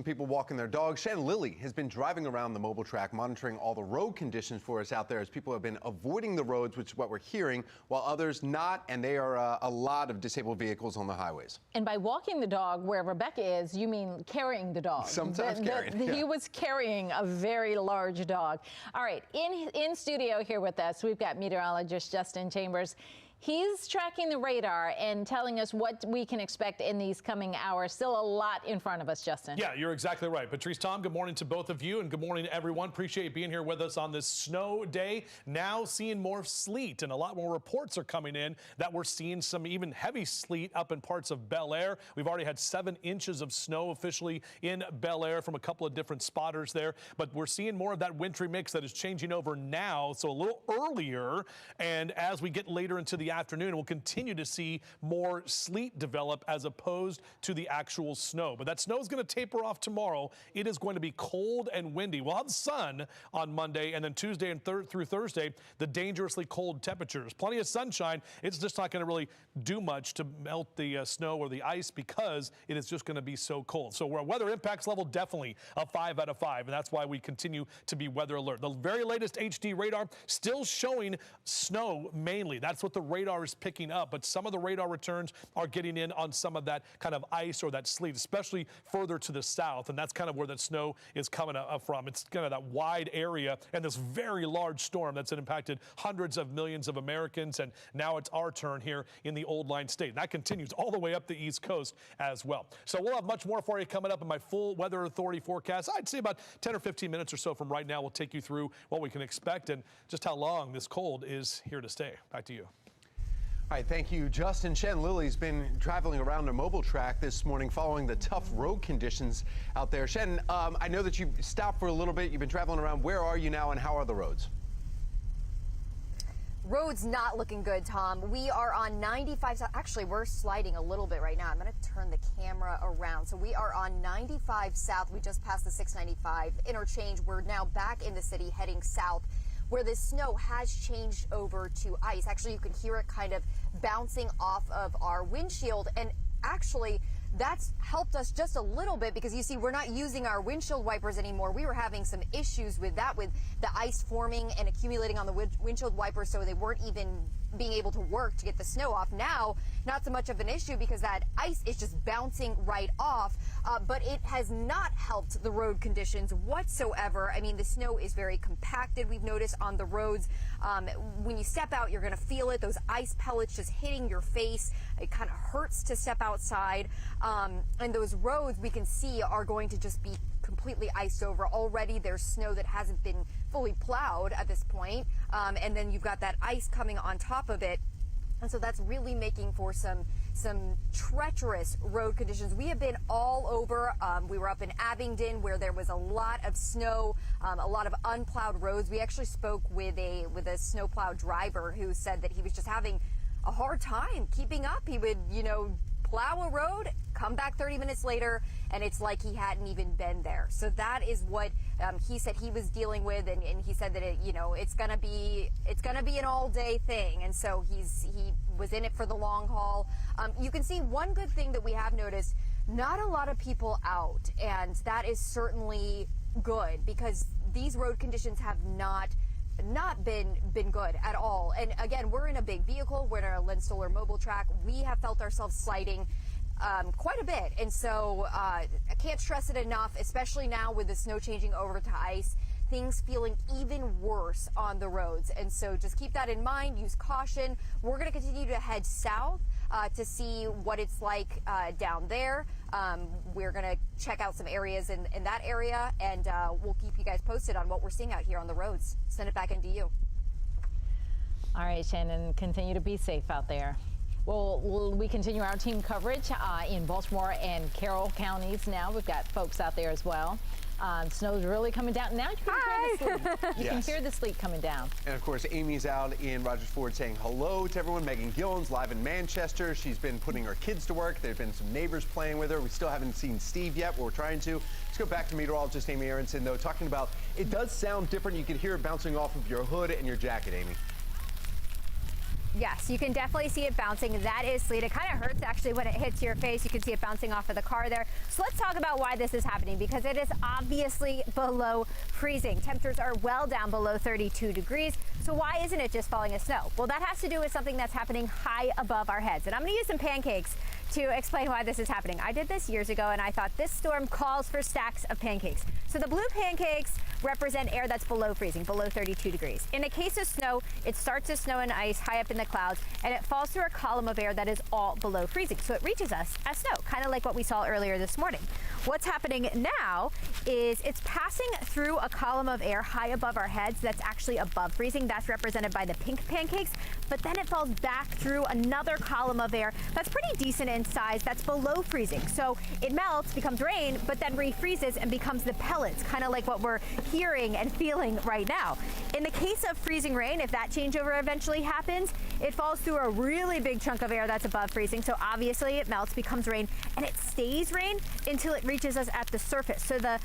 people walking their dogs. Shannon Lilly has been driving around the mobile track, monitoring all the road conditions for us out there as people have been avoiding the roads, which is what we're hearing, while others not, and they are a lot of disabled vehicles on the highways. And by walking the dog where Rebecca is, you mean carrying the dog. Sometimes carrying. Yeah. He was carrying a very large dog. All right, in studio here with us, we've got meteorologist Justin Chambers. He's tracking the radar and telling us what we can expect in these coming hours. Still a lot in front of us, Justin. Yeah, you're exactly right. Patrice, Tom, good morning to both of you, and good morning to everyone. Appreciate you being here with us on this snow day. Now seeing more sleet, and a lot more reports are coming in that we're seeing some even heavy sleet up in parts of Bel Air. We've already had 7 inches of snow officially in Bel Air from a couple of different spotters there, but we're seeing more of that wintry mix that is changing over now, so a little earlier. And as we get later into the afternoon, we'll continue to see more sleet develop as opposed to the actual snow. But that snow is going to taper off tomorrow. It is going to be cold and windy. We'll have sun on Monday, and then Tuesday and through Thursday, the dangerously cold temperatures. Plenty of sunshine. It's just not going to really do much to melt the snow or the ice because it is just going to be so cold. So our weather impacts level definitely a 5 out of 5, and that's why we continue to be weather alert. The very latest HD radar still showing snow mainly. That's what the radar is picking up, but some of the radar returns are getting in on some of that kind of ice or that sleet, especially further to the south, and that's kind of where that snow is coming from. It's kind of that wide area and this very large storm that's impacted hundreds of millions of Americans, and now it's our turn here in the Old Line State. That continues all the way up the East Coast as well. So we'll have much more for you coming up in my full Weather Authority forecast. I'd say about 10 or 15 minutes or so from right now. We'll take you through what we can expect and just how long this cold is here to stay. Back to you. All right, thank you, Justin. Shen Lily's been traveling around a mobile track this morning following the tough road conditions out there. Shen, I know that you stopped for a little bit. You've been traveling around. Where are you now, and how are the roads? Roads not looking good, Tom. We are on 95. Actually, we're sliding a little bit right now. I'm going to turn the camera around. So we are on 95 south. We just passed the 695 interchange. We're now back in the city heading south, where the snow has changed over to ice. Actually, you can hear it kind of bouncing off of our windshield. And actually, that's helped us just a little bit because you see, we're not using our windshield wipers anymore. We were having some issues with that, with the ice forming and accumulating on the windshield wipers, so they weren't even being able to work to get the snow off. Now, not so much of an issue because that ice is just bouncing right off, but it has not helped the road conditions whatsoever. I mean, the snow is very compacted, we've noticed on the roads. When you step out, you're going to feel it, those ice pellets just hitting your face. It kind of hurts to step outside. And those roads we can see are going to just be completely iced over. Already there's snow that hasn't been fully plowed at this point. And then you've got that ice coming on top of it. And so that's really making for some treacherous road conditions. We have been all over. We were up in Abingdon where there was a lot of snow, a lot of unplowed roads. We actually spoke with a snowplow driver who said that he was just having a hard time keeping up. He would, plow a road, come back 30 minutes later, and it's like he hadn't even been there. So that is what he said he was dealing with, and he said that it's gonna be an all-day thing, and so he was in it for the long haul. You can see one good thing that we have noticed: not a lot of people out, and that is certainly good because these road conditions have not been good at all. And again, we're in a big vehicle. We're in a Len Stoller mobile track. We have felt ourselves sliding quite a bit. And so I can't stress it enough, especially now with the snow changing over to ice, things feeling even worse on the roads. And so just keep that in mind. Use caution. We're going to continue to head south to see what it's like down there. We're going to check out some areas in that area, and we'll keep you guys posted on what we're seeing out here on the roads. Send it back into you. All right, Shannon, continue to be safe out there. Well, we continue our team coverage in Baltimore and Carroll counties now. We've got folks out there as well. Snow's really coming down. Now you can hear the sleet. You can hear the sleet coming down. And of course, Amy's out in Rogers Ford saying hello to everyone. Megan Gillen's live in Manchester. She's been putting her kids to work. There've been some neighbors playing with her. We still haven't seen Steve yet, but we're trying to. Let's go back to meteorologist Amy Aronson, though, talking about it does sound different. You can hear it bouncing off of your hood and your jacket, Amy. Yes, you can definitely see it bouncing. That is sleet. It kind of hurts actually when it hits your face. You can see it bouncing off of the car there. So let's talk about why this is happening, because it is obviously below freezing. Temperatures are well down below 32 degrees. So why isn't it just falling as snow? Well, that has to do with something that's happening high above our heads. And I'm going to use some pancakes to explain why this is happening. I did this years ago, and I thought this storm calls for stacks of pancakes. So the blue pancakes represent air that's below freezing, below 32 degrees. In a case of snow, it starts as snow and ice high up in the clouds, and it falls through a column of air that is all below freezing. So it reaches us as snow, kind of like what we saw earlier this morning. What's happening now is it's passing through a column of air high above our heads that's actually above freezing. That's represented by the pink pancakes, but then it falls back through another column of air that's pretty decent in size that's below freezing. So it melts, becomes rain, but then refreezes and becomes the pellets, kind of like what we're hearing and feeling right now. In the case of freezing rain, if that changeover eventually happens, it falls through a really big chunk of air that's above freezing. So obviously it melts, becomes rain, and it stays rain until it reaches us at the surface. So the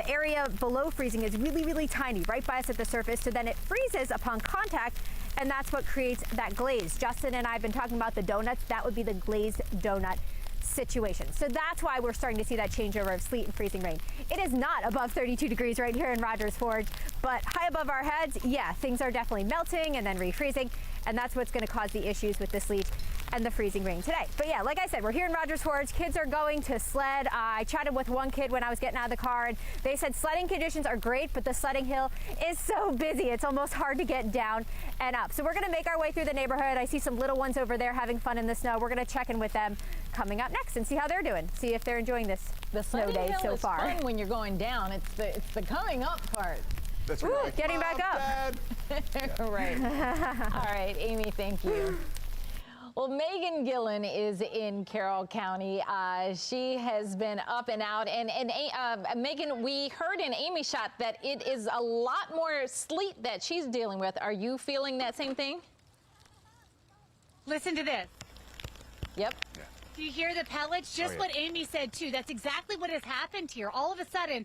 area below freezing is really, really tiny, right by us at the surface. So then it freezes upon contact, and that's what creates that glaze. Justin and I have been talking about the donuts. That would be the glazed donut situation. So that's why we're starting to see that changeover of sleet and freezing rain. It is not above 32 degrees right here in Rogers Forge, but high above our heads, yeah, things are definitely melting and then refreezing, and that's what's going to cause the issues with the sleet and the freezing rain today. But yeah, like I said, we're here in Rogers Forge. Kids are going to sled. I chatted with one kid when I was getting out of the car, and they said sledding conditions are great, but the sledding hill is so busy. It's almost hard to get down and up. So we're going to make our way through the neighborhood. I see some little ones over there having fun in the snow. We're going to check in with them coming up next and see how they're doing. See if they're enjoying this snow day so far. Fun when you're going down. It's the coming up part. That's right. Ooh, getting back up. Right. All right, Amy, thank you. Well, Megan Gillen is in Carroll County. She has been up and out. And Megan, we heard in Amy's shot that it is a lot more sleet that she's dealing with. Are you feeling that same thing? Listen to this. Yep. Yeah. Do you hear the pellets? Just what Amy said, too. That's exactly what has happened here. All of a sudden,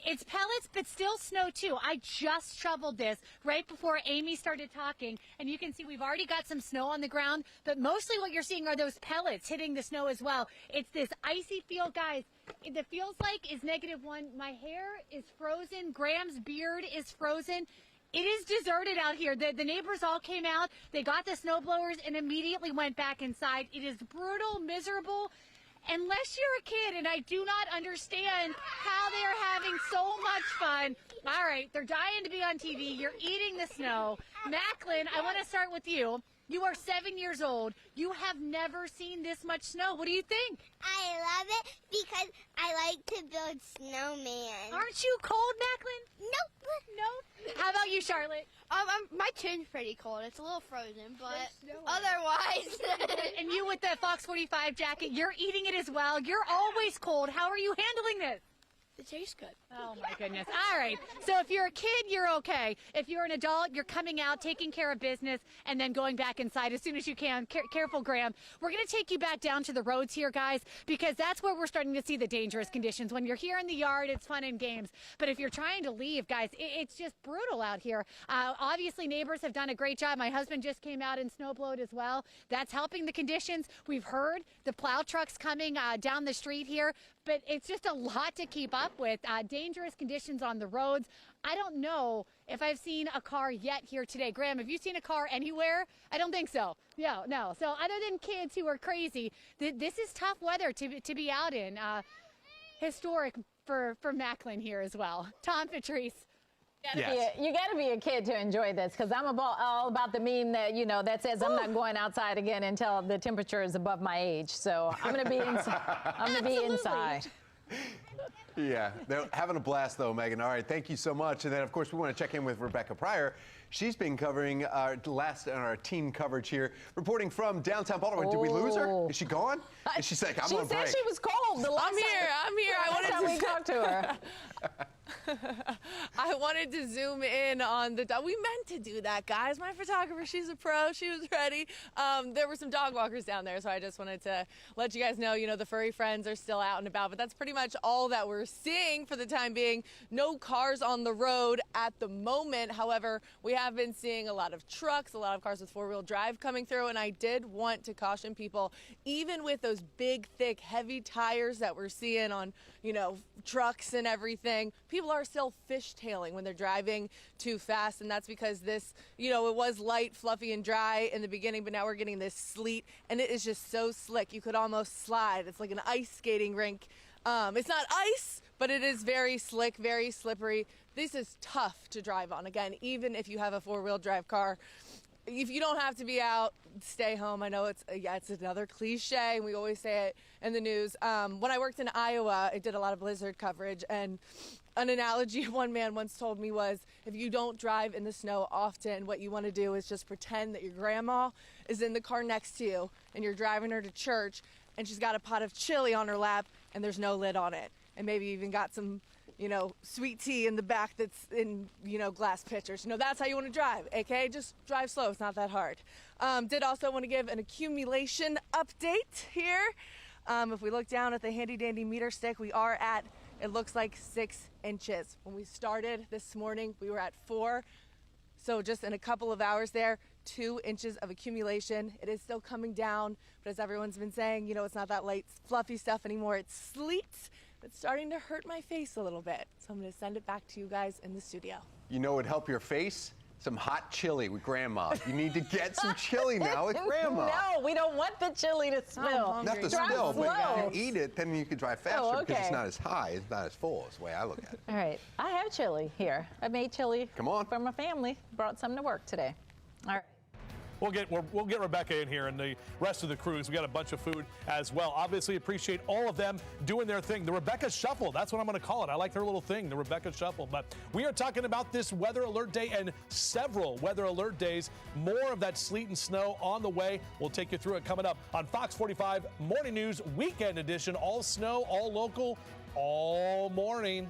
it's pellets, but still snow, too. I just shoveled this right before Amy started talking, and you can see we've already got some snow on the ground, but mostly what you're seeing are those pellets hitting the snow as well. It's this icy feel, guys. The feels like is -1. My hair is frozen. Graham's beard is frozen. It is deserted out here. The neighbors all came out. They got the snow blowers and immediately went back inside. It is brutal, miserable. Unless you're a kid, and I do not understand how they are having so much fun. All right, they're dying to be on TV. You're eating the snow. Macklin, I want to start with you. You are 7 years old. You have never seen this much snow. What do you think? I love it because I like to build snowman. Aren't you cold, Macklin? Nope. Nope. How about you, Charlotte? My chin's pretty cold. It's a little frozen, but otherwise. And you with the Fox 45 jacket, you're eating it as well. You're always cold. How are you handling this? It tastes good. Oh, my goodness. All right. So if you're a kid, you're okay. If you're an adult, you're coming out, taking care of business, and then going back inside as soon as you can. Careful, Graham. We're going to take you back down to the roads here, guys, because that's where we're starting to see the dangerous conditions. When you're here in the yard, it's fun and games. But if you're trying to leave, guys, it's just brutal out here. Obviously, neighbors have done a great job. My husband just came out and snowblowed as well. That's helping the conditions. We've heard the plow trucks coming down the street here. But it's just a lot to keep up with. Dangerous conditions on the roads. I don't know if I've seen a car yet here today. Graham, have you seen a car anywhere? I don't think so. No. So other than kids who are crazy, this is tough weather to be out in. Historic for Macklin here as well. Tom, Patrice. You got to be a kid to enjoy this, because I'm all about the meme that that says I'm not going outside again until the temperature is above my age. So I'm going to be inside. I'm going to be inside. Yeah, they're having a blast though, Megan. All right, thank you so much. And then of course we want to check in with Rebecca Pryor. She's been covering our team coverage here, reporting from downtown Baltimore. Did we lose her? Is she gone? Is she like, I'm on break? She said she was cold. I'm here. That's how we talked to her. I wanted to zoom in on the dog. We meant to do that, guys. My photographer, she's a pro. She was ready. There were some dog walkers down there, so I just wanted to let you guys know, the furry friends are still out and about, but that's pretty much all that we're seeing for the time being. No cars on the road at the moment. However, we have been seeing a lot of trucks, a lot of cars with four-wheel drive coming through, and I did want to caution people, even with those big, thick, heavy tires that we're seeing on, trucks and everything, people are still fishtailing when they're driving too fast, and that's because this, it was light, fluffy, and dry in the beginning, but now we're getting this sleet, and it is just so slick. You could almost slide. It's like an ice skating rink. It's not ice, but it is very slick, very slippery. This is tough to drive on. Again, even if you have a four-wheel drive car, if you don't have to be out, stay home. I know it's another cliche, and we always say it in the news. When I worked in Iowa, I did a lot of blizzard coverage, and an analogy one man once told me was, if you don't drive in the snow often, what you want to do is just pretend that your grandma is in the car next to you, and you're driving her to church, and she's got a pot of chili on her lap, and there's no lid on it, and maybe even got some sweet tea in the back that's in, glass pitchers. That's how you want to drive, okay? Just drive slow. It's not that hard. Did also want to give an accumulation update here. If we look down at the handy-dandy meter stick, we are at, it looks like 6 inches. When we started this morning, we were at 4. So just in a couple of hours there, 2 inches of accumulation. It is still coming down, but as everyone's been saying, it's not that light, fluffy stuff anymore. It's sleet. It's starting to hurt my face a little bit. So I'm going to send it back to you guys in the studio. You know what would help your face? Some hot chili with Grandma. You need to get some chili now with Grandma. No, we don't want the chili to spill. Not to Drive spill, slow. but if you eat it, then you can drive faster because it's okay. not as high, it's not as full, is the way I look at it. All right, I have chili here. I made chili for my family. Brought some to work today. All right. We'll get Rebecca in here and the rest of the crews. We got a bunch of food as well. Obviously appreciate all of them doing their thing. The Rebecca Shuffle, that's what I'm going to call it. I like her little thing, the Rebecca Shuffle. But we are talking about this weather alert day and several weather alert days. More of that sleet and snow on the way. We'll take you through it coming up on Fox 45 Morning News Weekend Edition. All snow, all local, all morning.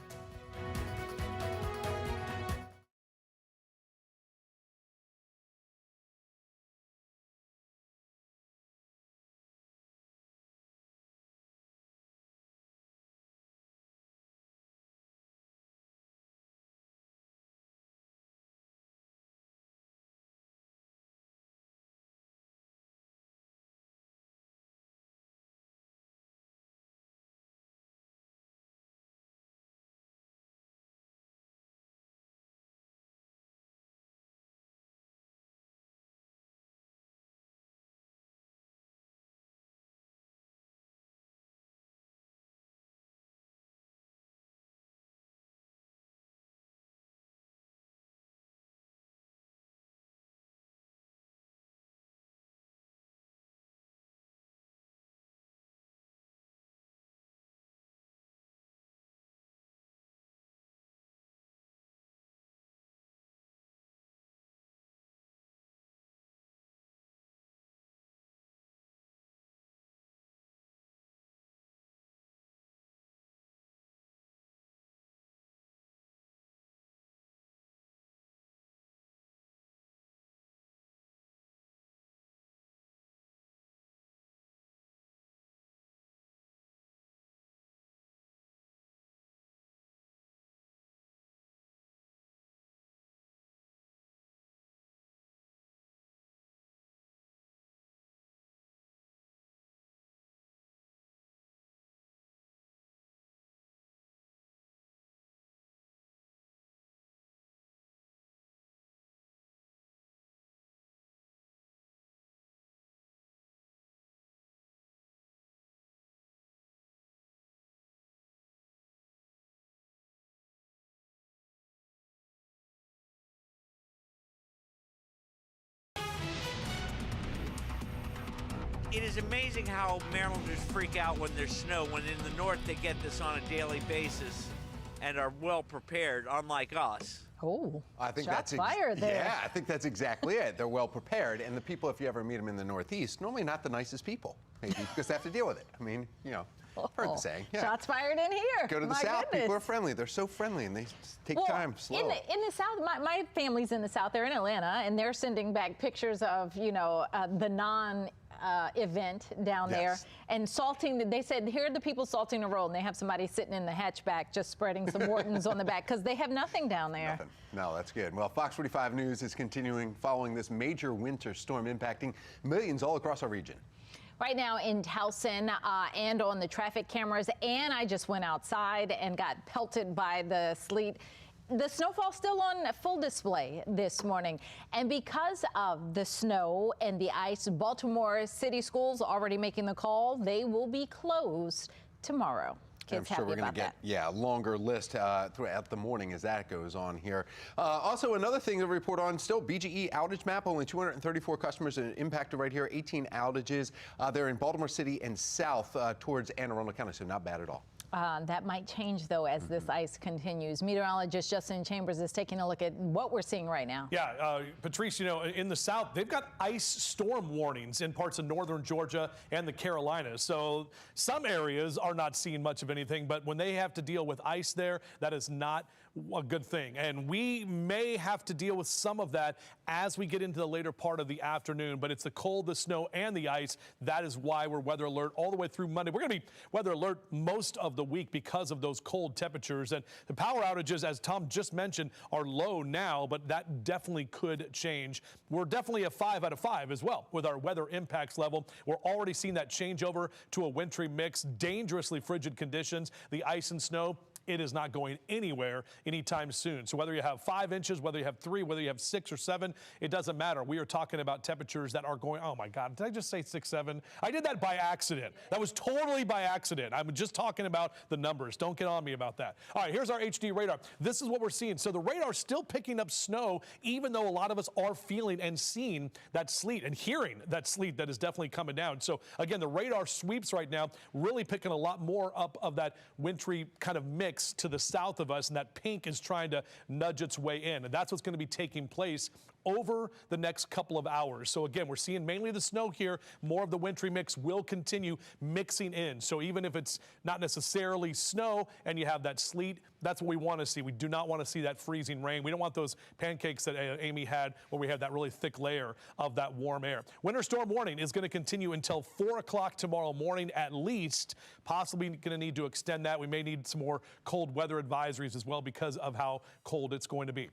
It is amazing how Marylanders freak out when there's snow, when in the north they get this on a daily basis and are well prepared, unlike us. Oh, I think shots that's fired there. Yeah, I think that's exactly it. They're well prepared, and the people, if you ever meet them in the Northeast, normally not the nicest people, maybe because they have to deal with it. I mean, heard the saying. Yeah. Shots fired in here. Go to the My South. goodness. People are friendly. They're so friendly, and they take time, slow. In the South, my family's in the South. They're in Atlanta, and they're sending back pictures of, the event down there and salting. They said, here are the people salting the road, and they have somebody sitting in the hatchback just spreading some Mortons on the back because they have nothing down there. Nothing. No, that's good. Well, Fox 45 News is continuing following this major winter storm impacting millions all across our region. Right now in Towson and on the traffic cameras, and I just went outside and got pelted by the sleet. The snowfall still on full display this morning. And because of the snow and the ice, Baltimore City schools already making the call. They will be closed tomorrow. kids I'm sure happy we're going about to get, that. a longer list throughout the morning as that goes on here. Also, another thing to report on, still BGE outage map, only 234 customers impacted right here, 18 outages. They're in Baltimore City and south towards Anne Arundel County, so not bad at all. That might change, though, as this ice continues. Meteorologist Justin Chambers is taking a look at what we're seeing right now. Yeah, Patrice, in the south, they've got ice storm warnings in parts of northern Georgia and the Carolinas. So some areas are not seeing much of anything, but when they have to deal with ice there, that is not a good thing. And we may have to deal with some of that as we get into the later part of the afternoon. But it's the cold, the snow, and the ice. That is why we're weather alert all the way through Monday. We're going to be weather alert most of the week because of those cold temperatures. And the power outages, as Tom just mentioned, are low now, but that definitely could change. We're definitely a 5 out of 5 as well with our weather impacts level. We're already seeing that change over to a wintry mix, dangerously frigid conditions, the ice and snow. It is not going anywhere anytime soon. So whether you have 5 inches, whether you have 3, whether you have 6 or 7, it doesn't matter. We are talking about temperatures that are going, oh my God, did I just say 6, 7? I did that by accident. That was totally by accident. I'm just talking about the numbers. Don't get on me about that. All right, here's our HD radar. This is what we're seeing. So the radar's still picking up snow, even though a lot of us are feeling and seeing that sleet and hearing that sleet that is definitely coming down. So again, the radar sweeps right now, really picking a lot more up of that wintry kind of mix to the south of us, and that pink is trying to nudge its way in, and that's what's going to be taking place over the next couple of hours. So again, we're seeing mainly the snow here. More of the wintry mix will continue mixing in. So even if it's not necessarily snow and you have that sleet, that's what we want to see. We do not want to see that freezing rain. We don't want those pancakes that Amy had where we had that really thick layer of that warm air. Winter storm warning is going to continue until 4 o'clock tomorrow morning at least. Possibly going to need to extend that. We may need some more cold weather advisories as well because of how cold it's going to be.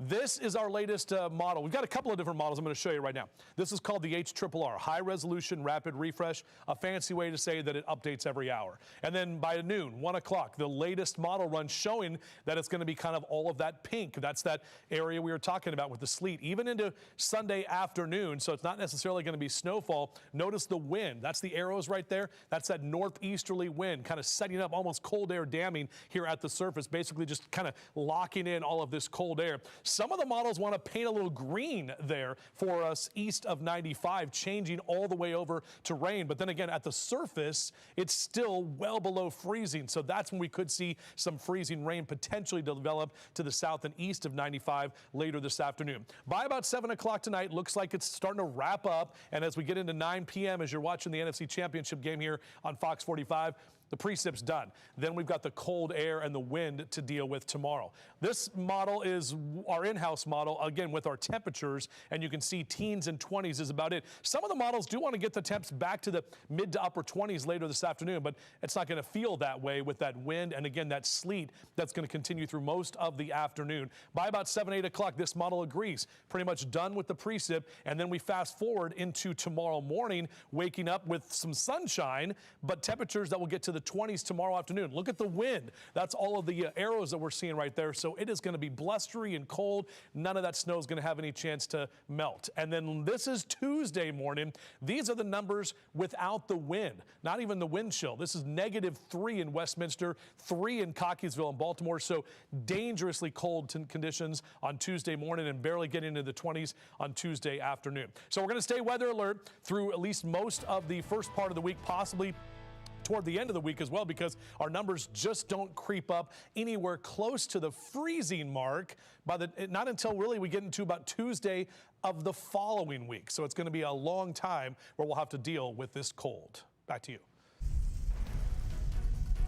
This is our latest model. We've got a couple of different models I'm going to show you right now. This is called the HRRR, High Resolution Rapid Refresh, a fancy way to say that it updates every hour. And then by noon, 1 o'clock, the latest model run showing that it's going to be kind of all of that pink. That's that area we were talking about with the sleet, even into Sunday afternoon. So it's not necessarily going to be snowfall. Notice the wind. That's the arrows right there. That's that northeasterly wind kind of setting up almost cold air damming here at the surface, basically just kind of locking in all of this cold air. Some of the models want to paint a little green there for us east of 95, changing all the way over to rain. But then again, at the surface, it's still well below freezing. So that's when we could see some freezing rain potentially develop to the south and east of 95 later this afternoon. By about 7 o'clock tonight, looks like it's starting to wrap up. And as we get into 9 p.m., as you're watching the NFC Championship game here on Fox 45, the precip's done. Then we've got the cold air and the wind to deal with tomorrow. This model is our in-house model, again, with our temperatures, and you can see teens and 20s is about it. Some of the models do want to get the temps back to the mid to upper 20s later this afternoon, but it's not going to feel that way with that wind and, again, that sleet that's going to continue through most of the afternoon. By about 7, 8 o'clock, this model agrees. Pretty much done with the precip, and then we fast forward into tomorrow morning, waking up with some sunshine, but temperatures that will get to the 20s tomorrow afternoon. Look at the wind. That's all of the arrows that we're seeing right there. So it is going to be blustery and cold. None of that snow is going to have any chance to melt. And then this is Tuesday morning. These are the numbers without the wind, not even the wind chill. This is -3 in Westminster, 3 in Cockeysville and Baltimore. So dangerously cold conditions on Tuesday morning and barely getting into the 20s on Tuesday afternoon. So we're going to stay weather alert through at least most of the first part of the week, possibly toward the end of the week as well, because our numbers just don't creep up anywhere close to the freezing mark not until really we get into about Tuesday of the following week. So it's going to be a long time where we'll have to deal with this cold. Back to you.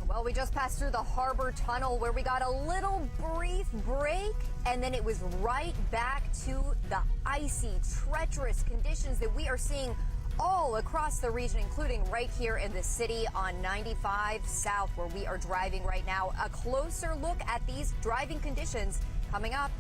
Well, we just passed through the Harbor Tunnel where we got a little brief break, and then it was right back to the icy, treacherous conditions that we are seeing all across the region, including right here in the city on 95 South, where we are driving right now. A closer look at these driving conditions coming up.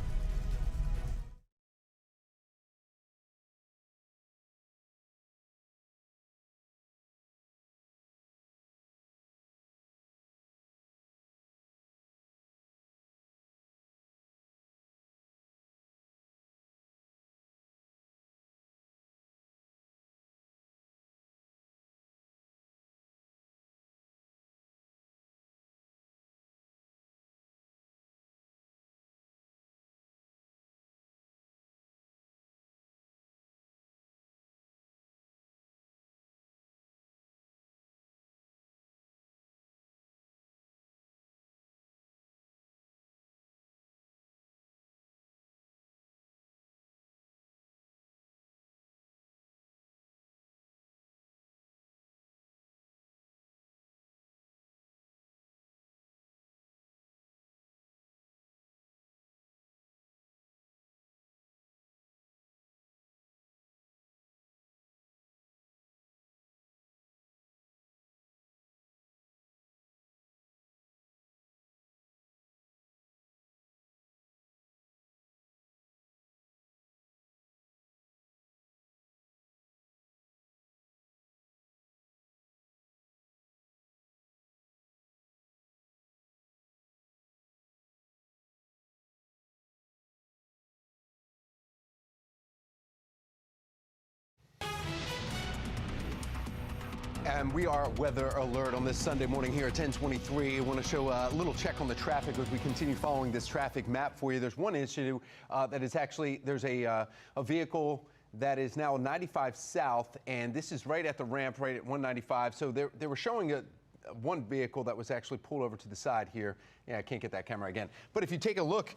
And we are weather alert on this Sunday morning here at 10:23. I want to show a little check on the traffic as we continue following this traffic map for you. There's one issue that is actually, there's a vehicle that is now 95 south, and this is right at the ramp, right at 195. So they were showing one vehicle that was actually pulled over to the side here. Yeah, I can't get that camera again. But if you take a look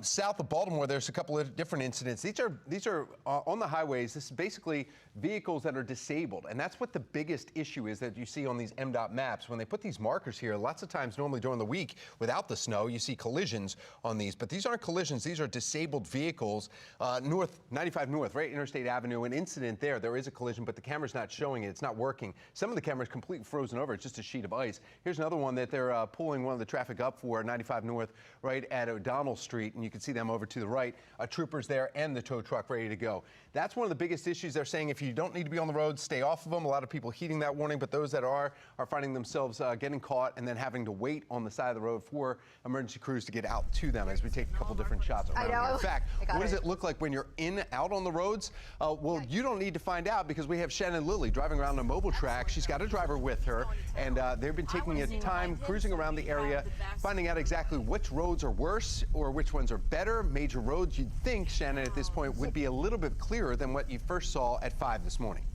south of Baltimore, there's a couple of different incidents. These are on the highways. This is basically vehicles that are disabled. And that's what the biggest issue is that you see on these MDOT maps. When they put these markers here, lots of times normally during the week without the snow, you see collisions on these. But these aren't collisions. These are disabled vehicles. 95 North, right, Interstate Avenue, an incident there. There is a collision, but the camera's not showing it. It's not working. Some of the camera's completely frozen over. It's just a sheet of ice. Here's another one that they're pulling one of the traffic up for 95 North right at O'Donnell Street, and you can see them over to the right. Troopers there and the tow truck ready to go. That's one of the biggest issues. They're saying if you don't need to be on the road, stay off of them. A lot of people heeding that warning, but those that are finding themselves getting caught and then having to wait on the side of the road for emergency crews to get out to them as we take a couple different shots around here. In fact, what does it look like when you're out on the roads? Well, you don't need to find out because we have Shannon Lilly driving around a mobile track. She's got a driver with her, and they've been taking a time cruising around the area, finding out exactly which roads are worse or which ones are better. Major roads, you'd think, Shannon, at this point would be a little bit clearer than what you first saw at 5 this morning.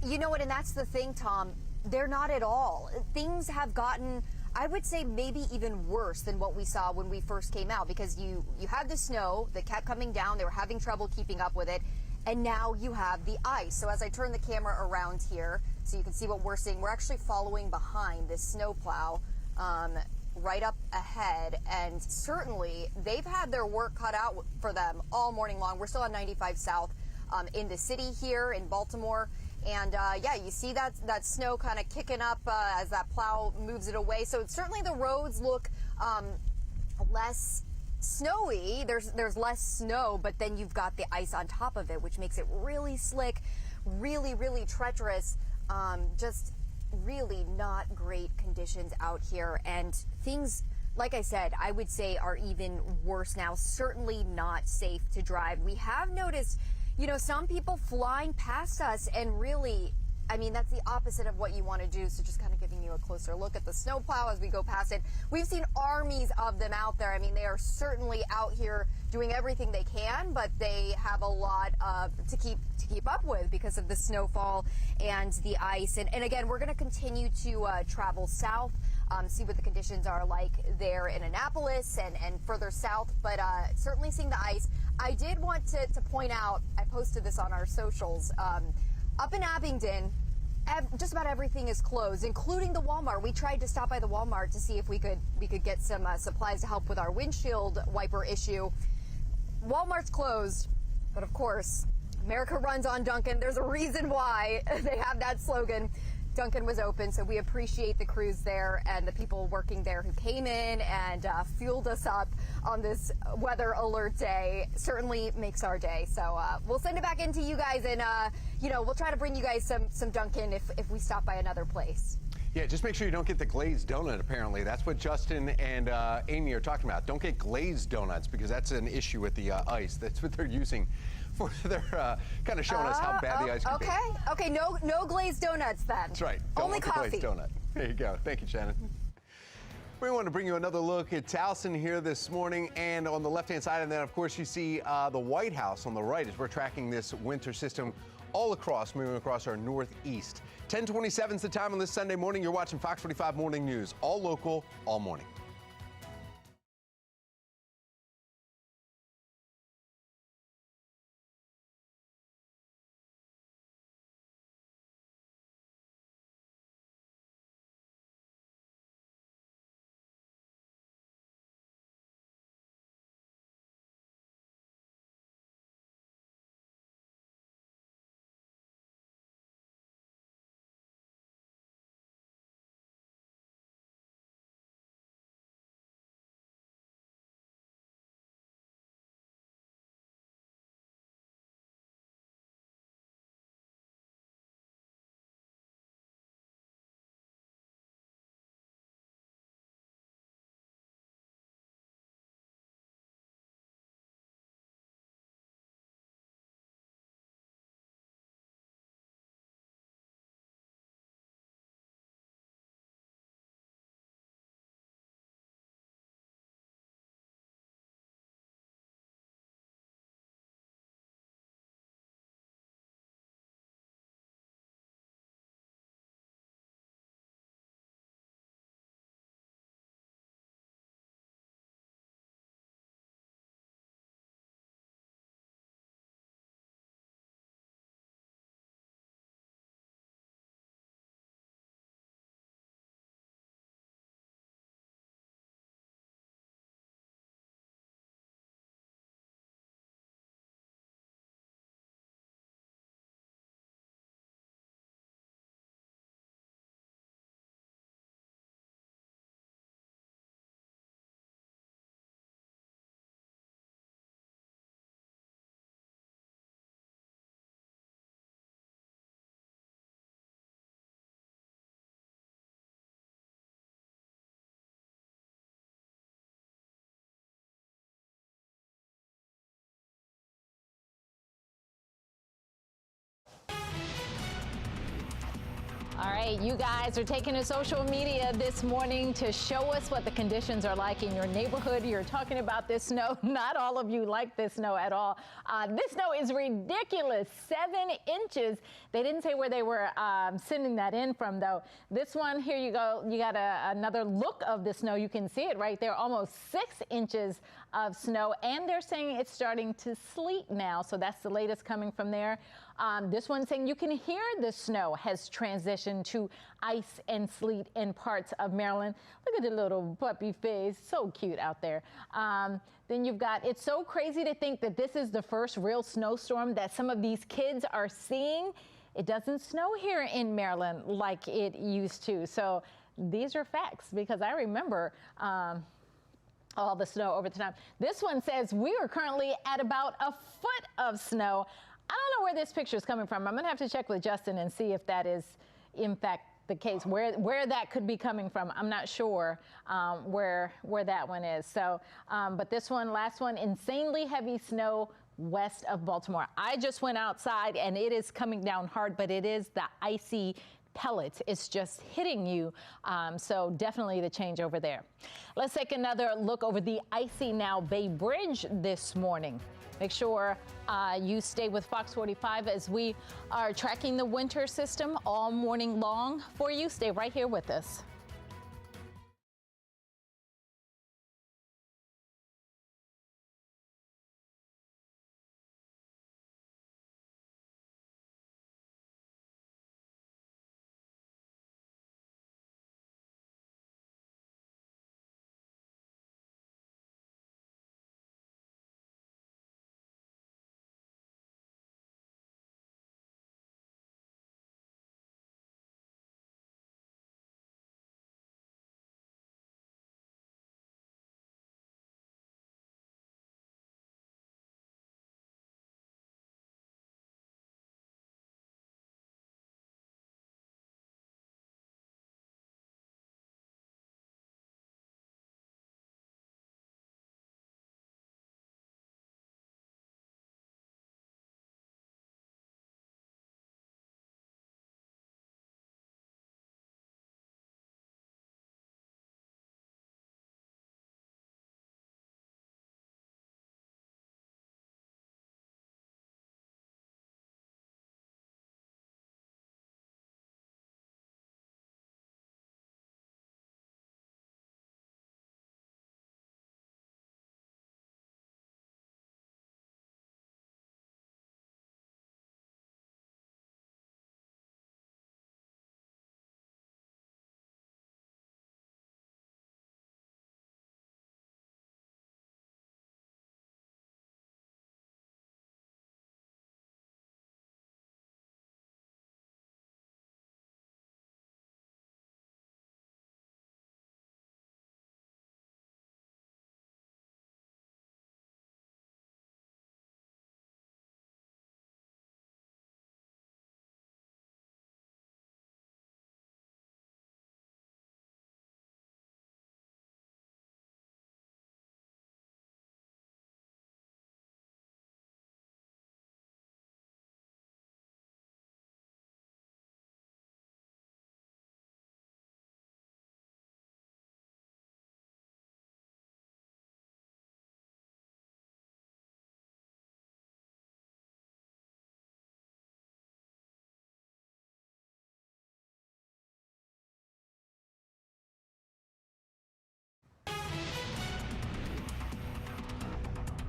You know what, and that's the thing, Tom. They're not at all. Things have gotten, I would say, maybe even worse than what we saw when we first came out, because you had the snow that kept coming down. They were having trouble keeping up with it. And now you have the ice. So as I turn the camera around here, so you can see what we're seeing, we're actually following behind this snowplow right up ahead. And certainly they've had their work cut out for them all morning long. We're still on 95 South in the city here in Baltimore. And yeah, you see that snow kind of kicking up as that plow moves it away. So certainly the roads look less snowy. There's less snow, but then you've got the ice on top of it, which makes it really slick, really, really treacherous. Just really not great conditions out here. And things, like I said, I would say are even worse now. Certainly not safe to drive. We have noticed, you know, some people flying past us, and really, I mean, that's the opposite of what you want to do. So just kind of giving you a closer look at the snowplow as we go past it. We've seen armies of them out there. I mean, they are certainly out here doing everything they can, but they have a lot to keep up with because of the snowfall and the ice. And again, we're going to continue to travel south, see what the conditions are like there in Annapolis and further south, but certainly seeing the ice. I did want to point out, I posted this on our socials, up in Abingdon, just about everything is closed, including the Walmart. We tried to stop by the Walmart to see if we could get some supplies to help with our windshield wiper issue. Walmart's closed, but of course, America runs on Dunkin'. There's a reason why they have that slogan. Dunkin' was open, so we appreciate the crews there and the people working there who came in and fueled us up on this weather alert day. Certainly makes our day. So we'll send it back into you guys, and you know, we'll try to bring you guys some Dunkin' if we stop by another place. Yeah, just make sure you don't get the glazed donut, apparently. That's what Justin and Amy are talking about. Don't get glazed donuts because that's an issue with the ice. That's what they're using for their kind of showing us how bad the ice can be. Okay, no glazed donuts then. That's right. Only coffee. Glazed donut. There you go. Thank you, Shannon. We want to bring you another look at Towson here this morning, and on the left-hand side, and then, of course, you see the White House on the right as we're tracking this winter system all across, moving across our northeast. 10:27 is the time on this Sunday morning. You're watching Fox 45 Morning News, all local, all morning. All right, you guys are taking to social media this morning to show us what the conditions are like in your neighborhood. You're talking about this snow. Not all of you like this snow at all. This snow is ridiculous, 7 inches. They didn't say where they were sending that in from, though. This one, here you go. You got another look of the snow. You can see it right there, almost 6 inches of snow. And they're saying it's starting to sleet now. So that's the latest coming from there. This one saying you can hear the snow has transitioned to ice and sleet in parts of Maryland. Look at the little puppy face. So cute out there. Then you've got, it's so crazy to think that this is the first real snowstorm that some of these kids are seeing. It doesn't snow here in Maryland like it used to. So these are facts because I remember all the snow over the time. This one says we are currently at about a foot of snow. I don't know where this picture is coming from. I'm going to have to check with Justin and see if that is, in fact, the case, where that could be coming from. I'm not sure where that one is. So, but this one, last one, insanely heavy snow west of Baltimore. I just went outside and it is coming down hard, but it is the icy pellets. It's just hitting you. So definitely the change over there. Let's take another look over the icy now Bay Bridge this morning. Make sure you stay with Fox 45 as we are tracking the winter system all morning long for you. Stay right here with us.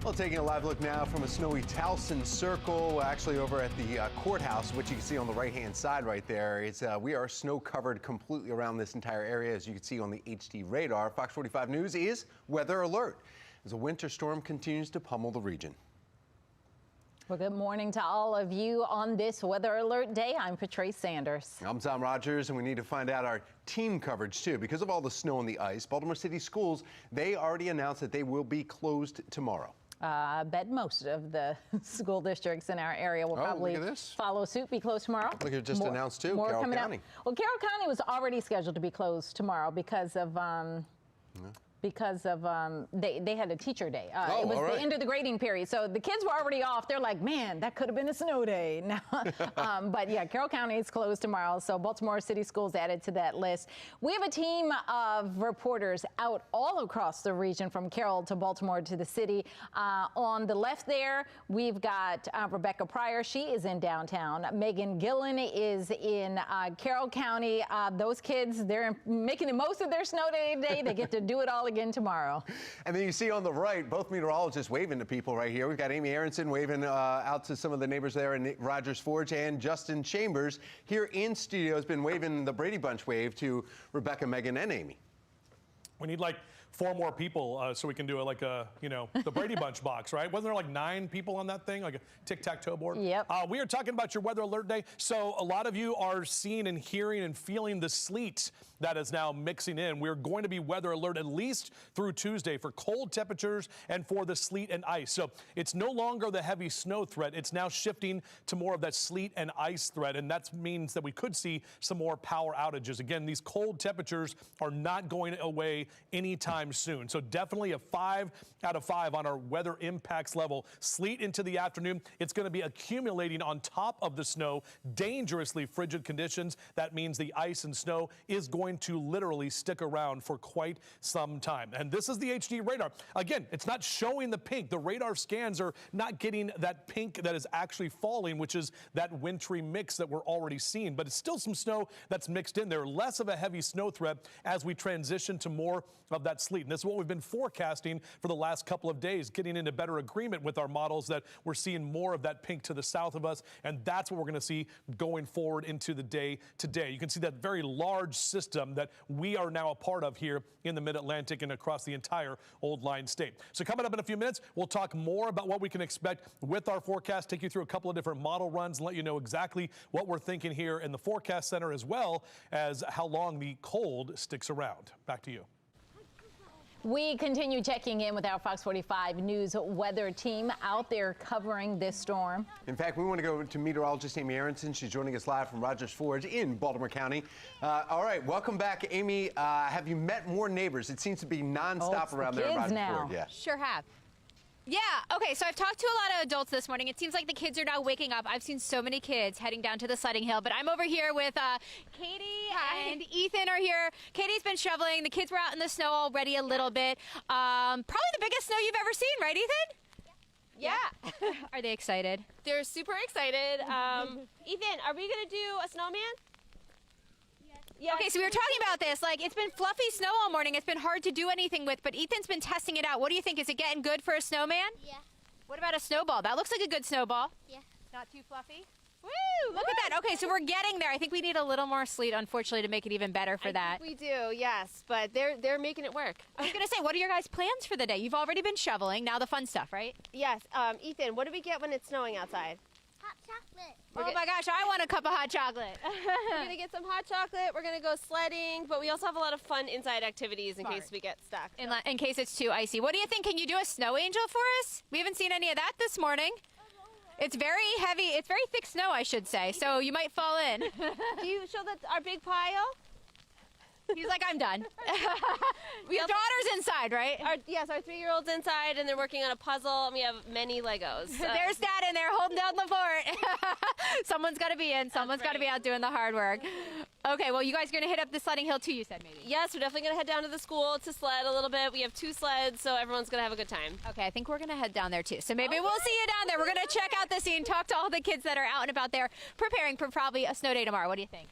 Well, taking a live look now from a snowy Towson Circle, actually over at the courthouse, which you can see on the right-hand side right there. We are snow covered completely around this entire area, as you can see on the HD radar. Fox 45 News is weather alert as a winter storm continues to pummel the region. Well, good morning to all of you on this Weather Alert Day. I'm Patrice Sanders. I'm Tom Rogers, and we need to find out our team coverage, too. Because of all the snow and the ice, Baltimore City schools, they already announced that they will be closed tomorrow. I bet most of the school districts in our area will probably follow suit, be closed tomorrow. Look, it just announced, too, Carroll County. Well, Carroll County was already scheduled to be closed tomorrow because of because of they had a teacher day. It was all right. the end of the grading period, so the kids were already off. They're like, man, that could have been a snow day. Now, but yeah, Carroll County is closed tomorrow, so Baltimore City Schools added to that list. We have a team of reporters out all across the region, from Carroll to Baltimore to the city. On the left there, we've got Rebecca Pryor. She is in downtown. Megan Gillen is in Carroll County. Those kids, they're making the most of their snow day today. They get to do it all again tomorrow. And then you see on the right, both meteorologists waving to people right here. We've got Amy Aronson waving out to some of the neighbors there in Rogers Forge, and Justin Chambers here in studio has been waving the Brady Bunch wave to Rebecca, Megan, and Amy. We need like 4 more people so we can do the Brady Bunch box, right? Wasn't there like 9 people on that thing, like a tic-tac-toe board? Yep. We are talking about your weather alert day. So a lot of you are seeing and hearing and feeling the sleet that is now mixing in. We're going to be weather alert at least through Tuesday for cold temperatures and for the sleet and ice. So it's no longer the heavy snow threat. It's now shifting to more of that sleet and ice threat. And that means that we could see some more power outages. Again, these cold temperatures are not going away anytime soon. So definitely a 5 out of 5 on our weather impacts level. Sleet into the afternoon. It's going to be accumulating on top of the snow, dangerously frigid conditions. That means the ice and snow is going to literally stick around for quite some time. And this is the HD radar. Again, it's not showing the pink. The radar scans are not getting that pink that is actually falling, which is that wintry mix that we're already seeing. But it's still some snow that's mixed in there. Less of a heavy snow threat as we transition to more of that sleet. And this is what we've been forecasting for the last couple of days, getting into better agreement with our models that we're seeing more of that pink to the south of us. And that's what we're going to see going forward into the day today. You can see that very large system that we are now a part of here in the Mid-Atlantic and across the entire Old Line state. So coming up in a few minutes, we'll talk more about what we can expect with our forecast, take you through a couple of different model runs and let you know exactly what we're thinking here in the forecast center, as well as how long the cold sticks around. Back to you. We continue checking in with our Fox 45 News weather team out there covering this storm. In fact, we want to go to meteorologist Amy Aronson. She's joining us live from Rogers Forge in Baltimore County. All right, welcome back, Amy. Have you met more neighbors? It seems to be nonstop around there in Rogers Forge. Yeah. Sure have. Yeah, okay, so I've talked to a lot of adults this morning. It seems like the kids are now waking up. I've seen so many kids heading down to the sledding hill, but I'm over here with Katie and Ethan are here. Katie's been shoveling. The kids were out in the snow already a little bit. Probably the biggest snow you've ever seen, right, Ethan? Yeah. Are they excited? They're super excited. Ethan, are we going to do a snowman? Yeah, okay, so we were talking about this. Like, it's been fluffy snow all morning. It's been hard to do anything with, but Ethan's been testing it out. What do you think? Is it getting good for a snowman? Yeah. What about a snowball? That looks like a good snowball. Yeah. Not too fluffy? Woo! Look at that. Okay, so we're getting there. I think we need a little more sleet, unfortunately, to make it even better for that. We do, yes, but they're making it work. I was going to say, what are your guys' plans for the day? You've already been shoveling. Now the fun stuff, right? Yes. Ethan, what do we get when it's snowing outside? Hot chocolate. Oh my gosh, I want a cup of hot chocolate. We're going to get some hot chocolate. We're going to go sledding, but we also have a lot of fun inside activities in case we get stuck. In case it's too icy. What do you think? Can you do a snow angel for us? We haven't seen any of that this morning. It's very heavy. It's very thick snow, I should say, so you might fall in. Do you show our big pile? He's like, I'm done. Your daughter's inside, right? Yes, our 3-year-old's inside, and they're working on a puzzle, and we have many Legos. There's Dad in there holding down the fort. Someone's got to be in. Someone's got to be out doing the hard work. Okay, well, you guys are going to hit up the sledding hill, too, you said, maybe? Yes, we're definitely going to head down to the school to sled a little bit. We have 2 sleds, so everyone's going to have a good time. Okay, I think we're going to head down there, too. So maybe we'll see you down there. We're going to check out the scene, talk to all the kids that are out and about there, preparing for probably a snow day tomorrow. What do you think?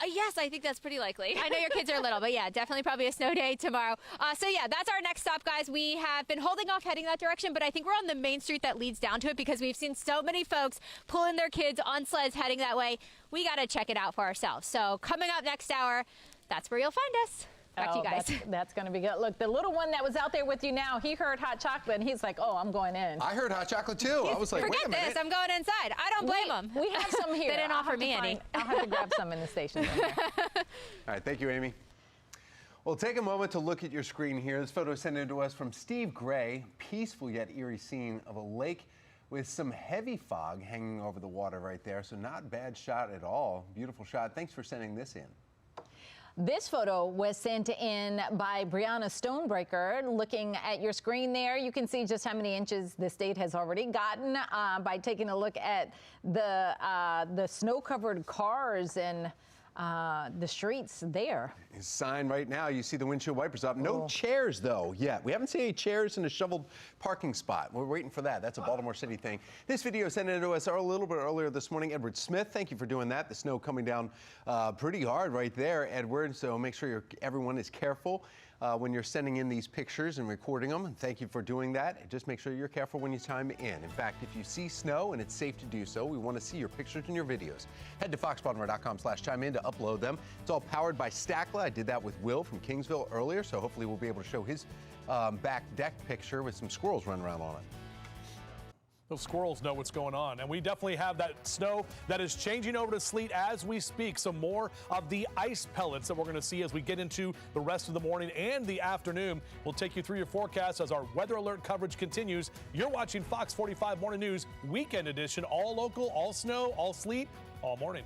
Yes, I think that's pretty likely. I know your kids are little, but yeah, definitely probably a snow day tomorrow. So yeah, that's our next stop, guys. We have been holding off heading that direction, but I think we're on the main street that leads down to it because we've seen so many folks pulling their kids on sleds heading that way. We got to check it out for ourselves. So coming up next hour, that's where you'll find us. Back to you guys. That's going to be good. Look, the little one that was out there with you now, he heard hot chocolate, and he's like, oh, I'm going in. I heard hot chocolate, too. I was like, wait a minute. Forget this. I'm going inside. I don't blame them. We have some here. They didn't offer me any. I'll have to grab some in the station. All right, thank you, Amy. Well, take a moment to look at your screen here. This photo is sent in to us from Steve Gray. Peaceful yet eerie scene of a lake with some heavy fog hanging over the water right there. So not a bad shot at all. Beautiful shot. Thanks for sending this in. This photo was sent in by Brianna Stonebreaker. Looking at your screen there, you can see just how many inches the state has already gotten by taking a look at the snow-covered cars and the streets there. Sign right now, you see the windshield wipers up. No chairs, though, yet. We haven't seen any chairs in a shoveled parking spot. We're waiting for that. That's a Baltimore City thing. This video sent in to us a little bit earlier this morning. Edward Smith, thank you for doing that. The snow coming down pretty hard right there, Edward, so make sure everyone is careful when you're sending in these pictures and recording them. And thank you for doing that. Just make sure you're careful when you chime in. In fact, if you see snow and it's safe to do so, we want to see your pictures and your videos. Head to foxbaltimore.com/chime in to upload them. It's all powered by Stackla. I did that with Will from Kingsville earlier, so hopefully we'll be able to show his back deck picture with some squirrels running around on it. Those squirrels know what's going on, and we definitely have that snow that is changing over to sleet as we speak. Some more of the ice pellets that we're going to see as we get into the rest of the morning and the afternoon. We'll take you through your forecast as our weather alert coverage continues. You're watching Fox 45 Morning News Weekend Edition, all local, all snow, all sleet, all morning.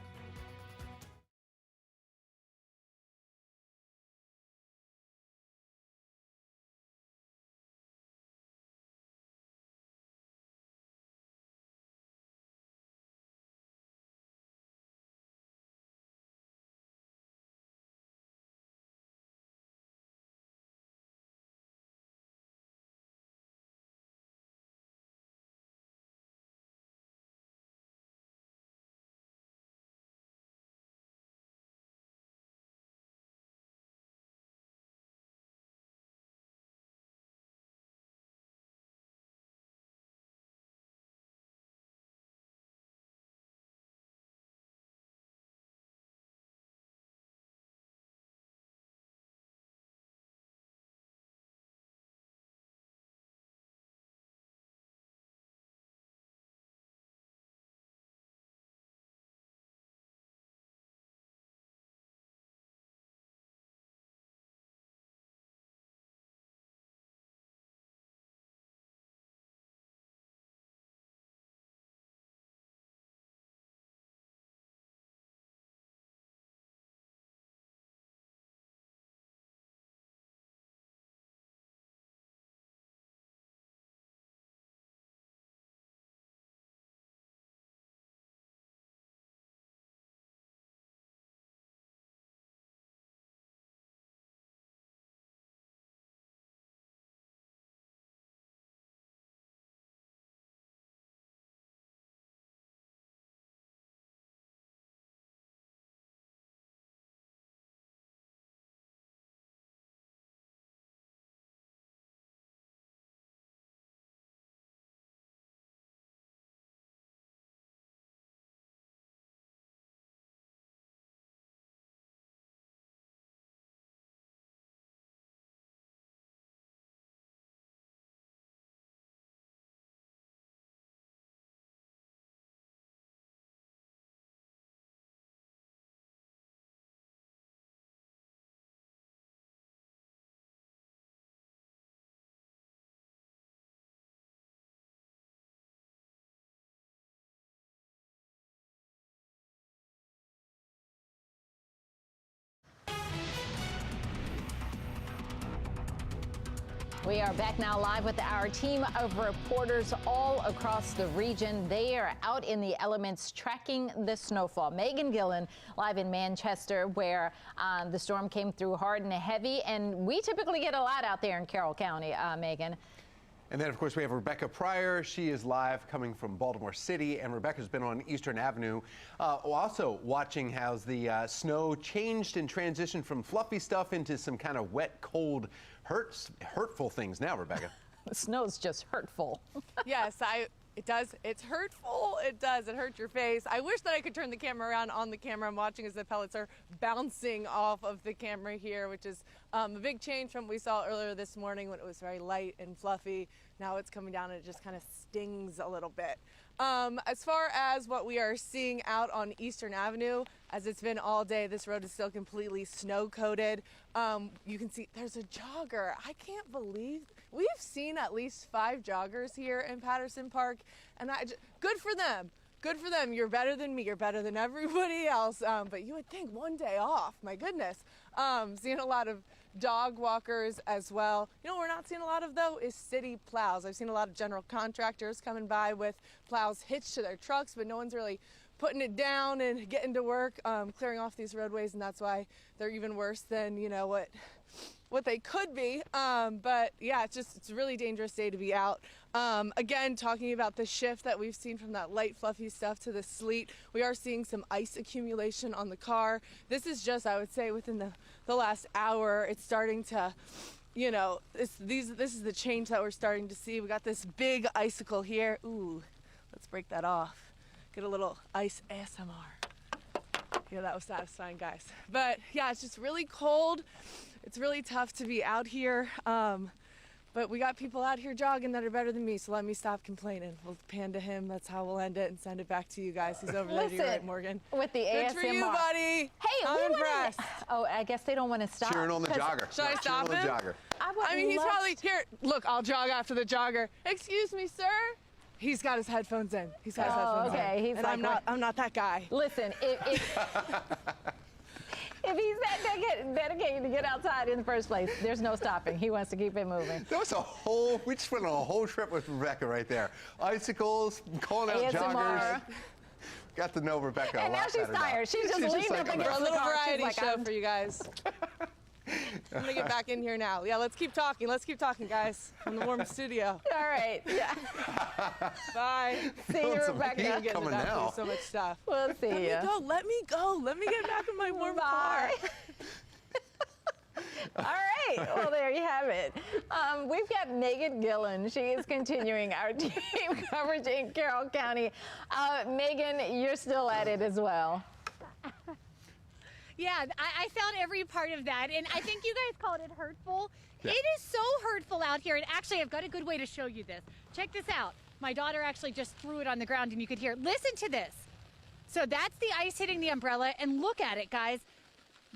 We are back now live with our team of reporters all across the region. They are out in the elements tracking the snowfall. Megan Gillen live in Manchester, where the storm came through hard and heavy, and we typically get a lot out there in Carroll County, Megan. And then, of course, we have Rebecca Pryor. She is live coming from Baltimore City, and Rebecca's been on Eastern Avenue, also watching how the snow changed and transitioned from fluffy stuff into some kind of wet, cold, hurtful things now, Rebecca. The snow's just hurtful. Yes, it does. It's hurtful. It does. It hurts your face. I wish that I could turn the camera around on the camera. I'm watching as the pellets are bouncing off of the camera here, which is a big change from what we saw earlier this morning when it was very light and fluffy. Now it's coming down and it just kind of stings a little bit. As far as what we are seeing out on Eastern Avenue, as it's been all day, this road is still completely snow-coated. You can see there's a jogger. I can't believe we've seen at least 5 joggers here in Patterson Park, and good for them. good for them. You're better than me. You're better than everybody else. But you would think one day off. My goodness. Seeing a lot of dog walkers as well. You know what we're not seeing a lot of, though, is city plows. I've seen a lot of general contractors coming by with plows hitched to their trucks, but no one's really putting it down and getting to work, clearing off these roadways, and that's why they're even worse than, you know, what they could be. But yeah, it's a really dangerous day to be out. Again, talking about the shift that we've seen from that light fluffy stuff to the sleet, we are seeing some ice accumulation on the car. This is just, I would say, within the last hour, it's starting to, you know, this is the change that we're starting to see. We got this big icicle here. Ooh, let's break that off. Get a little ice ASMR. Yeah, that was satisfying, guys. But yeah, it's just really cold. It's really tough to be out here. But we got people out here jogging that are better than me, so let me stop complaining. We'll pan to him. That's how we'll end it and send it back to you guys. He's over there to your right, Morgan. With the Good ASMR. for you, buddy. Hey, I'm impressed. Oh, I guess they don't want to stop. Cheering on the jogger. Should I stop him? I mean, he's probably here. Look, I'll jog after the jogger. Excuse me, sir. He's got his headphones in. He's got his headphones okay. in. He's and like, I'm not that guy. Listen, if he's that dedicated to get outside in the first place, there's no stopping. He wants to keep it moving. That was we just went on a whole trip with Rebecca right there. Icicles, calling out ASMR. joggers. Got to know Rebecca a lot And now she's better tired. She's just leaned up For against a the little car. variety She's show for you guys. I'm gonna get back in here now. Yeah, let's keep talking. Let's keep talking, guys. From the warm studio. All right. Yeah. Bye. See you, Rebecca. I'm getting back to so much stuff. We'll see you. Let me go. Let me get back in my warm car. All right. Well, there you have it. We've got Megan Gillen. She is continuing our team coverage in Carroll County. Megan, you're still at it as well. Yeah, I found every part of that, and I think you guys called it hurtful. Yeah. It is so hurtful out here, and actually I've got a good way to show you this. Check this out. My daughter actually just threw it on the ground, and you could hear it. Listen to this. So that's the ice hitting the umbrella, and look at it, guys.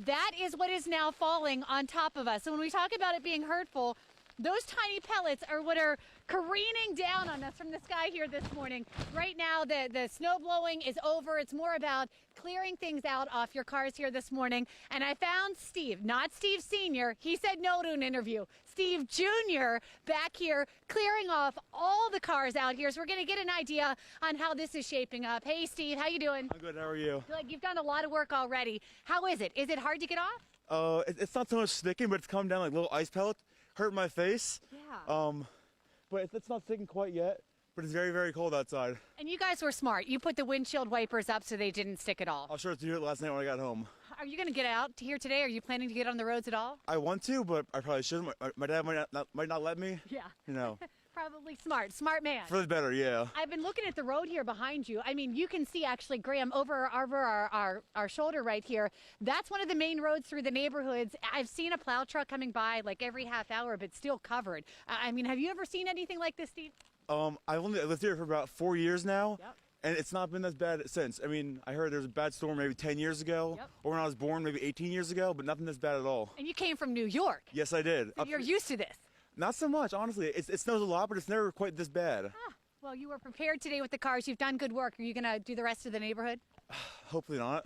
That is what is now falling on top of us. So when we talk about it being hurtful, those tiny pellets are what are careening down on us from the sky here this morning. Right now, the snow blowing is over. It's more about clearing things out off your cars here this morning. And I found Steve, not Steve Sr. He said no to an interview. Steve Jr. back here clearing off all the cars out here. So we're going to get an idea on how this is shaping up. Hey, Steve, how you doing? I'm good. How are you? Like you've done a lot of work already. How is it? Is it hard to get off? It's not so much sticking, but it's coming down like little ice pellets. Hurt my face. Yeah. But it's not sticking quite yet. But it's very, very cold outside. And you guys were smart. You put the windshield wipers up so they didn't stick at all. I was sure to do it last night when I got home. Are you going to get out here today? Are you planning to get on the roads at all? I want to, but I probably shouldn't. My dad might not let me. Yeah. You know. Probably smart. Smart man. For the better, yeah. I've been looking at the road here behind you. I mean, you can see actually, Graham, over our shoulder right here. That's one of the main roads through the neighborhoods. I've seen a plow truck coming by like every half hour, but still covered. I mean, have you ever seen anything like this, Steve? I've only lived here for about 4 years now. Yep. And it's not been as bad since. I mean, I heard there was a bad storm maybe 10 years ago, Yep. or when I was born maybe 18 years ago, but nothing this bad at all. And you came from New York. Yes, I did. So you're used to this. Not so much, honestly. It snows a lot, but it's never quite this bad. Well, you were prepared today with the cars. You've done good work. Are you going to do the rest of the neighborhood? Hopefully not.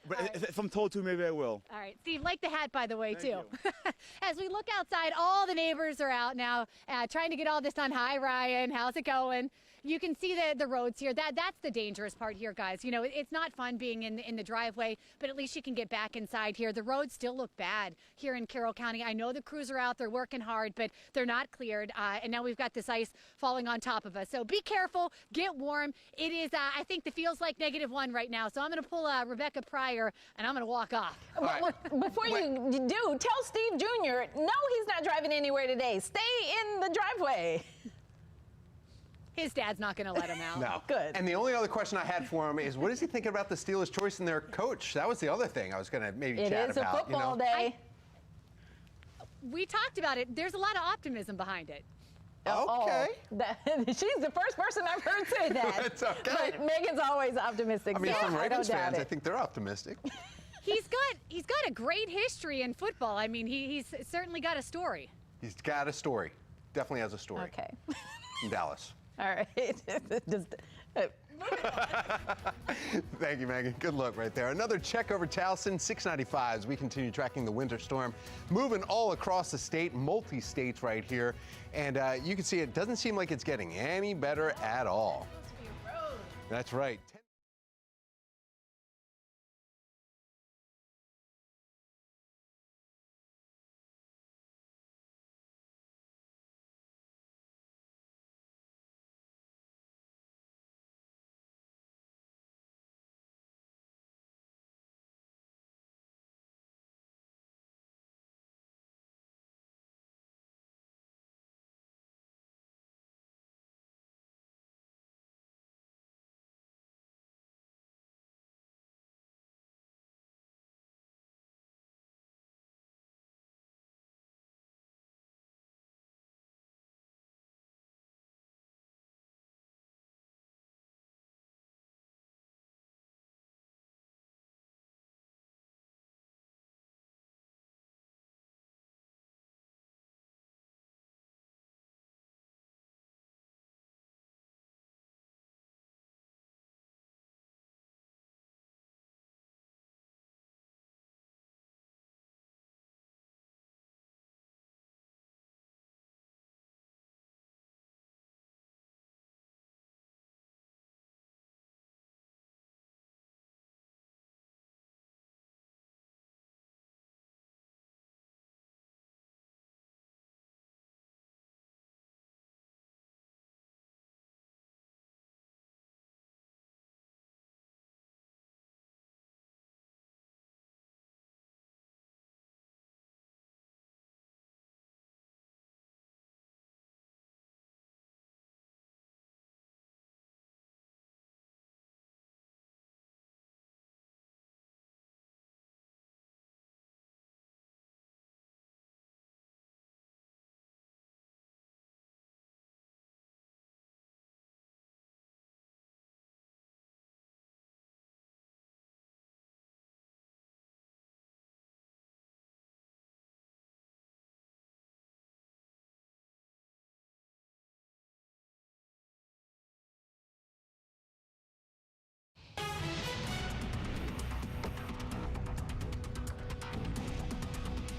But if I'm told to, maybe I will. All right. Steve, like the hat, by the way, Thank too. As we look outside, all the neighbors are out now trying to get all this done. Hi, Ryan. How's it going? You can see the roads here. That's the dangerous part here, guys. You know, it's not fun being in the driveway, but at least you can get back inside here. The roads still look bad here in Carroll County. I know the crews are out. They're working hard, but they're not cleared. And now we've got this ice falling on top of us. So be careful. Get warm. It is, I think, it feels like -1 right now. So I'm going to pull Rebecca Pryor, and I'm going to walk off. Before you do, tell Steve Jr., no, he's not driving anywhere today. Stay in the driveway. His dad's not going to let him out. No. Good. And the only other question I had for him is, what is he thinking about the Steelers' choice in their coach? That was the other thing I was going to maybe chat about. It is a football day. We talked about it. There's a lot of optimism behind it. Okay. She's the first person I've heard say that. It's okay. But Megan's always optimistic. I mean, so from Ravens I don't doubt fans, it. I think they're optimistic. He's got a great history in football. I mean, he's certainly got a story. He's got a story. Definitely has a story. Okay. In Dallas. All right. Thank you, Megan. Good look right there. Another check over Towson, 695 as we continue tracking the winter storm. Moving all across the state, multi-states right here. And you can see it doesn't seem like it's getting any better at all. That's right.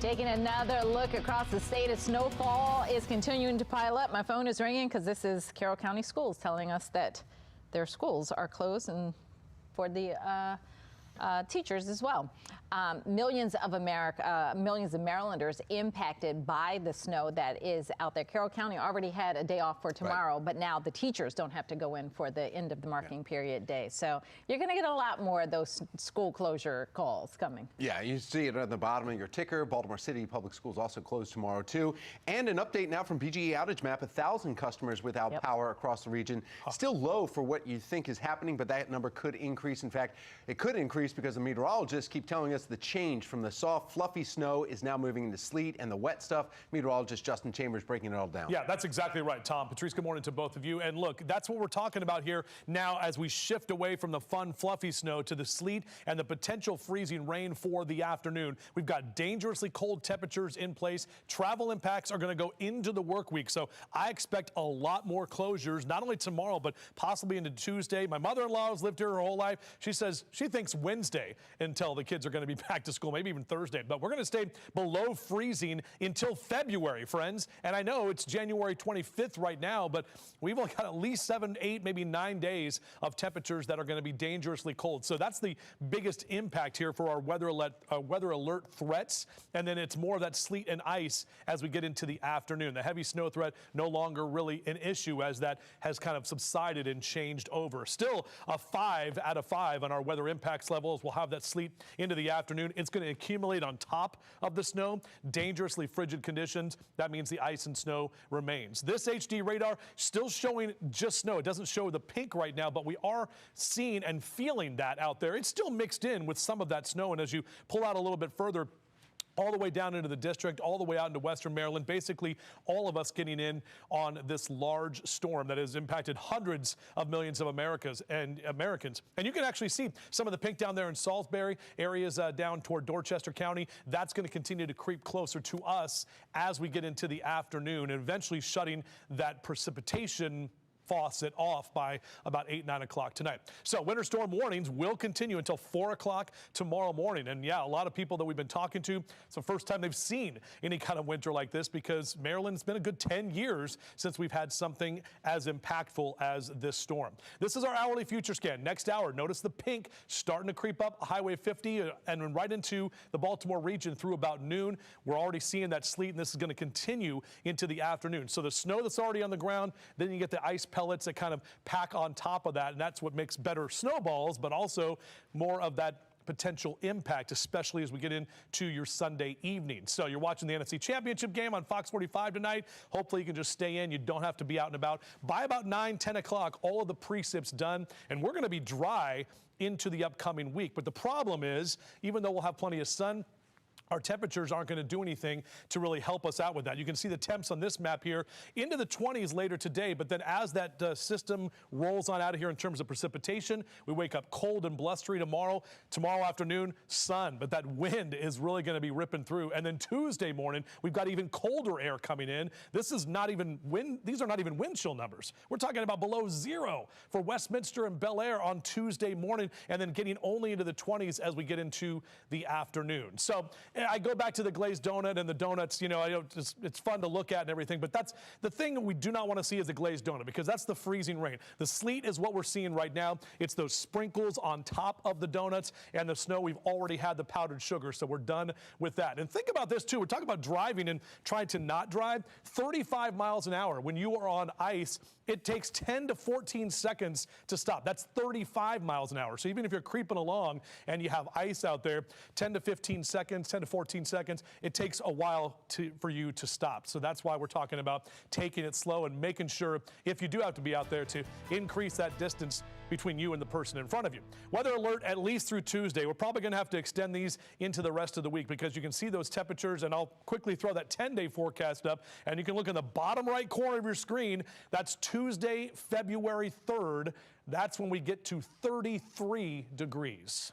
Taking another look across the state, as snowfall is continuing to pile up. My phone is ringing because this is Carroll County Schools telling us that their schools are closed and for the teachers as well. Millions of Marylanders impacted by the snow that is out there. Carroll County already had a day off for tomorrow, but now the teachers don't have to go in for the end of the marking period day. So you're going to get a lot more of those school closure calls coming. Yeah, you see it at the bottom of your ticker. Baltimore City Public Schools also closed tomorrow, too. And an update now from PGE Outage Map, 1,000 customers without power across the region. Still low for what you think is happening, but that number could increase. In fact, it could increase because the meteorologists keep telling us the change from the soft, fluffy snow is now moving into sleet and the wet stuff. Meteorologist Justin Chambers breaking it all down. Yeah, that's exactly right, Tom. Patrice, good morning to both of you. And look, that's what we're talking about here now as we shift away from the fun, fluffy snow to the sleet and the potential freezing rain for the afternoon. We've got dangerously cold temperatures in place. Travel impacts are going to go into the work week. So I expect a lot more closures, not only tomorrow, but possibly into Tuesday. My mother-in-law has lived here her whole life. She says she thinks Wednesday until the kids are going to be back to school, maybe even Thursday. But we're going to stay below freezing until February, friends. And I know it's January 25th right now, but we've only got at least 7, 8, maybe 9 days of temperatures that are going to be dangerously cold. So that's the biggest impact here for our weather alert threats. And then it's more of that sleet and ice as we get into the afternoon. The heavy snow threat no longer really an issue as that has kind of subsided and changed over. Still a 5 out of 5 on our weather impacts levels. We'll have that sleet into the afternoon. It's going to accumulate on top of the snow. Dangerously frigid conditions. That means the ice and snow remains. This HD radar still showing just snow. It doesn't show the pink right now, but we are seeing and feeling that out there. It's still mixed in with some of that snow. And as you pull out a little bit further, all the way down into the district, all the way out into western Maryland, basically all of us getting in on this large storm that has impacted hundreds of millions of Americans. And you can actually see some of the pink down there in Salisbury, areas down toward Dorchester County. That's going to continue to creep closer to us as we get into the afternoon and eventually shutting that precipitation faucet off by about 8, 9 o'clock tonight. So winter storm warnings will continue until 4 o'clock tomorrow morning. And yeah, a lot of people that we've been talking to, it's the first time they've seen any kind of winter like this, because Maryland's been a good 10 years since we've had something as impactful as this storm. This is our hourly future scan. Next hour, notice the pink starting to creep up Highway 50 and right into the Baltimore region through about noon. We're already seeing that sleet, and this is going to continue into the afternoon. So the snow that's already on the ground, then you get the ice pellets that kind of pack on top of that, and that's what makes better snowballs, but also more of that potential impact, especially as we get into your Sunday evening. So you're watching the NFC Championship game on Fox 45 tonight. Hopefully you can just stay in. You don't have to be out and about. By about 9, 10 o'clock, all of the precip's done, and we're going to be dry into the upcoming week. But the problem is, even though we'll have plenty of sun, our temperatures aren't going to do anything to really help us out with that. You can see the temps on this map here into the 20s later today, but then as that system rolls on out of here in terms of precipitation, we wake up cold and blustery tomorrow. Tomorrow afternoon, sun, but that wind is really going to be ripping through. And then Tuesday morning, we've got even colder air coming in. This is not even wind. These are not even wind chill numbers. We're talking about below 0 for Westminster and Bel Air on Tuesday morning, and then getting only into the 20s as we get into the afternoon. So I go back to the glazed donut and the donuts, you know, it's fun to look at and everything, but that's the thing that we do not want to see is the glazed donut, because that's the freezing rain. The sleet is what we're seeing right now. It's those sprinkles on top of the donuts, and the snow, we've already had the powdered sugar, so we're done with that. And think about this too. We're talking about driving and trying to not drive. 35 miles an hour when you are on ice, it takes 10 to 14 seconds to stop. That's 35 miles an hour. So even if you're creeping along and you have ice out there, 10 to 15 seconds, 10 to 14 seconds, it takes a while for you to stop. So that's why we're talking about taking it slow and making sure, if you do have to be out there, to increase that distance between you and the person in front of you. Weather alert at least through Tuesday. We're probably going to have to extend these into the rest of the week, because you can see those temperatures, and I'll quickly throw that 10-day forecast up, and you can look in the bottom right corner of your screen. That's Tuesday, February 3rd. That's when we get to 33 degrees.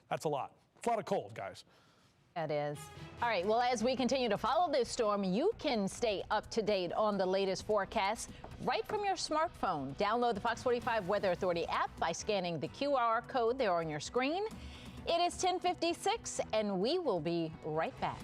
That's a lot. It's a lot of cold, guys. It is. All right, well, as we continue to follow this storm, you can stay up to date on the latest forecast right from your smartphone. Download the Fox 45 Weather Authority app by scanning the QR code there on your screen. It is 10:56, and we will be right back.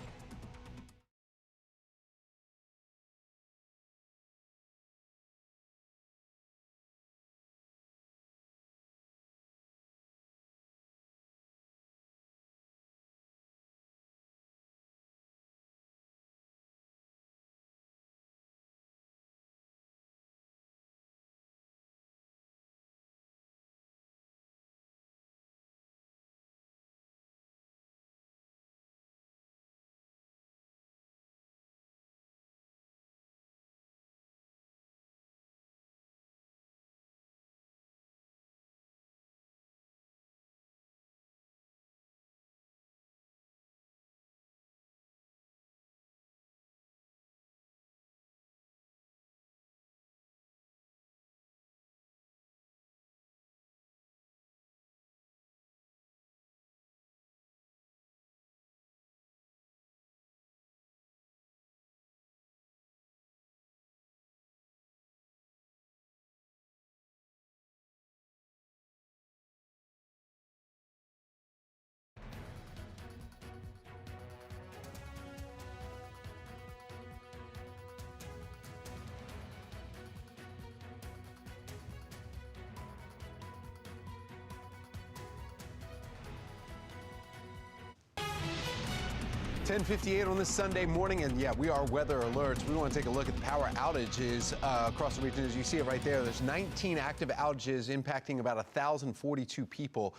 .58 on this Sunday morning, and yeah, we are weather alerts. We want to take a look at the power outages across the region. As you see it right there, there's 19 active outages impacting about 1,042 people,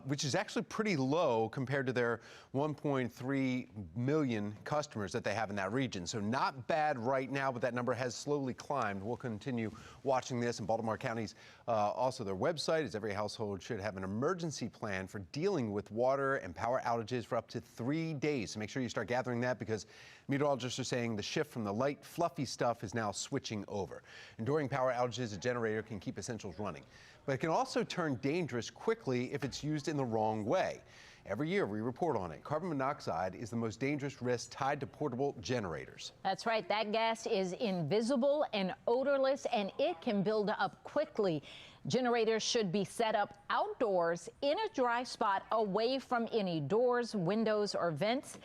which is actually pretty low compared to their 1.3 million customers that they have in that region. So not bad right now, but that number has slowly climbed. We'll continue watching this. In Baltimore County's also their website is every household should have an emergency plan for dealing with water and power outages for up to 3 days. So make sure you start gathering that, because meteorologists are saying the shift from the light, fluffy stuff is now switching over. And during power outages, a generator can keep essentials running, but it can also turn dangerous quickly if it's used in the wrong way. Every year we report on it. Carbon monoxide is the most dangerous risk tied to portable generators. That's right. That gas is invisible and odorless, and it can build up quickly. Generators should be set up outdoors in a dry spot away from any doors, windows, or vents.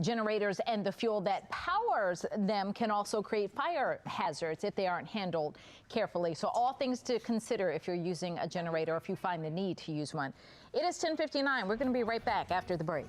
Generators and the fuel that powers them can also create fire hazards if they aren't handled carefully. So all things to consider if you're using a generator or if you find the need to use one. It is 10:59. We're going to be right back after the break.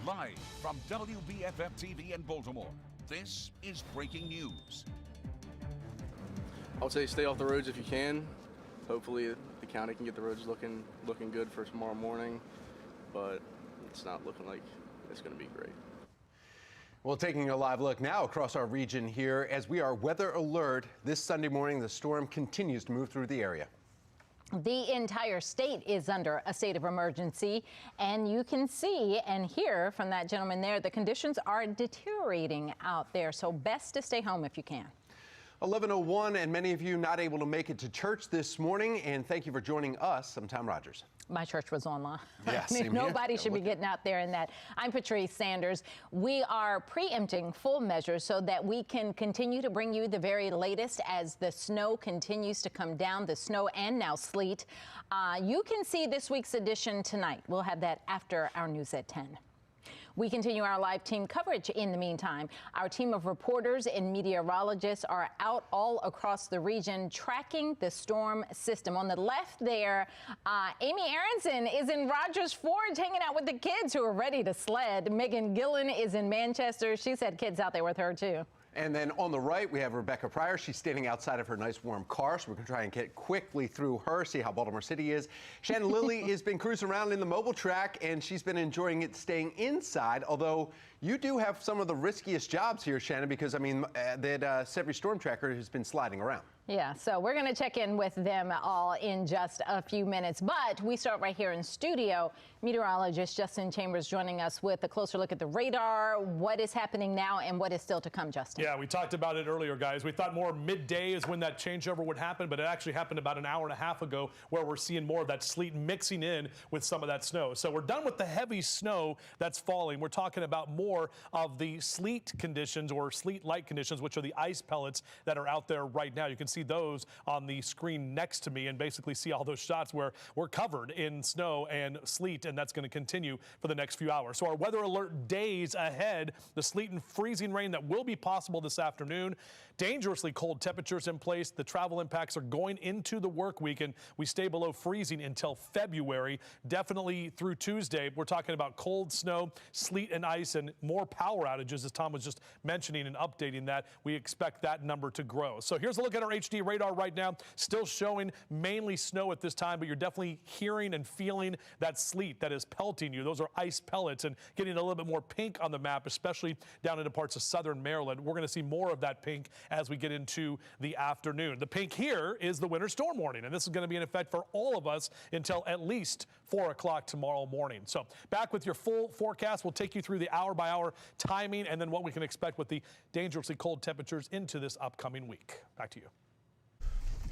Live from WBFF TV in Baltimore, this is breaking news. I would say stay off the roads if you can. Hopefully the county can get the roads looking good for tomorrow morning, but it's not looking like it's going to be great. Well, taking a live look now across our region here as we are weather alert. This Sunday morning, the storm continues to move through the area. The entire state is under a state of emergency, and you can see and hear from that gentleman there, the conditions are deteriorating out there, so best to stay home if you can. 11:01, and many of you not able to make it to church this morning, and thank you for joining us. I'm Tom Rogers. My church was online. Yeah, I mean, nobody should be getting out there in that. I'm Patrice Sanders. We are preempting full measures so that we can continue to bring you the very latest as the snow continues to come down, the snow and now sleet. You can see this week's edition tonight. We'll have that after our news at 10. We continue our live team coverage in the meantime. Our team of reporters and meteorologists are out all across the region tracking the storm system. On the left there, Amy Aronson is in Rogers Forge hanging out with the kids who are ready to sled. Megan Gillen is in Manchester. She's had kids out there with her, too. And then on the right, we have Rebecca Pryor. She's standing outside of her nice warm car, so we're going to try and get quickly through her, see how Baltimore City is. Shannon Lilly has been cruising around in the mobile track, and she's been enjoying it staying inside, although you do have some of the riskiest jobs here, Shannon, because, I mean, that Sevry Storm Tracker has been sliding around. Yeah, so we're going to check in with them all in just a few minutes. But we start right here in studio. Meteorologist Justin Chambers joining us with a closer look at the radar, what is happening now and what is still to come, Justin. Yeah, we talked about it earlier, guys. We thought more midday is when that changeover would happen, but it actually happened about an hour and a half ago where we're seeing more of that sleet mixing in with some of that snow. So we're done with the heavy snow that's falling. We're talking about more of the sleet conditions or sleet-like conditions, which are the ice pellets that are out there right now. You can see those on the screen next to me and basically see all those shots where we're covered in snow and sleet, and that's going to continue for the next few hours. So our weather alert days ahead, the sleet and freezing rain that will be possible this afternoon, dangerously cold temperatures in place. The travel impacts are going into the work week, and we stay below freezing until February. Definitely through Tuesday, we're talking about cold snow, sleet and ice, and more power outages, as Tom was just mentioning and updating that. We expect that number to grow. So here's a look at our HD radar right now. Still showing mainly snow at this time, but you're definitely hearing and feeling that sleet that is pelting you. Those are ice pellets and getting a little bit more pink on the map, especially down into parts of southern Maryland. We're going to see more of that pink as we get into the afternoon. The pink here is the winter storm warning, and this is going to be in effect for all of us until at least 4 o'clock tomorrow morning. So back with your full forecast. We'll take you through the hour-by-hour timing and then what we can expect with the dangerously cold temperatures into this upcoming week. Back to you.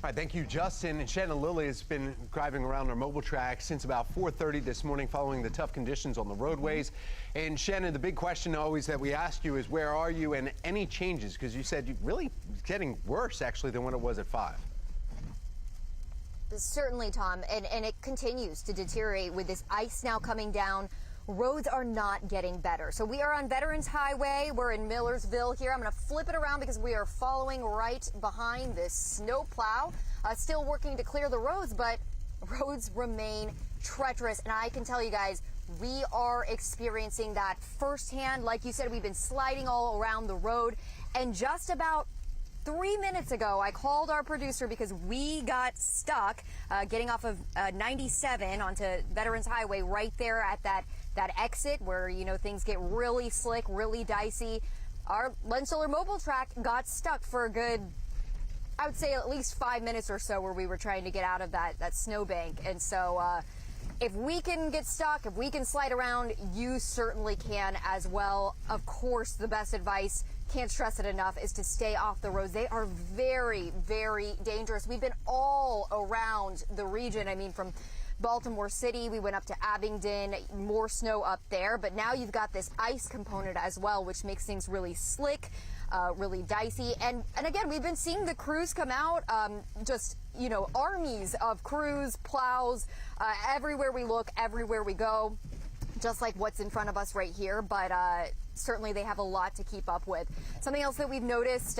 All right, thank you, Justin. And Shannon Lilly has been driving around our mobile track since about 4:30 this morning following the tough conditions on the roadways. And Shannon, the big question always that we ask you is where are you and any changes? Because you said you really getting worse actually than when it was at 5. Certainly, Tom, and it continues to deteriorate with this ice now coming down. Roads are not getting better. So we are on Veterans Highway. We're in Millersville here. I'm going to flip it around because we are following right behind this snow plow. Still working to clear the roads, but roads remain treacherous. And I can tell you guys, we are experiencing that firsthand. Like you said, we've been sliding all around the road. And just about 3 minutes ago, I called our producer because we got stuck getting off of 97 onto Veterans Highway right there at that exit where, you know, things get really slick, really dicey. Our Len Solar mobile track got stuck for a good, I would say at least 5 minutes or so where we were trying to get out of that snowbank. And so if we can get stuck, if we can slide around, you certainly can as well. Of course, the best advice, can't stress it enough, is to stay off the roads. They are very, very dangerous. We've been all around the region. I mean, from Baltimore City, we went up to Abingdon, more snow up there. But now you've got this ice component as well, which makes things really slick, really dicey. And again, we've been seeing the crews come out, just, you know, armies of crews, plows, everywhere we look, everywhere we go, just like what's in front of us right here. But certainly they have a lot to keep up with. Something else that we've noticed,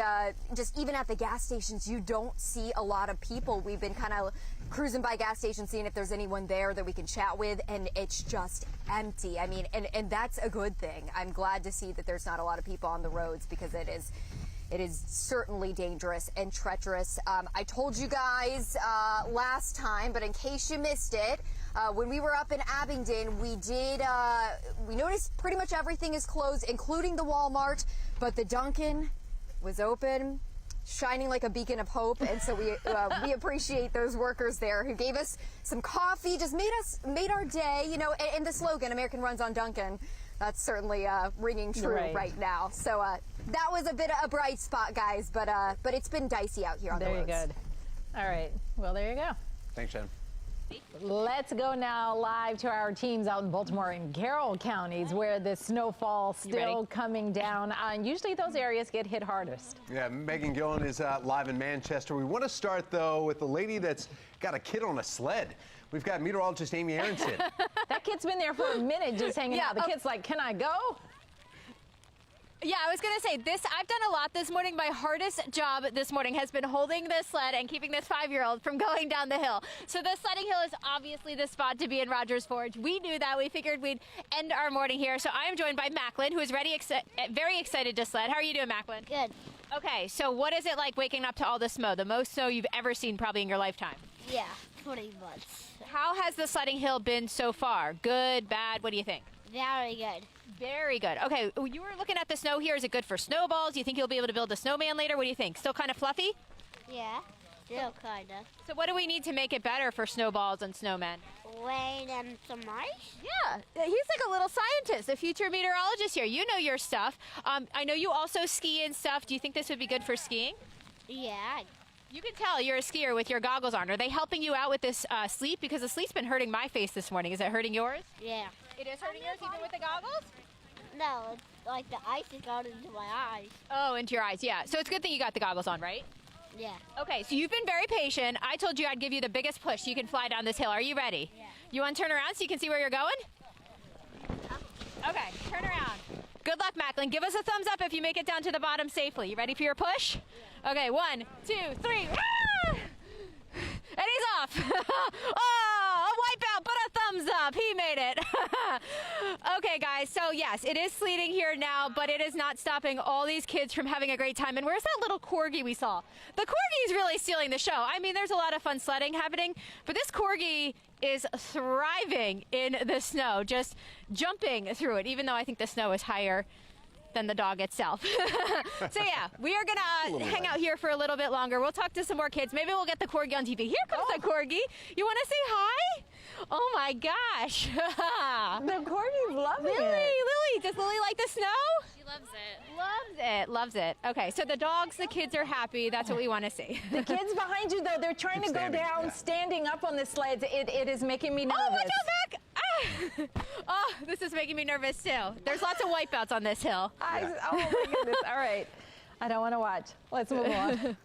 just even at the gas stations, you don't see a lot of people. We've been kind of cruising by gas stations, seeing if there's anyone there that we can chat with, and it's just empty. I mean, and that's a good thing. I'm glad to see that there's not a lot of people on the roads because it is certainly dangerous and treacherous. I told you guys last time, but in case you missed it, when we were up in Abingdon, we noticed pretty much everything is closed, including the Walmart, but the Dunkin' was open, shining like a beacon of hope. And so we appreciate those workers there who gave us some coffee, just made our day, you know, and the slogan, American runs on Dunkin', that's certainly ringing true right now. So that was a bit of a bright spot, guys, but it's been dicey out here on the roads. Very good. All right. Well, there you go. Thanks, Shannon. Let's go now live to our teams out in Baltimore and Carroll counties where the snowfall still coming down. And usually those areas get hit hardest. Yeah, Megan Gillen is live in Manchester. We want to start, though, with the lady that's got a kid on a sled. We've got meteorologist Amy Aronson. That kid's been there for a minute just hanging out. The kid's like, can I go? Yeah, I was going to say this. I've done a lot this morning. My hardest job this morning has been holding this sled and keeping this 5-year-old from going down the hill. So the sledding hill is obviously the spot to be in Rogers Forge. We knew that. We figured we'd end our morning here. So I am joined by Macklin, who is very excited to sled. How are you doing, Macklin? Good. Okay, so what is it like waking up to all the snow? The most snow you've ever seen probably in your lifetime. Yeah, pretty much. How has the sledding hill been so far? Good, bad? What do you think? Very good. Very good. Okay, you were looking at the snow here. Is it good for snowballs? Do you think you'll be able to build a snowman later? What do you think? Still kind of fluffy? Yeah, still kind of. So what do we need to make it better for snowballs and snowmen? Rain and some ice? Yeah, he's like a little scientist, a future meteorologist here. You know your stuff. I know you also ski and stuff. Do you think this would be good for skiing? Yeah. You can tell you're a skier with your goggles on. Are they helping you out with this sleet? Because the sleet's been hurting my face this morning. Is it hurting yours? Yeah. It is hurting yours even with the goggles? No, it's like the ice has gone into my eyes. Oh, into your eyes, yeah. So it's a good thing you got the goggles on, right? Yeah. Okay, so you've been very patient. I told you I'd give you the biggest push so you can fly down this hill. Are you ready? Yeah. You want to turn around so you can see where you're going? Okay, turn around. Good luck, Macklin. Give us a thumbs up if you make it down to the bottom safely. You ready for your push? Yeah. Okay, 1, 2, 3. Ah! And he's off. Oh, a wipeout, but a thumbs up. He made it. Okay, guys, so yes, it is sleeting here now, but it is not stopping all these kids from having a great time. And where's that little corgi we saw? The corgi is really stealing the show. I mean, there's a lot of fun sledding happening, but this corgi is thriving in the snow, just jumping through it, even though I think the snow is higher than the dog itself. So yeah, we are gonna hang out here for a little bit longer. We'll talk to some more kids. Maybe we'll get the corgi on TV. Here comes the corgi. You want to say hi? Oh my gosh. The corgi's loving it. Lily, does Lily like the snow? She loves it. Loves it. Loves it. Okay, so the dogs, the kids are happy. That's what we want to see. The kids behind you, though, they're trying to go down, standing up on the sleds. It is making me nervous. Oh, watch out back! Ah. Oh, this is making me nervous, too. There's lots of wipeouts on this hill. Oh, my goodness. All right. I don't want to watch. Let's move on.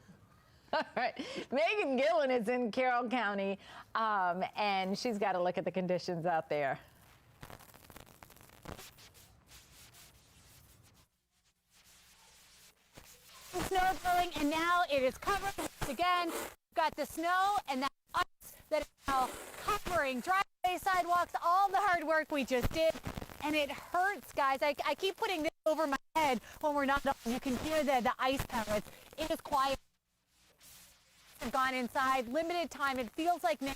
All right. Megan Gillen is in Carroll County, and she's got to look at the conditions out there. Snow blowing, and now it is covered once again. We've got the snow and that ice that is now covering driveways, sidewalks, all the hard work we just did. And it hurts, guys. I keep putting this over my head when we're not. You can hear the ice pellets. It is quiet. I've gone inside. Limited time. It feels like now.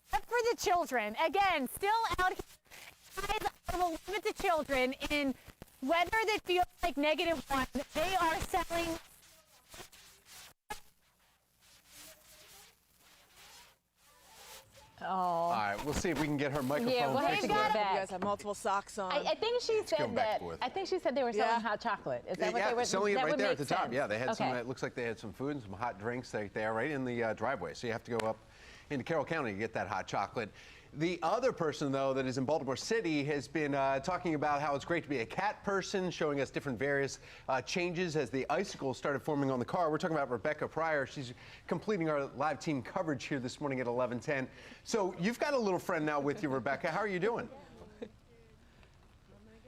Except for the children. Again, still out here. Guys, I will limit the children in weather that feels like -1. They are selling. Oh. All right, we'll see if we can get her microphone fixed. You guys have multiple socks on. I think she said that. I think she said they were selling hot chocolate. Is that what they were selling it right there at the top. Sense. Yeah, they had some. Okay. It looks like they had some food and some hot drinks there right in the driveway. So you have to go up into Carroll County to get that hot chocolate. The other person, though, that is in Baltimore City has been talking about how it's great to be a cat person, showing us different various changes as the icicles started forming on the car. We're talking about Rebecca Pryor. She's completing our live team coverage here this morning at 11:10. So you've got a little friend now with you, Rebecca. How are you doing?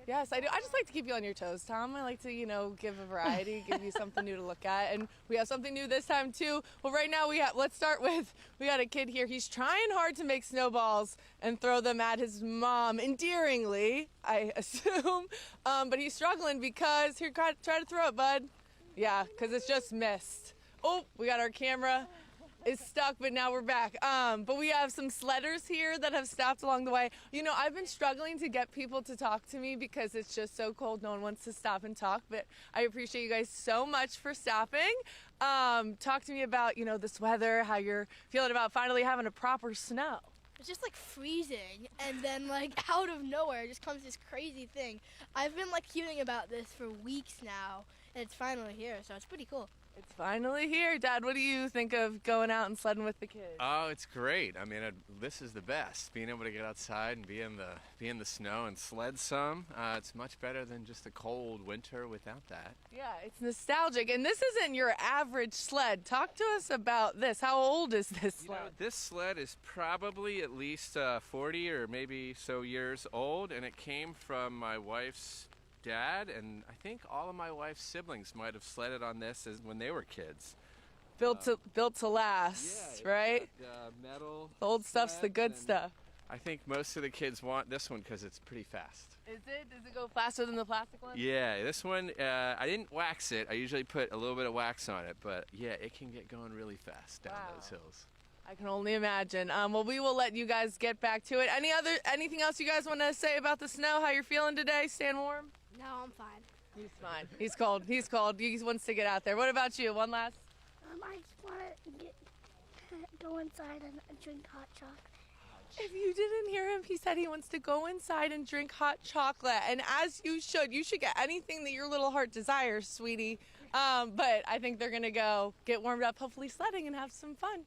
Yes, I do. I just like to keep you on your toes, Tom. I like to, give a variety, give you something new to look at. And we have something new this time, too. Well, right now, we got a kid here. He's trying hard to make snowballs and throw them at his mom, endearingly, I assume. But he's struggling because, here, try to throw it, bud. Yeah, because it's just missed. Oh, we got our camera. It's stuck, but now we're back. But we have some sledders here that have stopped along the way. I've been struggling to get people to talk to me because it's just so cold. No one wants to stop and talk, but I appreciate you guys so much for stopping. Talk to me about, this weather, how you're feeling about finally having a proper snow. It's just like freezing, and then out of nowhere just comes this crazy thing. I've been hearing about this for weeks now, and it's finally here, so it's pretty cool. It's finally here. Dad, what do you think of going out and sledding with the kids? Oh, it's great. I mean, this is the best. Being able to get outside and be in the snow and sled some. It's much better than just a cold winter without that. Yeah, it's nostalgic. And this isn't your average sled. Talk to us about this. How old is this sled? This sled is probably at least 40 or maybe so years old, and it came from my wife's dad, and I think all of my wife's siblings might have sledded on this when they were kids. Built to last, yeah, right? Metal. The old stuff's the good stuff. I think most of the kids want this one because it's pretty fast. Is it? Does it go faster than the plastic one? Yeah, this one, I didn't wax it. I usually put a little bit of wax on it, but yeah, it can get going really fast down those hills. I can only imagine. Well, we will let you guys get back to it. Anything else you guys want to say about the snow? How you're feeling today? Staying warm? No, I'm fine. He's fine. He's cold. He's cold. He wants to get out there. What about you? One last? I just want to go inside and drink hot chocolate. If you didn't hear him, he said he wants to go inside and drink hot chocolate. And as you should get anything that your little heart desires, sweetie. But I think they're going to go get warmed up, hopefully sledding, and have some fun.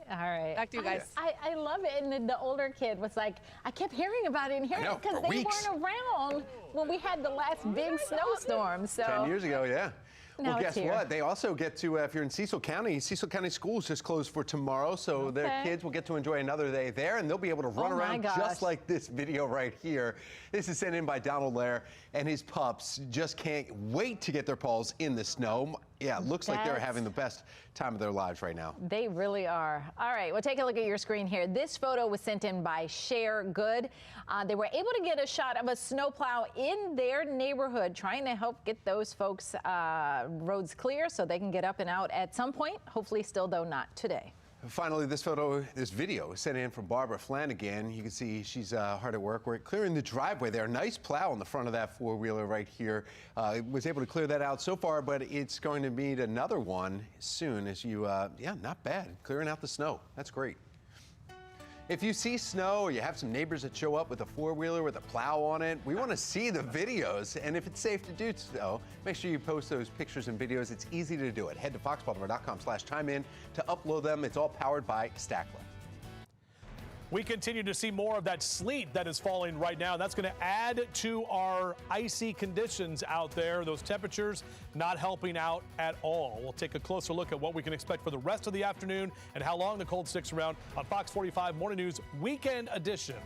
All right. Back to you guys. I love it. And then the older kid was like, I kept hearing about it and hearing it because they weren't around when we had the last big snowstorm. So 10 years ago, yeah. Now Well, guess what? They also get to, if you're in Cecil County schools just closed for tomorrow, so their kids will get to enjoy another day there, and they'll be able to run around just like this video right here. This is sent in by Donald Lair, and his pups just can't wait to get their paws in the snow. Yeah, it looks like they're having the best time of their lives right now. They really are. All right, well, take a look at your screen here. This photo was sent in by Share Good. They were able to get a shot of a snowplow in their neighborhood, trying to help get those folks roads clear so they can get up and out at some point. Hopefully still, though, not today. Finally, this video is sent in from Barbara Flanagan. You can see she's hard at work. We're clearing the driveway there. Nice plow on the front of that four-wheeler right here. Was able to clear that out so far, but it's going to need another one soon as you, yeah, not bad. Clearing out the snow. That's great. If you see snow or you have some neighbors that show up with a four-wheeler with a plow on it, we want to see the videos. And if it's safe to do so, make sure you post those pictures and videos. It's easy to do it. Head to foxbaltimore.com/chime-in to upload them. It's all powered by Stackler. We continue to see more of that sleet that is falling right now. That's going to add to our icy conditions out there. Those temperatures not helping out at all. We'll take a closer look at what we can expect for the rest of the afternoon and how long the cold sticks around on Fox 45 Morning News Weekend Edition.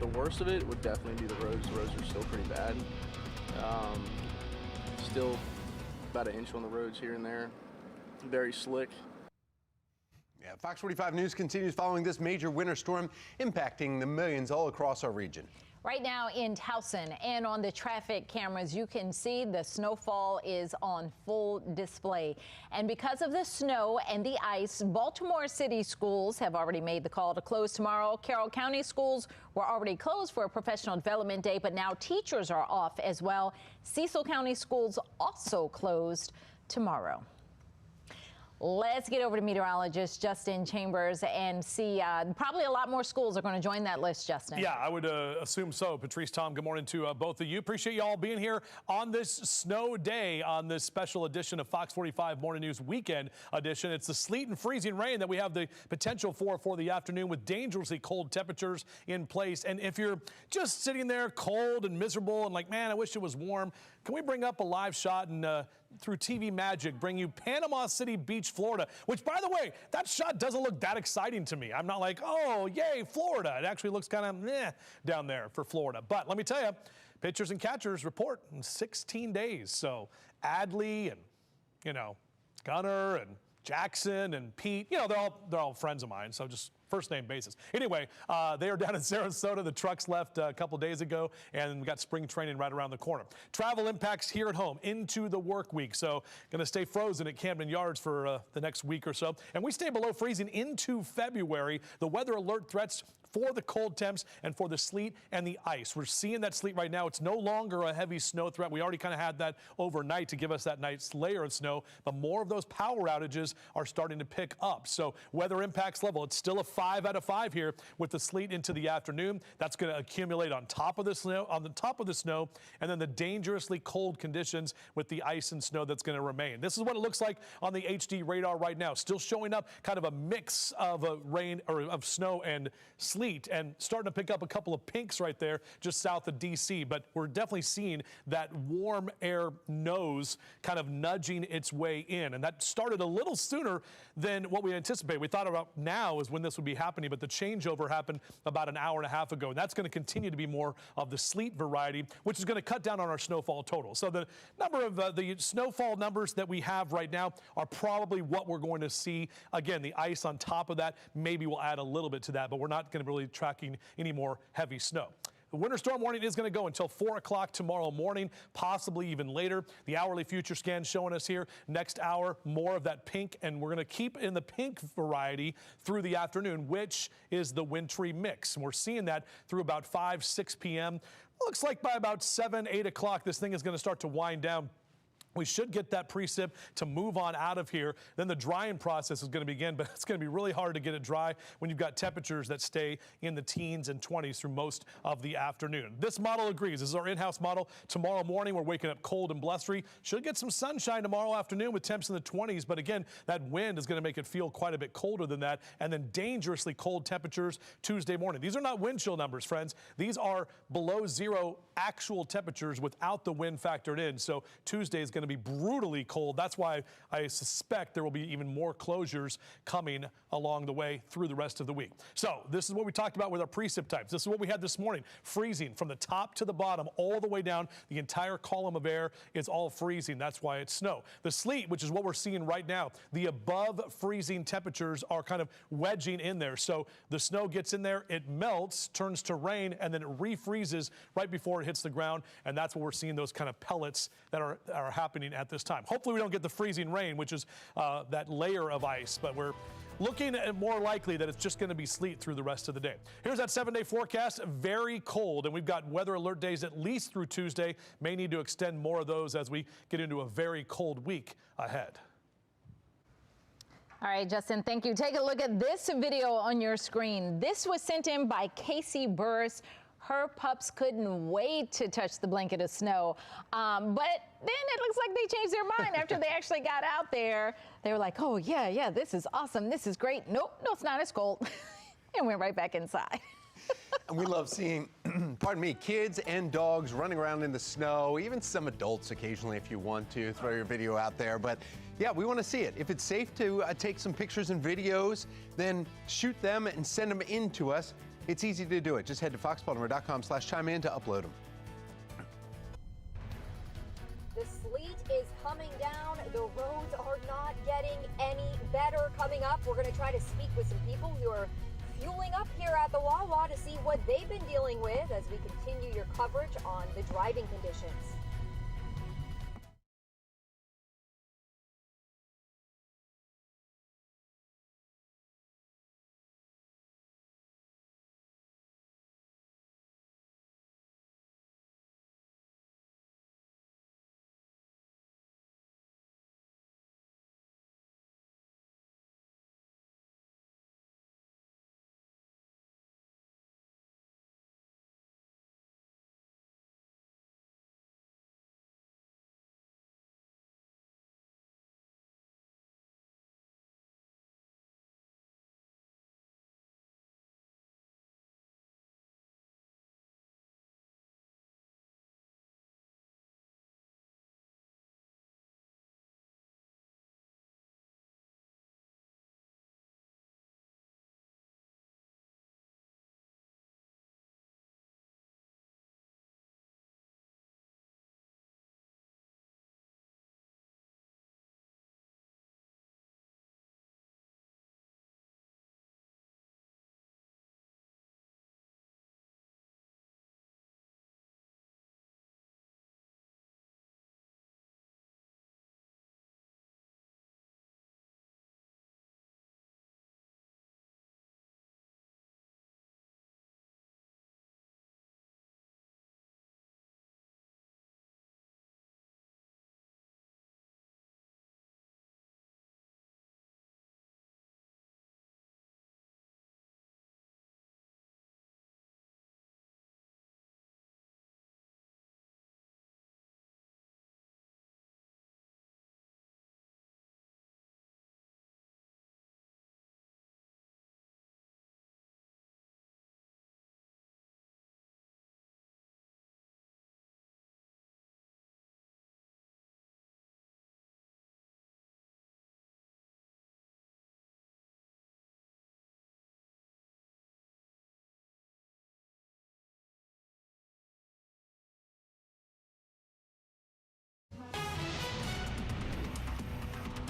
The worst of it would definitely be the roads. The roads are still pretty bad. Still about an inch on the roads here and there. Very slick. Yeah, Fox 45 News continues following this major winter storm impacting the millions all across our region. Right now in Towson and on the traffic cameras, you can see the snowfall is on full display. And because of the snow and the ice, Baltimore City schools have already made the call to close tomorrow. Carroll County schools were already closed for a professional development day, but now teachers are off as well. Cecil County schools also closed tomorrow. Let's get over to meteorologist Justin Chambers and see probably a lot more schools are going to join that list, Justin. Yeah, I would assume so. Patrice, Tom, good morning to both of you. Appreciate you all being here on this snow day on this special edition of Fox 45 Morning News Weekend Edition. It's the sleet and freezing rain that we have the potential for the afternoon with dangerously cold temperatures in place. And if you're just sitting there cold and miserable and like, man, I wish it was warm, can we bring up a live shot and through TV magic bring you Panama City Beach, Florida, which, by the way, that shot doesn't look that exciting to me. I'm not like, oh, yay, Florida. It actually looks kind of down there for Florida. But let me tell you, pitchers and catchers report in 16 days. So Adley and, Gunnar and Jackson and Pete, they're all friends of mine. So just first name basis. Anyway, they are down in Sarasota. The trucks left a couple days ago, and we got spring training right around the corner. Travel impacts here at home into the work week. So going to stay frozen at Camden Yards for the next week or so. And we stay below freezing into February. The weather alert threats for the cold temps and for the sleet and the ice. We're seeing that sleet right now. It's no longer a heavy snow threat. We already kind of had that overnight to give us that nice layer of snow, but more of those power outages are starting to pick up. So weather impacts level, it's still a 5 out of 5 here with the sleet into the afternoon. That's going to accumulate on top of the snow, and then the dangerously cold conditions with the ice and snow that's going to remain. This is what it looks like on the HD radar right now. Still showing up kind of a mix of rain or of snow and sleet sleet and starting to pick up a couple of pinks right there just south of D.C. But we're definitely seeing that warm air nose kind of nudging its way in. And that started a little sooner than what we anticipated. We thought about now is when this would be happening, but the changeover happened about an hour and a half ago. And that's going to continue to be more of the sleet variety, which is going to cut down on our snowfall total. So the number of the snowfall numbers that we have right now are probably what we're going to see. Again, the ice on top of that maybe will add a little bit to that, but we're not going to really tracking any more heavy snow. The winter storm warning is going to go until 4 o'clock tomorrow morning, possibly even later. The hourly future scan showing us here next hour more of that pink, and we're going to keep in the pink variety through the afternoon, which is the wintry mix. And we're seeing that through about 5, 6 p.m. Looks like by about 7, 8 o'clock, this thing is going to start to wind down. We should get that precip to move on out of here. Then the drying process is going to begin, but it's going to be really hard to get it dry when you've got temperatures that stay in the teens and 20s through most of the afternoon. This model agrees. This is our in-house model. Tomorrow morning, we're waking up cold and blustery. Should get some sunshine tomorrow afternoon with temps in the 20s, but again, that wind is going to make it feel quite a bit colder than that, and then dangerously cold temperatures Tuesday morning. These are not wind chill numbers, friends. These are below zero actual temperatures without the wind factored in, so Tuesday is going to be brutally cold. That's why I suspect there will be even more closures coming along the way through the rest of the week. So this is what we talked about with our precip types. This is what we had this morning. Freezing from the top to the bottom, all the way down. The entire column of air is all freezing. That's why it's snow. The sleet, which is what we're seeing right now, the above freezing temperatures are kind of wedging in there. So the snow gets in there, it melts, turns to rain, and then it refreezes right before it hits the ground. And that's what we're seeing, those kind of pellets that are happening at this time. Hopefully we don't get the freezing rain, which is that layer of ice, but we're looking at more likely that it's just going to be sleet through the rest of the day. Here's that 7-day forecast. Very cold, and we've got weather alert days at least through Tuesday. May need to extend more of those as we get into a very cold week ahead. All right, Justin, thank you. Take a look at this video on your screen. This was sent in by Casey Burris. Her pups couldn't wait to touch the blanket of snow. But then it looks like they changed their mind after they actually got out there. They were like, oh, yeah, this is awesome. This is great. Nope, no, it's not. It's cold. And went right back inside. And we love seeing, pardon me, kids and dogs running around in the snow, even some adults occasionally if you want to throw your video out there. But yeah, we want to see it. If it's safe to take some pictures and videos, then shoot them and send them in to us. It's easy to do it. Just head to foxbaltimore.com/chime-in to upload them. The sleet is coming down. The roads are not getting any better. Coming up, we're going to try to speak with some people who are fueling up here at the Wawa to see what they've been dealing with as we continue your coverage on the driving conditions.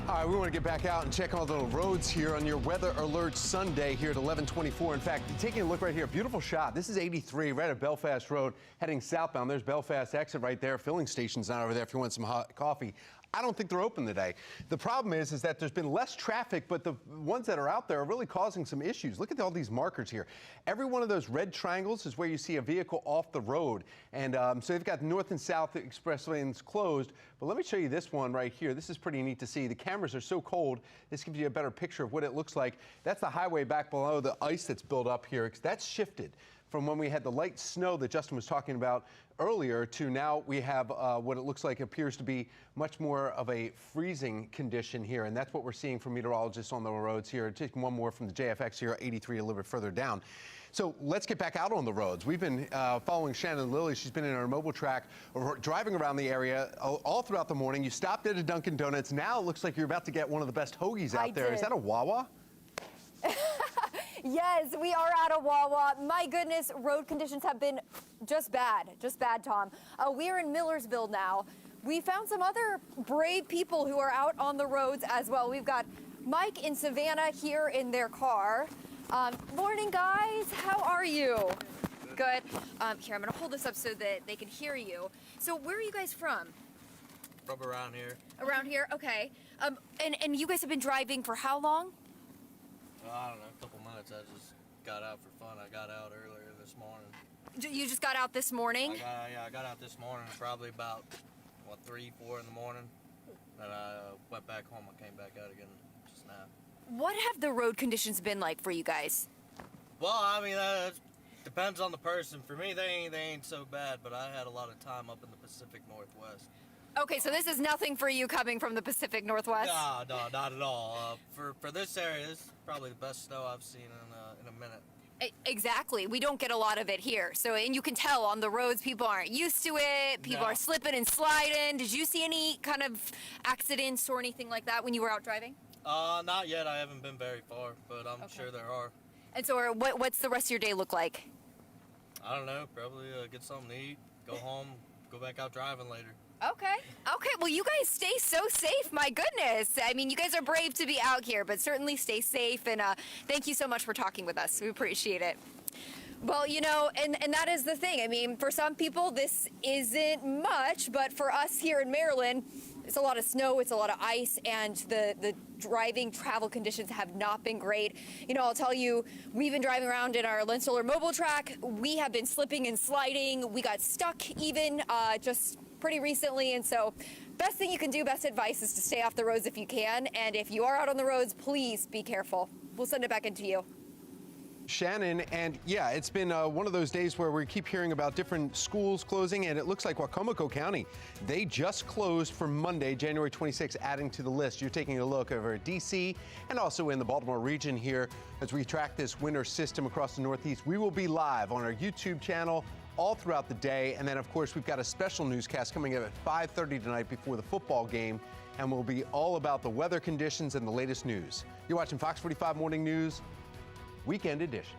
All right, we want to get back out and check all the roads here on your Weather Alert Sunday here at 11:24. In fact, taking a look right here, beautiful shot. This is 83 right at Belfast Road heading southbound. There's Belfast exit right there. Filling station's not over there if you want some hot coffee. I don't think they're open today. The problem is that there's been less traffic, but the ones that are out there are really causing some issues. Look at all these markers here. Every one of those red triangles is where you see a vehicle off the road. And so they've got north and south express lanes closed. But let me show you this one right here. This is pretty neat to see. The cameras are so cold, this gives you a better picture of what it looks like. That's the highway back below, the ice that's built up here. That's shifted from when we had the light snow that Justin was talking about earlier to now we have what it looks like appears to be much more of a freezing condition here. And that's what we're seeing from meteorologists on the roads here. Taking one more from the JFX here, 83 a little bit further down. So let's get back out on the roads. We've been following Shannon Lilly. She's been in our mobile track, driving around the area all throughout the morning. You stopped at a Dunkin' Donuts. Now it looks like you're about to get one of the best hoagies out there. Is that a Wawa? Yes, we are at a Wawa. My goodness, road conditions have been just bad, Tom. We're in Millersville now. We found some other brave people who are out on the roads as well. We've got Mike and Savannah here in their car. Morning, guys. How are you? Good. Here, I'm going to hold this up so that they can hear you. So where are you guys from? From around here. Around here? Okay. And you guys have been driving for how long? I don't know, a couple months. I just got out for fun. I got out earlier this morning. You just got out this morning? I got out this morning, probably about, 3, 4 in the morning. And I went back home. I came back out again just now. What have the road conditions been like for you guys? Well, I mean, it depends on the person. For me, they ain't so bad, but I had a lot of time up in the Pacific Northwest. Okay, so this is nothing for you coming from the Pacific Northwest? No, not at all. For this area, this is probably the best snow I've seen in a minute. Exactly. We don't get a lot of it here. So, and you can tell on the roads, people aren't used to it. People are slipping and sliding. Did you see any kind of accidents or anything like that when you were out driving? Not yet. I haven't been very far, but I'm sure there are. And so what's the rest of your day look like? I don't know. Probably get something to eat, go home, go back out driving later. Okay. Well, you guys stay so safe. My goodness. I mean, you guys are brave to be out here, but certainly stay safe. And thank you so much for talking with us. We appreciate it. Well, and that is the thing. I mean, for some people, this isn't much, but for us here in Maryland, it's a lot of snow, it's a lot of ice, and the driving travel conditions have not been great. I'll tell you, we've been driving around in our Lensolar mobile track. We have been slipping and sliding. We got stuck even just pretty recently, and so best thing you can do, best advice is to stay off the roads if you can, and if you are out on the roads, please be careful. We'll send it back into you. Shannon, and yeah, it's been one of those days where we keep hearing about different schools closing, and it looks like Wacomico County, they just closed for Monday, January 26th, adding to the list. You're taking a look over at D.C. and also in the Baltimore region here as we track this winter system across the Northeast. We will be live on our YouTube channel all throughout the day, and then of course we've got a special newscast coming up at 5:30 tonight before the football game, and we'll be all about the weather conditions and the latest news. You're watching Fox 45 Morning News, Weekend Edition.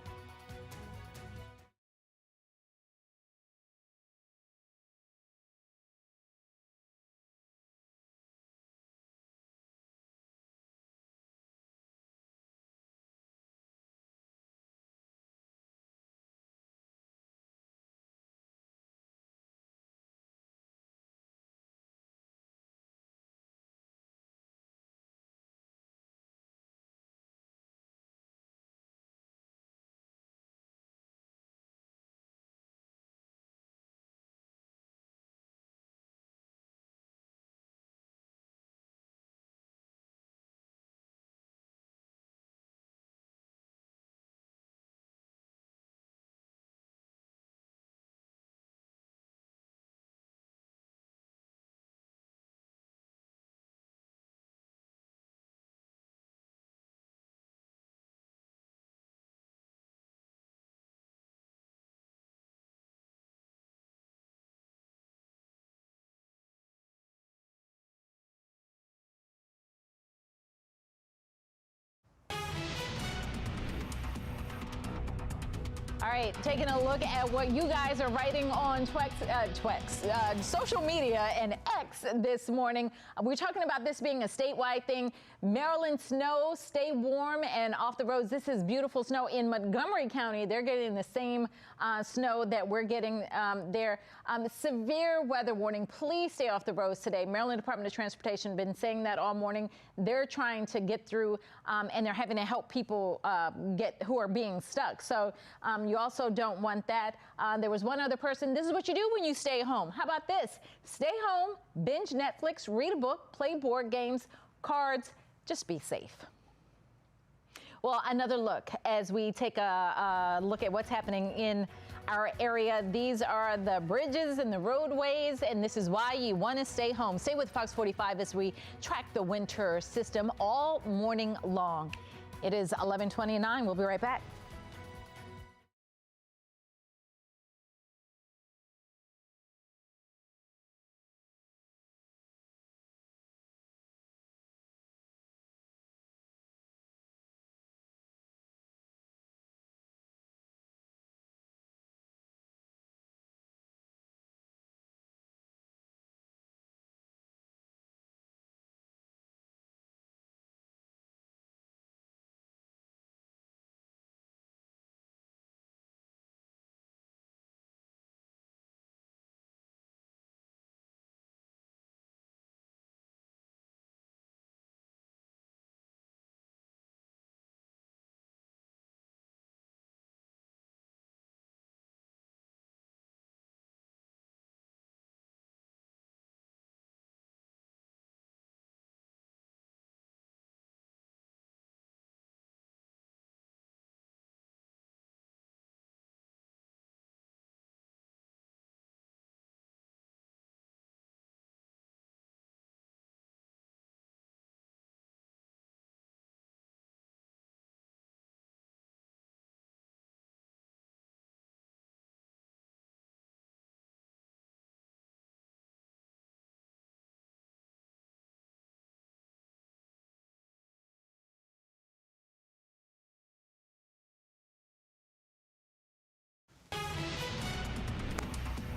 All right, taking a look at what you guys are writing on social media and X this morning. We're talking about this being a statewide thing. Maryland snow, stay warm and off the roads. This is beautiful snow in Montgomery County. They're getting the same snow that we're getting there. Severe weather warning. Please stay off the roads today. Maryland Department of Transportation been saying that all morning. They're trying to get through and they're having to help people who are being stuck. So you also don't want that. There was one other person. This is what you do when you stay home. How about this? Stay home, binge Netflix, read a book, play board games, cards. Just be safe. Well, another look as we take a look at what's happening in our area. These are the bridges and the roadways, and this is why you want to stay home. Stay with Fox 45 as we track the winter system all morning long. It is 11:29. We'll be right back.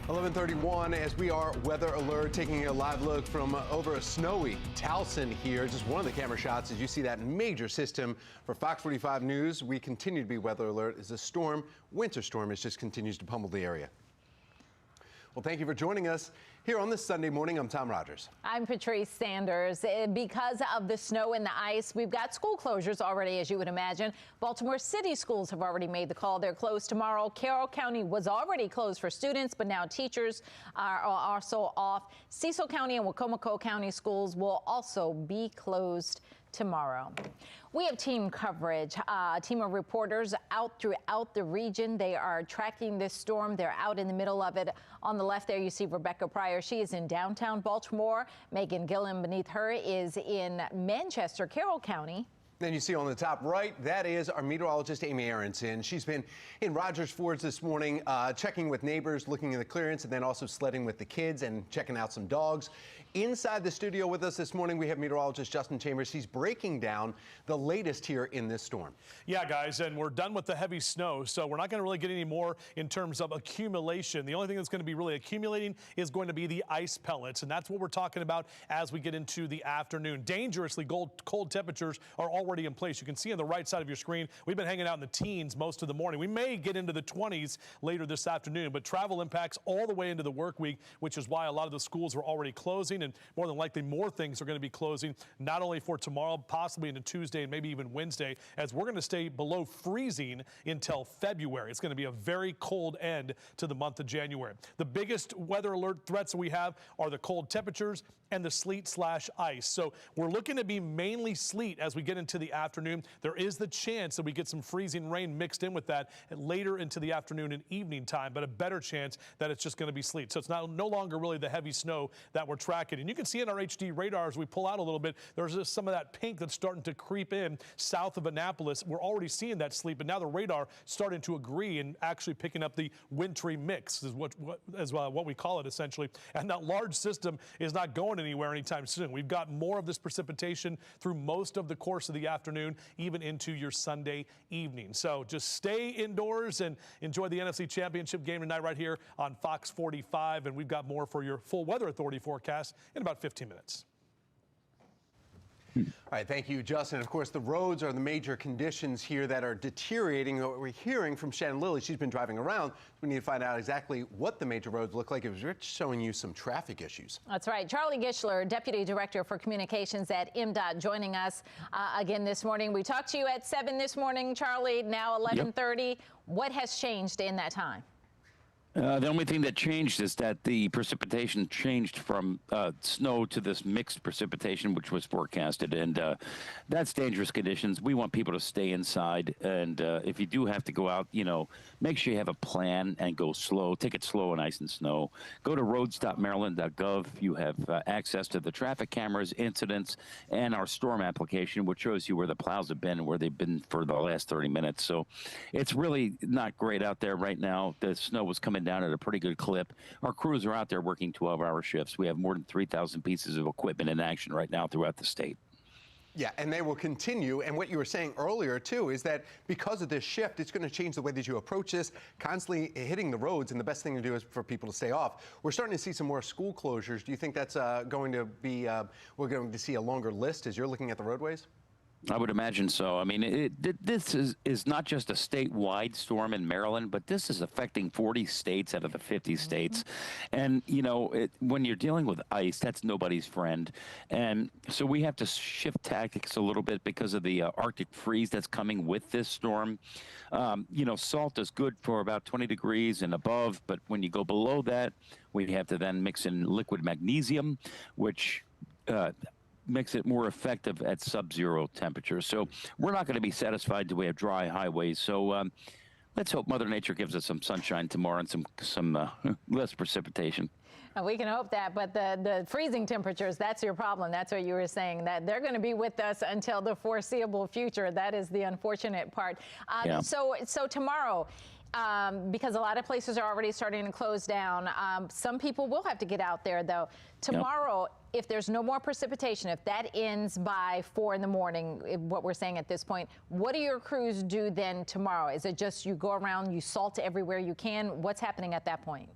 (11:31) as we are weather alert, taking a live look from over a snowy Towson here. Just one of the camera shots as you see that major system for Fox 45 News. We continue to be weather alert as the winter storm, just continues to pummel the area. Well, thank you for joining us here on this Sunday morning. I'm Tom Rogers. I'm Patrice Sanders. Because of the snow and the ice, we've got school closures already, as you would imagine. Baltimore City schools have already made the call. They're closed tomorrow. Carroll County was already closed for students, but now teachers are also off. Cecil County and Wacomico County schools will also be closed tomorrow. We have team coverage, a team of reporters out throughout the region. They are tracking this storm. They're out in the middle of it. On the left there, you see Rebecca Pryor. She is in downtown Baltimore. Megan Gillen beneath her is in Manchester, Carroll County. Then you see on the top right, that is our meteorologist, Amy Aronson. She's been in Rogers Forge this morning, checking with neighbors, looking at the clearance, and then also sledding with the kids and checking out some dogs. Inside the studio with us this morning, we have meteorologist Justin Chambers. He's breaking down the latest here in this storm. Yeah, guys, and we're done with the heavy snow, so we're not going to really get any more in terms of accumulation. The only thing that's going to be really accumulating is going to be the ice pellets, and that's what we're talking about as we get into the afternoon. Dangerously cold temperatures are already in place. You can see on the right side of your screen, we've been hanging out in the teens most of the morning. We may get into the 20s later this afternoon, but travel impacts all the way into the work week, which is why a lot of the schools are already closing, and more than likely more things are going to be closing, not only for tomorrow, possibly into Tuesday and maybe even Wednesday, as we're going to stay below freezing until February. It's going to be a very cold end to the month of January. The biggest weather alert threats that we have are the cold temperatures and the sleet/ice. So we're looking to be mainly sleet as we get into the afternoon. There is the chance that we get some freezing rain mixed in with that later into the afternoon and evening time, but a better chance that it's just going to be sleet. So it's no longer really the heavy snow that we're tracking. jacket. And you can see in our HD radar as we pull out a little bit, there's just some of that pink that's starting to creep in south of Annapolis. We're already seeing that sleep, and now the radar starting to agree and actually picking up the wintry mix is what we call it essentially. And that large system is not going anywhere anytime soon. We've got more of this precipitation through most of the course of the afternoon, even into your Sunday evening. So just stay indoors and enjoy the NFC Championship game tonight right here on Fox 45. And we've got more for your full Weather Authority forecast in about 15 minutes. All right, thank you, Justin. Of course, the roads are the major conditions here that are deteriorating. What we're hearing from Shannon Lilly, she's been driving around. We need to find out exactly what the major roads look like. It was Rich showing you some traffic issues. That's right. Charlie Gishler, Deputy Director for Communications at MDOT, joining us again this morning. We talked to you at 7 this morning, Charlie, now 11:30. Yep. What has changed in that time? The only thing that changed is that the precipitation changed from snow to this mixed precipitation, which was forecasted, and that's dangerous conditions. We want people to stay inside, and if you do have to go out, make sure you have a plan and go slow. Take it slow on ice and snow. Go to roads.maryland.gov. You have access to the traffic cameras, incidents, and our storm application, which shows you where the plows have been and where they've been for the last 30 minutes. So it's really not great out there right now. The snow was coming down at a pretty good clip. Our crews are out there working 12-hour shifts. We have more than 3,000 pieces of equipment in action right now throughout the state. Yeah, and they will continue. And what you were saying earlier, too, is that because of this shift, it's going to change the way that you approach this, constantly hitting the roads. And the best thing to do is for people to stay off. We're starting to see some more school closures. Do you think that's going to be, we're going to see a longer list as you're looking at the roadways? I would imagine so. I mean, this is not just a statewide storm in Maryland, but this is affecting 40 states out of the 50 states. And, when you're dealing with ice, that's nobody's friend. And so we have to shift tactics a little bit because of the Arctic freeze that's coming with this storm. Salt is good for about 20 degrees and above, but when you go below that, we have to then mix in liquid magnesium, which makes it more effective at sub-zero temperatures. So we're not going to be satisfied till we have dry highways. So let's hope Mother Nature gives us some sunshine tomorrow and some less precipitation. We can hope that, but the freezing temperatures, that's your problem. That's what you were saying, that they're going to be with us until the foreseeable future. That is the unfortunate part. Yeah. So tomorrow, because a lot of places are already starting to close down, some people will have to get out there, though. Tomorrow, if there's no more precipitation, if that ends by 4 in the morning, what we're saying at this point, what do your crews do then tomorrow? Is it just you go around, you salt everywhere you can? What's happening at that point?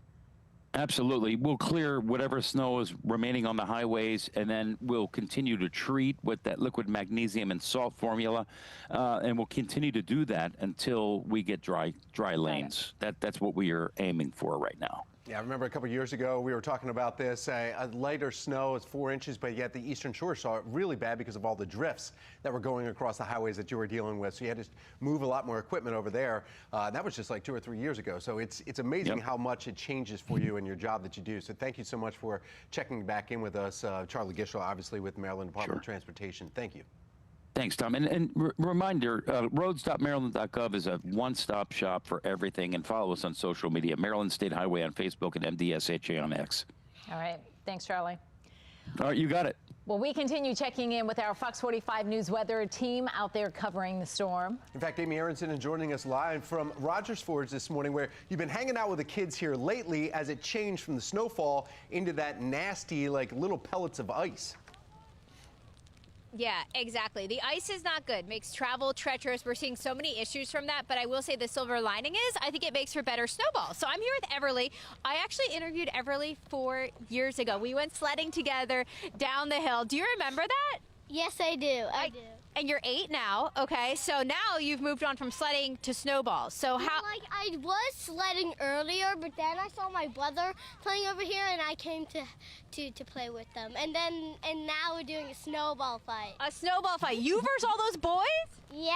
Absolutely. We'll clear whatever snow is remaining on the highways, and then we'll continue to treat with that liquid magnesium and salt formula, and we'll continue to do that until we get dry lanes. That's what we are aiming for right now. Yeah, I remember a couple years ago we were talking about this. A lighter snow is 4 inches, but yet the Eastern Shore saw it really bad because of all the drifts that were going across the highways that you were dealing with. So you had to move a lot more equipment over there. That was just like 2 or 3 years ago. So it's amazing how much it changes for you and your job that you do. So thank you so much for checking back in with us. Charlie Gishel, obviously with Maryland Department of Transportation. Thank you. Thanks, Tom. And reminder, roads.maryland.gov is a one-stop shop for everything. And follow us on social media, Maryland State Highway on Facebook and MDSHA on X. All right. Thanks, Charlie. All right, you got it. Well, we continue checking in with our Fox 45 News weather team out there covering the storm. In fact, Amy Aronson is joining us live from Rogers Forge this morning, where you've been hanging out with the kids here lately as it changed from the snowfall into that nasty, like, little pellets of ice. Yeah, exactly. The ice is not good. Makes travel treacherous. We're seeing so many issues from that, but I will say the silver lining is I think it makes for better snowballs. So I'm here with Everly. I actually interviewed Everly 4 years ago. We went sledding together down the hill. Do you remember that? Yes, I do. I do. And you're 8 now, okay? So now you've moved on from sledding to snowballs. So how? Like, I was sledding earlier, but then I saw my brother playing over here, and I came to play with them. And now we're doing a snowball fight. A snowball fight? You versus all those boys? Yeah.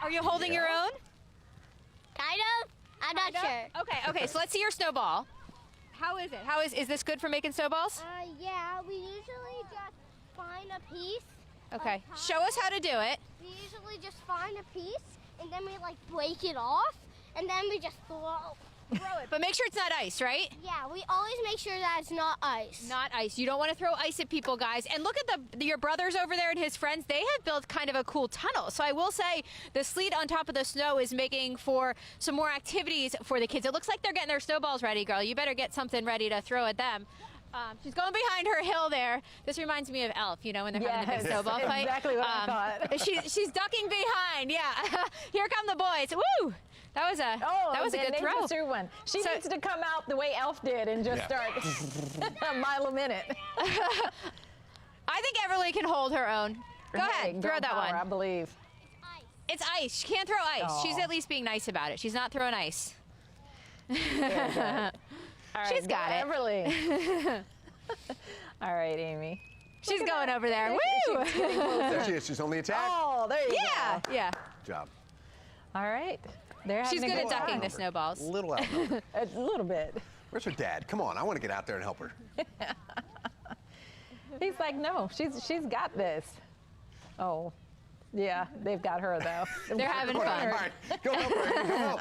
Are you holding your own? Kind of. I'm not sure. Okay. So let's see your snowball. How is it? Is this good for making snowballs? Yeah. We usually just find a piece. Okay. Show us how to do it. We usually just find a piece, and then we like break it off, and then we just throw Throw it, but make sure it's not ice, right? Yeah, we always make sure that it's not ice. Not ice. You don't want to throw ice at people, guys. And look at your brothers over there and his friends. They have built kind of a cool tunnel. So I will say the sleet on top of the snow is making for some more activities for the kids. It looks like they're getting their snowballs ready, girl. You better get something ready to throw at them. She's going behind her hill there. This reminds me of Elf, you know, when they're having the big snowball fight. Exactly what I thought. She's ducking behind. Yeah. Here come the boys. Woo! That was a good throw. Just threw one. She needs to come out the way Elf did and just start a mile a minute. I think Everly can hold her own. Go ahead, throw that one. I believe. It's ice. She can't throw ice. Aw. She's at least being nice about it. She's not throwing ice. All right, She's got it. Everly. All right, Amy. She's going over there. Woo! There she is. She's on the attack. Oh, there you go. Yeah. Good job. All right. She's good at ducking the snowballs. A little outnumbered. A little bit. Where's her dad? Come on, I want to get out there and help her. He's like, no, she's got this. Oh, yeah, they've got her though. They're having fun. All right, go help her. Go help.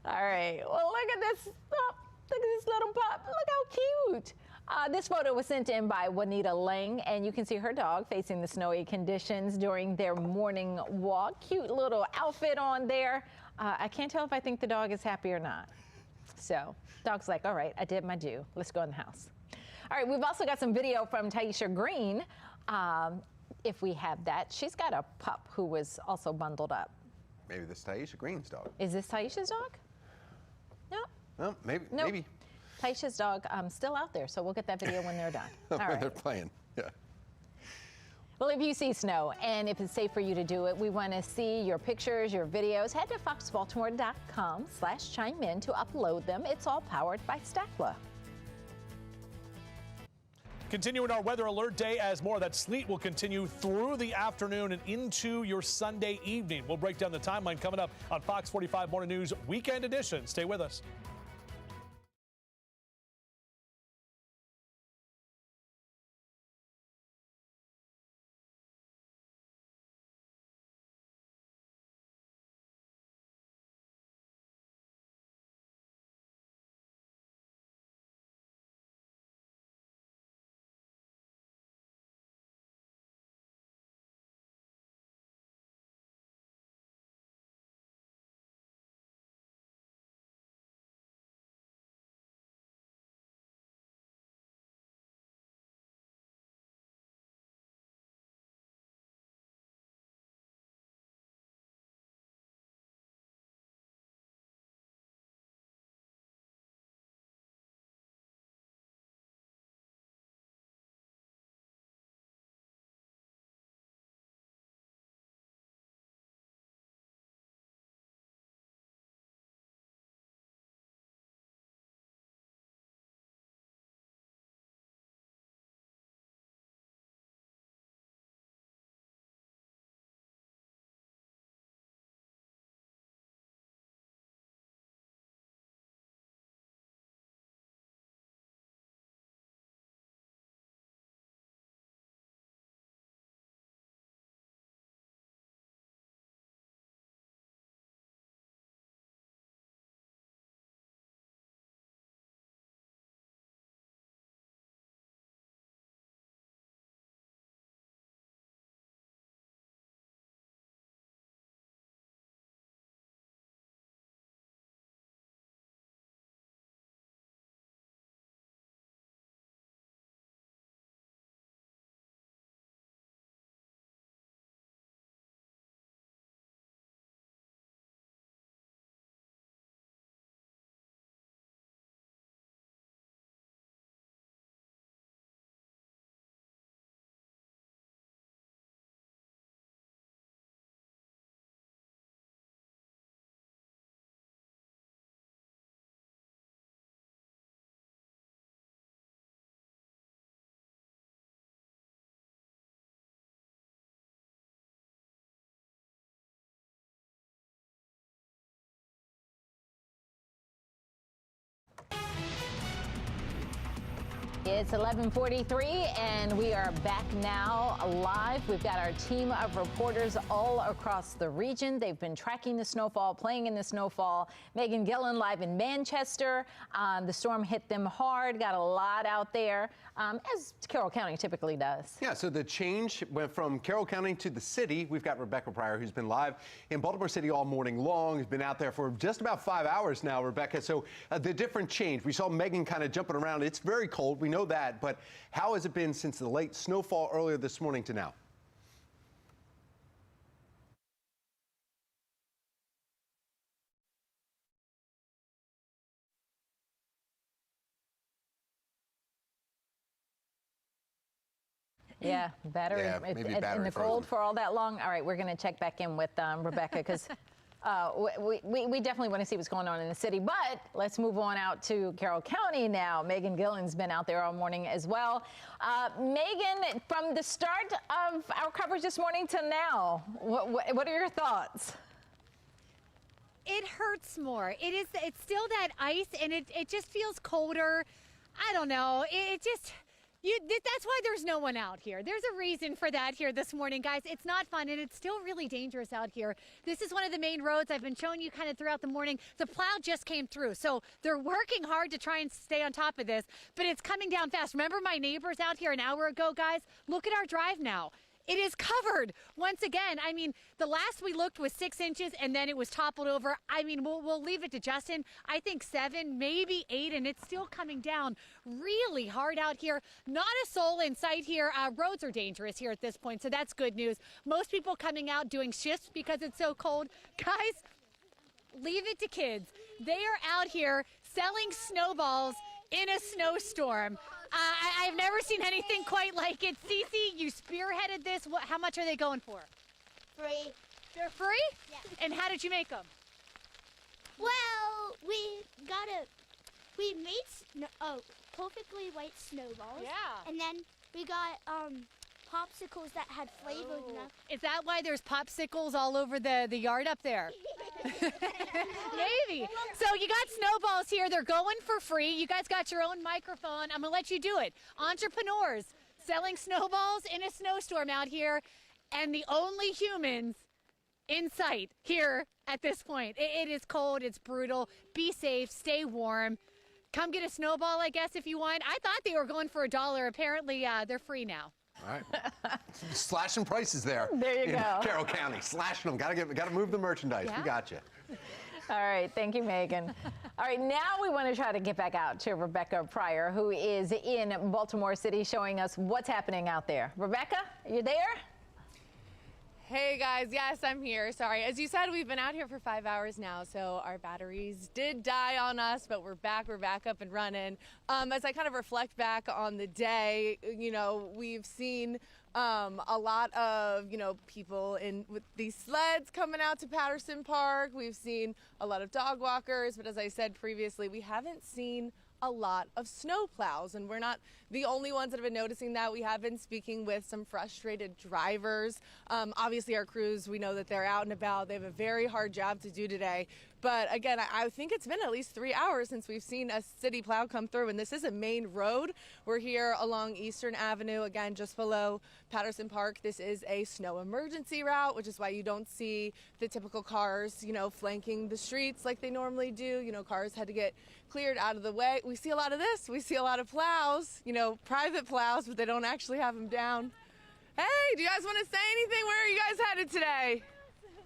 All right. Well, look at this. Oh, look at this little pup. Look how cute. This photo was sent in by Juanita Lang, and you can see her dog facing the snowy conditions during their morning walk. Cute little outfit on there. I can't tell if I think the dog is happy or not. So, dog's like, all right, I did my due. Let's go in the house. All right, we've also got some video from Taisha Green. If we have that, she's got a pup who was also bundled up. Maybe this is Taisha Green's dog. Is this Taisha's dog? No. Well, maybe. Nope. Maybe. Taisha's dog still out there, so we'll get that video when they're done. All When right. they're playing. Yeah. Well, if you see snow and if it's safe for you to do it, we want to see your pictures, your videos. Head to foxbaltimore.com/chime-in to upload them. It's all powered by Statewide. Continuing our weather alert day as more of that sleet will continue through the afternoon and into your Sunday evening. We'll break down the timeline coming up on Fox 45 Morning News Weekend Edition. Stay with us. It's 11:43 and we are back now live. We've got our team of reporters all across the region. They've been tracking the snowfall, playing in the snowfall. Megan Gillen live in Manchester. The storm hit them hard, got a lot out there, as Carroll County typically does. Yeah, so the change went from Carroll County to the city. We've got Rebecca Pryor, who's been live in Baltimore City all morning long. Has been out there for just about 5 hours now, Rebecca. So the different change, we saw Megan kind of jumping around. It's very cold. We know that, but how has it been since the late snowfall earlier this morning to now? Yeah, battery, in the cold for all that long. All right, we're going to check back in with Rebecca because we definitely want to see what's going on in the city. But let's move on out to Carroll County now. Megan Gillen's been out there all morning as well. Megan, from the start of our coverage this morning to now, what are your thoughts? It hurts more. It's still that ice, and it just feels colder. I don't know. That's why there's no one out here. There's a reason for that here this morning, guys. It's not fun, and it's still really dangerous out here. This is one of the main roads I've been showing you kind of throughout the morning. The plow just came through, so they're working hard to try and stay on top of this, but it's coming down fast. Remember my neighbors out here an hour ago, guys? Look at our drive now. It is covered once again. I mean, the last we looked was 6 inches, and then it was toppled over. I mean, we'll leave it to Justin. I think 7, maybe 8, and it's still coming down really hard out here. Not a soul in sight here. Roads are dangerous here at this point, so that's good news. Most people coming out doing shifts because it's so cold. Guys, leave it to kids. They are out here selling snowballs in a snowstorm. I've never seen anything quite like it. Cece, you spearheaded this. How much are they going for? Free. They're free? Yeah. And how did you make them? Well, we made perfectly white snowballs. Yeah. And then we got popsicles that had flavor in them. Is that why there's popsicles all over the yard up there? Maybe. So you got snowballs here. They're going for free. You guys got your own microphone. I'm going to let you do it. Entrepreneurs selling snowballs in a snowstorm out here, and the only humans in sight here at this point. It is cold. It's brutal. Be safe. Stay warm. Come get a snowball, I guess, if you want. I thought they were going for $1. Apparently, they're free now. All right. Slashing prices there. There you go. Carroll County, slashing them. Got to move the merchandise. Yeah. We got you. All right. Thank you, Megan. All right. Now we want to try to get back out to Rebecca Pryor, who is in Baltimore City, showing us what's happening out there. Rebecca, are you there? Hey guys, yes, I'm here. Sorry, as you said, we've been out here for 5 hours now, so our batteries did die on us, but we're back up and running. As I kind of reflect back on the day, we've seen a lot of, people with these sleds coming out to Patterson Park. We've seen a lot of dog walkers, but as I said previously, we haven't seen a lot of snow plows, and we're not the only ones that have been noticing that. We have been speaking with some frustrated drivers. Obviously our crews, we know that they're out and about. They have a very hard job to do today. But again, I think it's been at least 3 hours since we've seen a city plow come through, and this is a main road. We're here along Eastern Avenue, again, just below Patterson Park. This is a snow emergency route, which is why you don't see the typical cars, flanking the streets like they normally do. Cars had to get cleared out of the way. We see a lot of this. We see a lot of plows, private plows, but they don't actually have them down. Hey, do you guys want to say anything? Where are you guys headed today?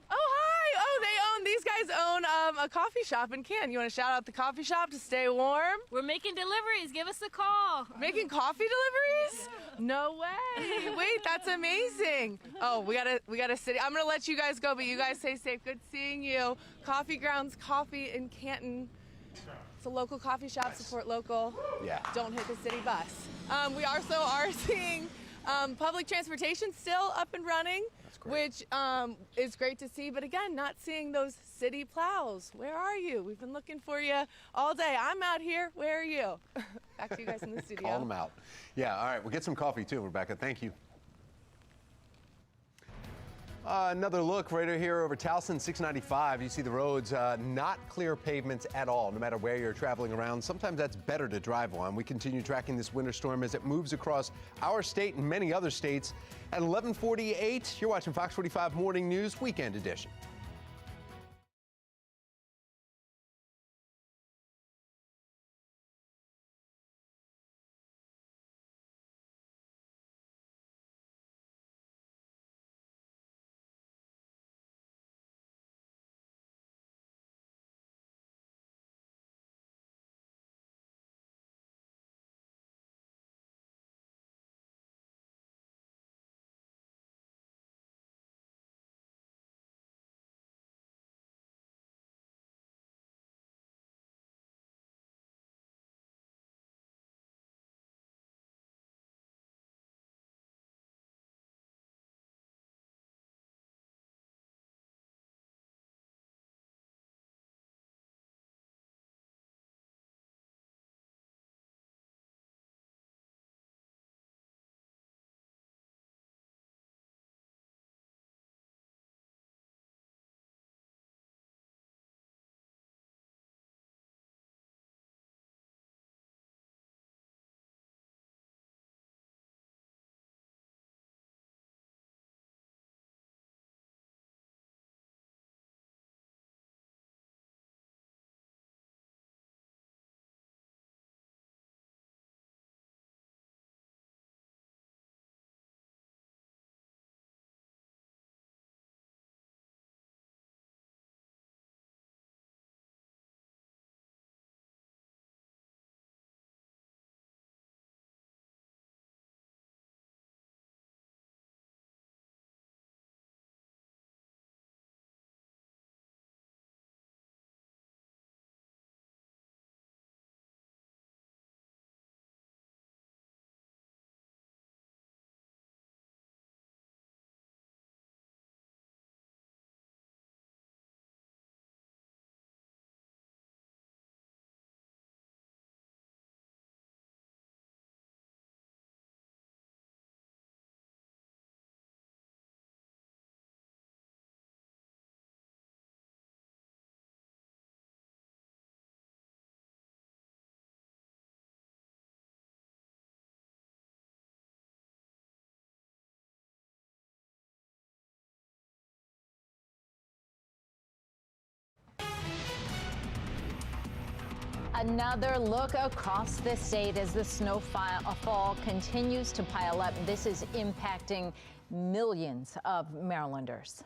Oh, hi. Oh, these guys own a coffee shop in Canton. You want to shout out the coffee shop to stay warm? We're making deliveries. Give us a call. Making coffee deliveries? No way. Wait, that's amazing. Oh, we got a city. I'm going to let you guys go, but you guys stay safe. Good seeing you. Coffee Grounds Coffee in Canton. It's a local coffee shop. Support local. Yeah. Don't hit the city bus. We also are seeing public transportation still up and running, which is great to see. But again, not seeing those city plows. Where are you? We've been looking for you all day. I'm out here. Where are you? Back to you guys in the studio. Calling them out. Yeah, all right. We'll get some coffee too, Rebecca. Thank you. Another look right here over Towson, 695. You see the roads, not clear pavements at all, no matter where you're traveling around. Sometimes that's better to drive on. We continue tracking this winter storm as it moves across our state and many other states. At 11:48, you're watching Fox 45 Morning News Weekend Edition. Another look across the state as the snowfall continues to pile up. This is impacting millions of Marylanders.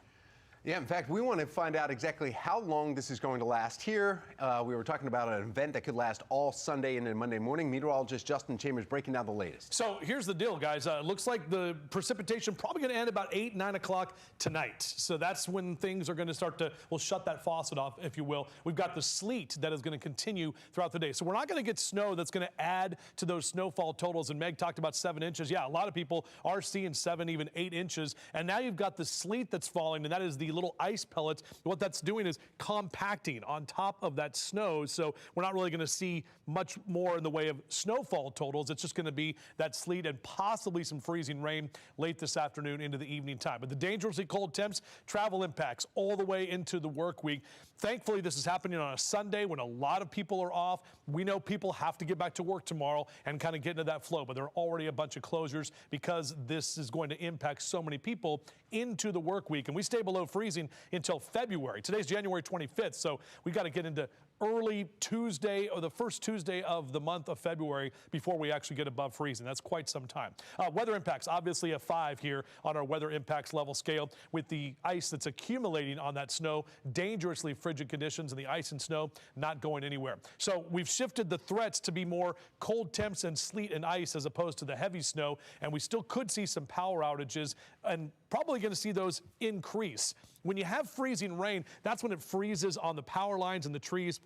Yeah, in fact, we want to find out exactly how long this is going to last here. We were talking about an event that could last all Sunday and Monday morning. Meteorologist Justin Chambers breaking down the latest. So here's the deal, guys. It looks like the precipitation probably going to end about 8, 9 o'clock tonight. So that's when things are going to start to, we'll shut that faucet off, if you will. We've got the sleet that is going to continue throughout the day. So we're not going to get snow that's going to add to those snowfall totals. And Meg talked about 7 inches. Yeah, a lot of people are seeing 7, even 8 inches. And now you've got the sleet that's falling, and that is the little ice pellets. What that's doing is compacting on top of that snow. So we're not really going to see much more in the way of snowfall totals. It's just going to be that sleet and possibly some freezing rain late this afternoon into the evening time. But the dangerously cold temps, travel impacts all the way into the work week. Thankfully, this is happening on a Sunday when a lot of people are off. We know people have to get back to work tomorrow and kind of get into that flow, but there are already a bunch of closures because this is going to impact so many people into the work week. And we stay below freezing until February. Today's January 25th, so we got to get into early Tuesday or the first Tuesday of the month of February before we actually get above freezing. That's quite some time. Weather impacts, obviously a 5 here on our weather impacts level scale with the ice that's accumulating on that snow, dangerously frigid conditions, and the ice and snow not going anywhere. So we've shifted the threats to be more cold temps and sleet and ice as opposed to the heavy snow, and we still could see some power outages and probably going to see those increase. When you have freezing rain, that's when it freezes on the power lines and the trees.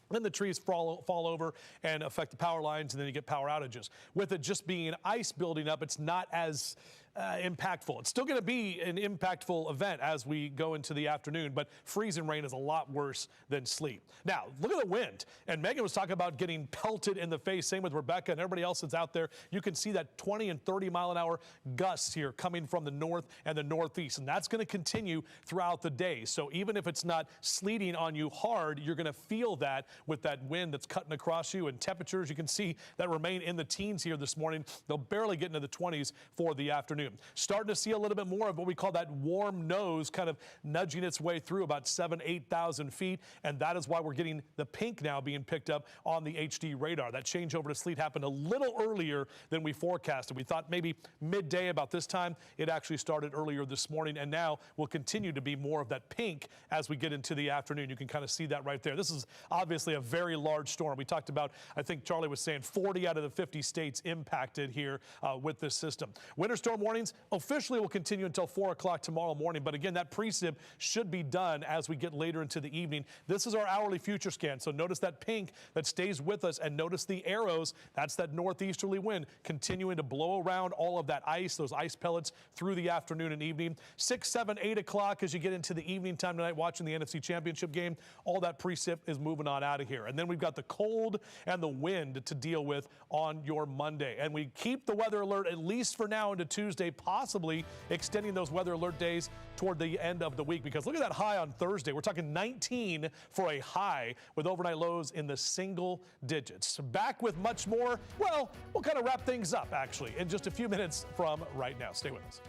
Then the trees fall over and affect the power lines, and then you get power outages. With it just being ice building up, it's not as impactful. It's still going to be an impactful event as we go into the afternoon, but freezing rain is a lot worse than sleet. Now, look at the wind. And Megan was talking about getting pelted in the face. Same with Rebecca and everybody else that's out there. You can see that 20 and 30 mile an hour gusts here coming from the north and the northeast. And that's going to continue throughout the day. So even if it's not sleeting on you hard, you're going to feel that with that wind that's cutting across you. And temperatures, you can see that remain in the teens here this morning. They'll barely get into the 20s for the afternoon. Starting to see a little bit more of what we call that warm nose kind of nudging its way through about 8,000 feet. And that is why we're getting the pink now being picked up on the HD radar. That change over to sleet happened a little earlier than we forecasted. We thought maybe midday about this time. It actually started earlier this morning, and now will continue to be more of that pink as we get into the afternoon. You can kind of see that right there. This is obviously a very large storm. We talked about, I think Charlie was saying, 40 out of the 50 states impacted here with this system. Winter storm warnings officially will continue until 4 o'clock tomorrow morning. But again, that precip should be done as we get later into the evening. This is our hourly future scan. So notice that pink that stays with us, and notice the arrows. That's that northeasterly wind continuing to blow around all of that ice, those ice pellets through the afternoon and evening. 6, 7, 8 o'clock as you get into the evening time tonight watching the NFC Championship game. All that precip is moving on out of here. And then we've got the cold and the wind to deal with on your Monday. And we keep the weather alert at least for now into Tuesday, possibly extending those weather alert days toward the end of the week, because look at that high on Thursday. We're talking 19 for a high with overnight lows in the single digits. Back with much more. Well, we'll kind of wrap things up actually in just a few minutes from right now. Stay with us.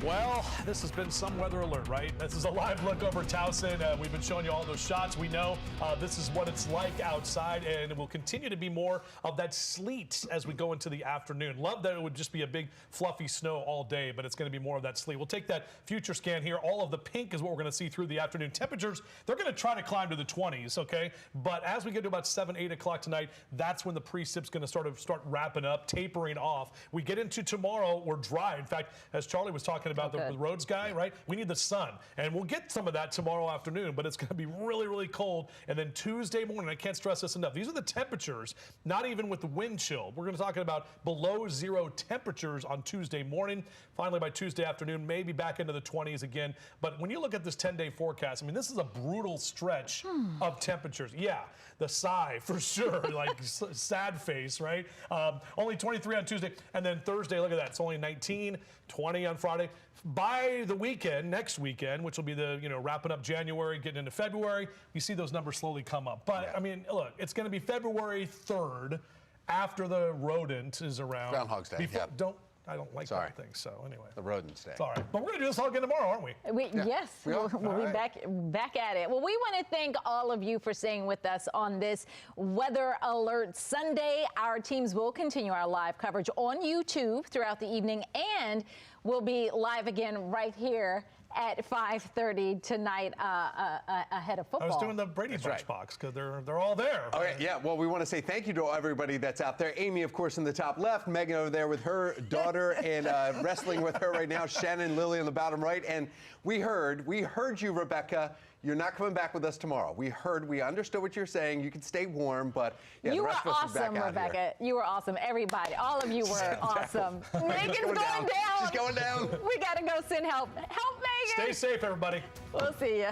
Well, this has been some weather alert, right? This is a live look over Towson. We've been showing you all those shots. We know this is what it's like outside, and it will continue to be more of that sleet as we go into the afternoon. Love that it would just be a big fluffy snow all day, but it's going to be more of that sleet. We'll take that future scan here. All of the pink is what we're going to see through the afternoon. Temperatures, they're going to try to climb to the 20s, okay? But as we get to about 7, 8 o'clock tonight, that's when the precip's going to start wrapping up, tapering off. We get into tomorrow, we're dry. In fact, as Charlie was talking talking about the roads guy, right? We need the sun, and we'll get some of that tomorrow afternoon, but it's going to be really, really cold. And then Tuesday morning, I can't stress this enough. These are the temperatures, not even with the wind chill. We're going to talk about below zero temperatures on Tuesday morning. Finally, by Tuesday afternoon, maybe back into the 20s again. But when you look at this 10-day forecast, I mean, this is a brutal stretch of temperatures. Yeah, the sigh for sure, like sad face, right? Only 23 on Tuesday, and then Thursday, look at that. It's only 19, 20 on Friday. By the weekend, next weekend, which will be the, wrapping up January, getting into February, you see those numbers slowly come up. But, I mean, look, it's going to be February 3rd after the rodent is around. Groundhog's Day, I don't like that thing, so anyway. The rodents day. It's all right. But we're going to do this all again tomorrow, aren't we? Yes, we'll be back at it. Well, we want to thank all of you for staying with us on this Weather Alert Sunday. Our teams will continue our live coverage on YouTube throughout the evening, and we'll be live again right here at 5:30 tonight ahead of football. I was doing the Brady Bunch box because they're all there. Okay, yeah. Well, we want to say thank you to everybody that's out there. Amy, of course, in the top left. Megan over there with her daughter and wrestling with her right now. Shannon, Lily in the bottom right. And we heard you, Rebecca. You're not coming back with us tomorrow. We understood what you're saying. You can stay warm, but yeah, you the rest were of us awesome, are back Rebecca. out here. You were awesome. Everybody, all of you were awesome. Megan's going down. She's going down. We got to go send help. Help, Megan. Stay safe, everybody. We'll see you.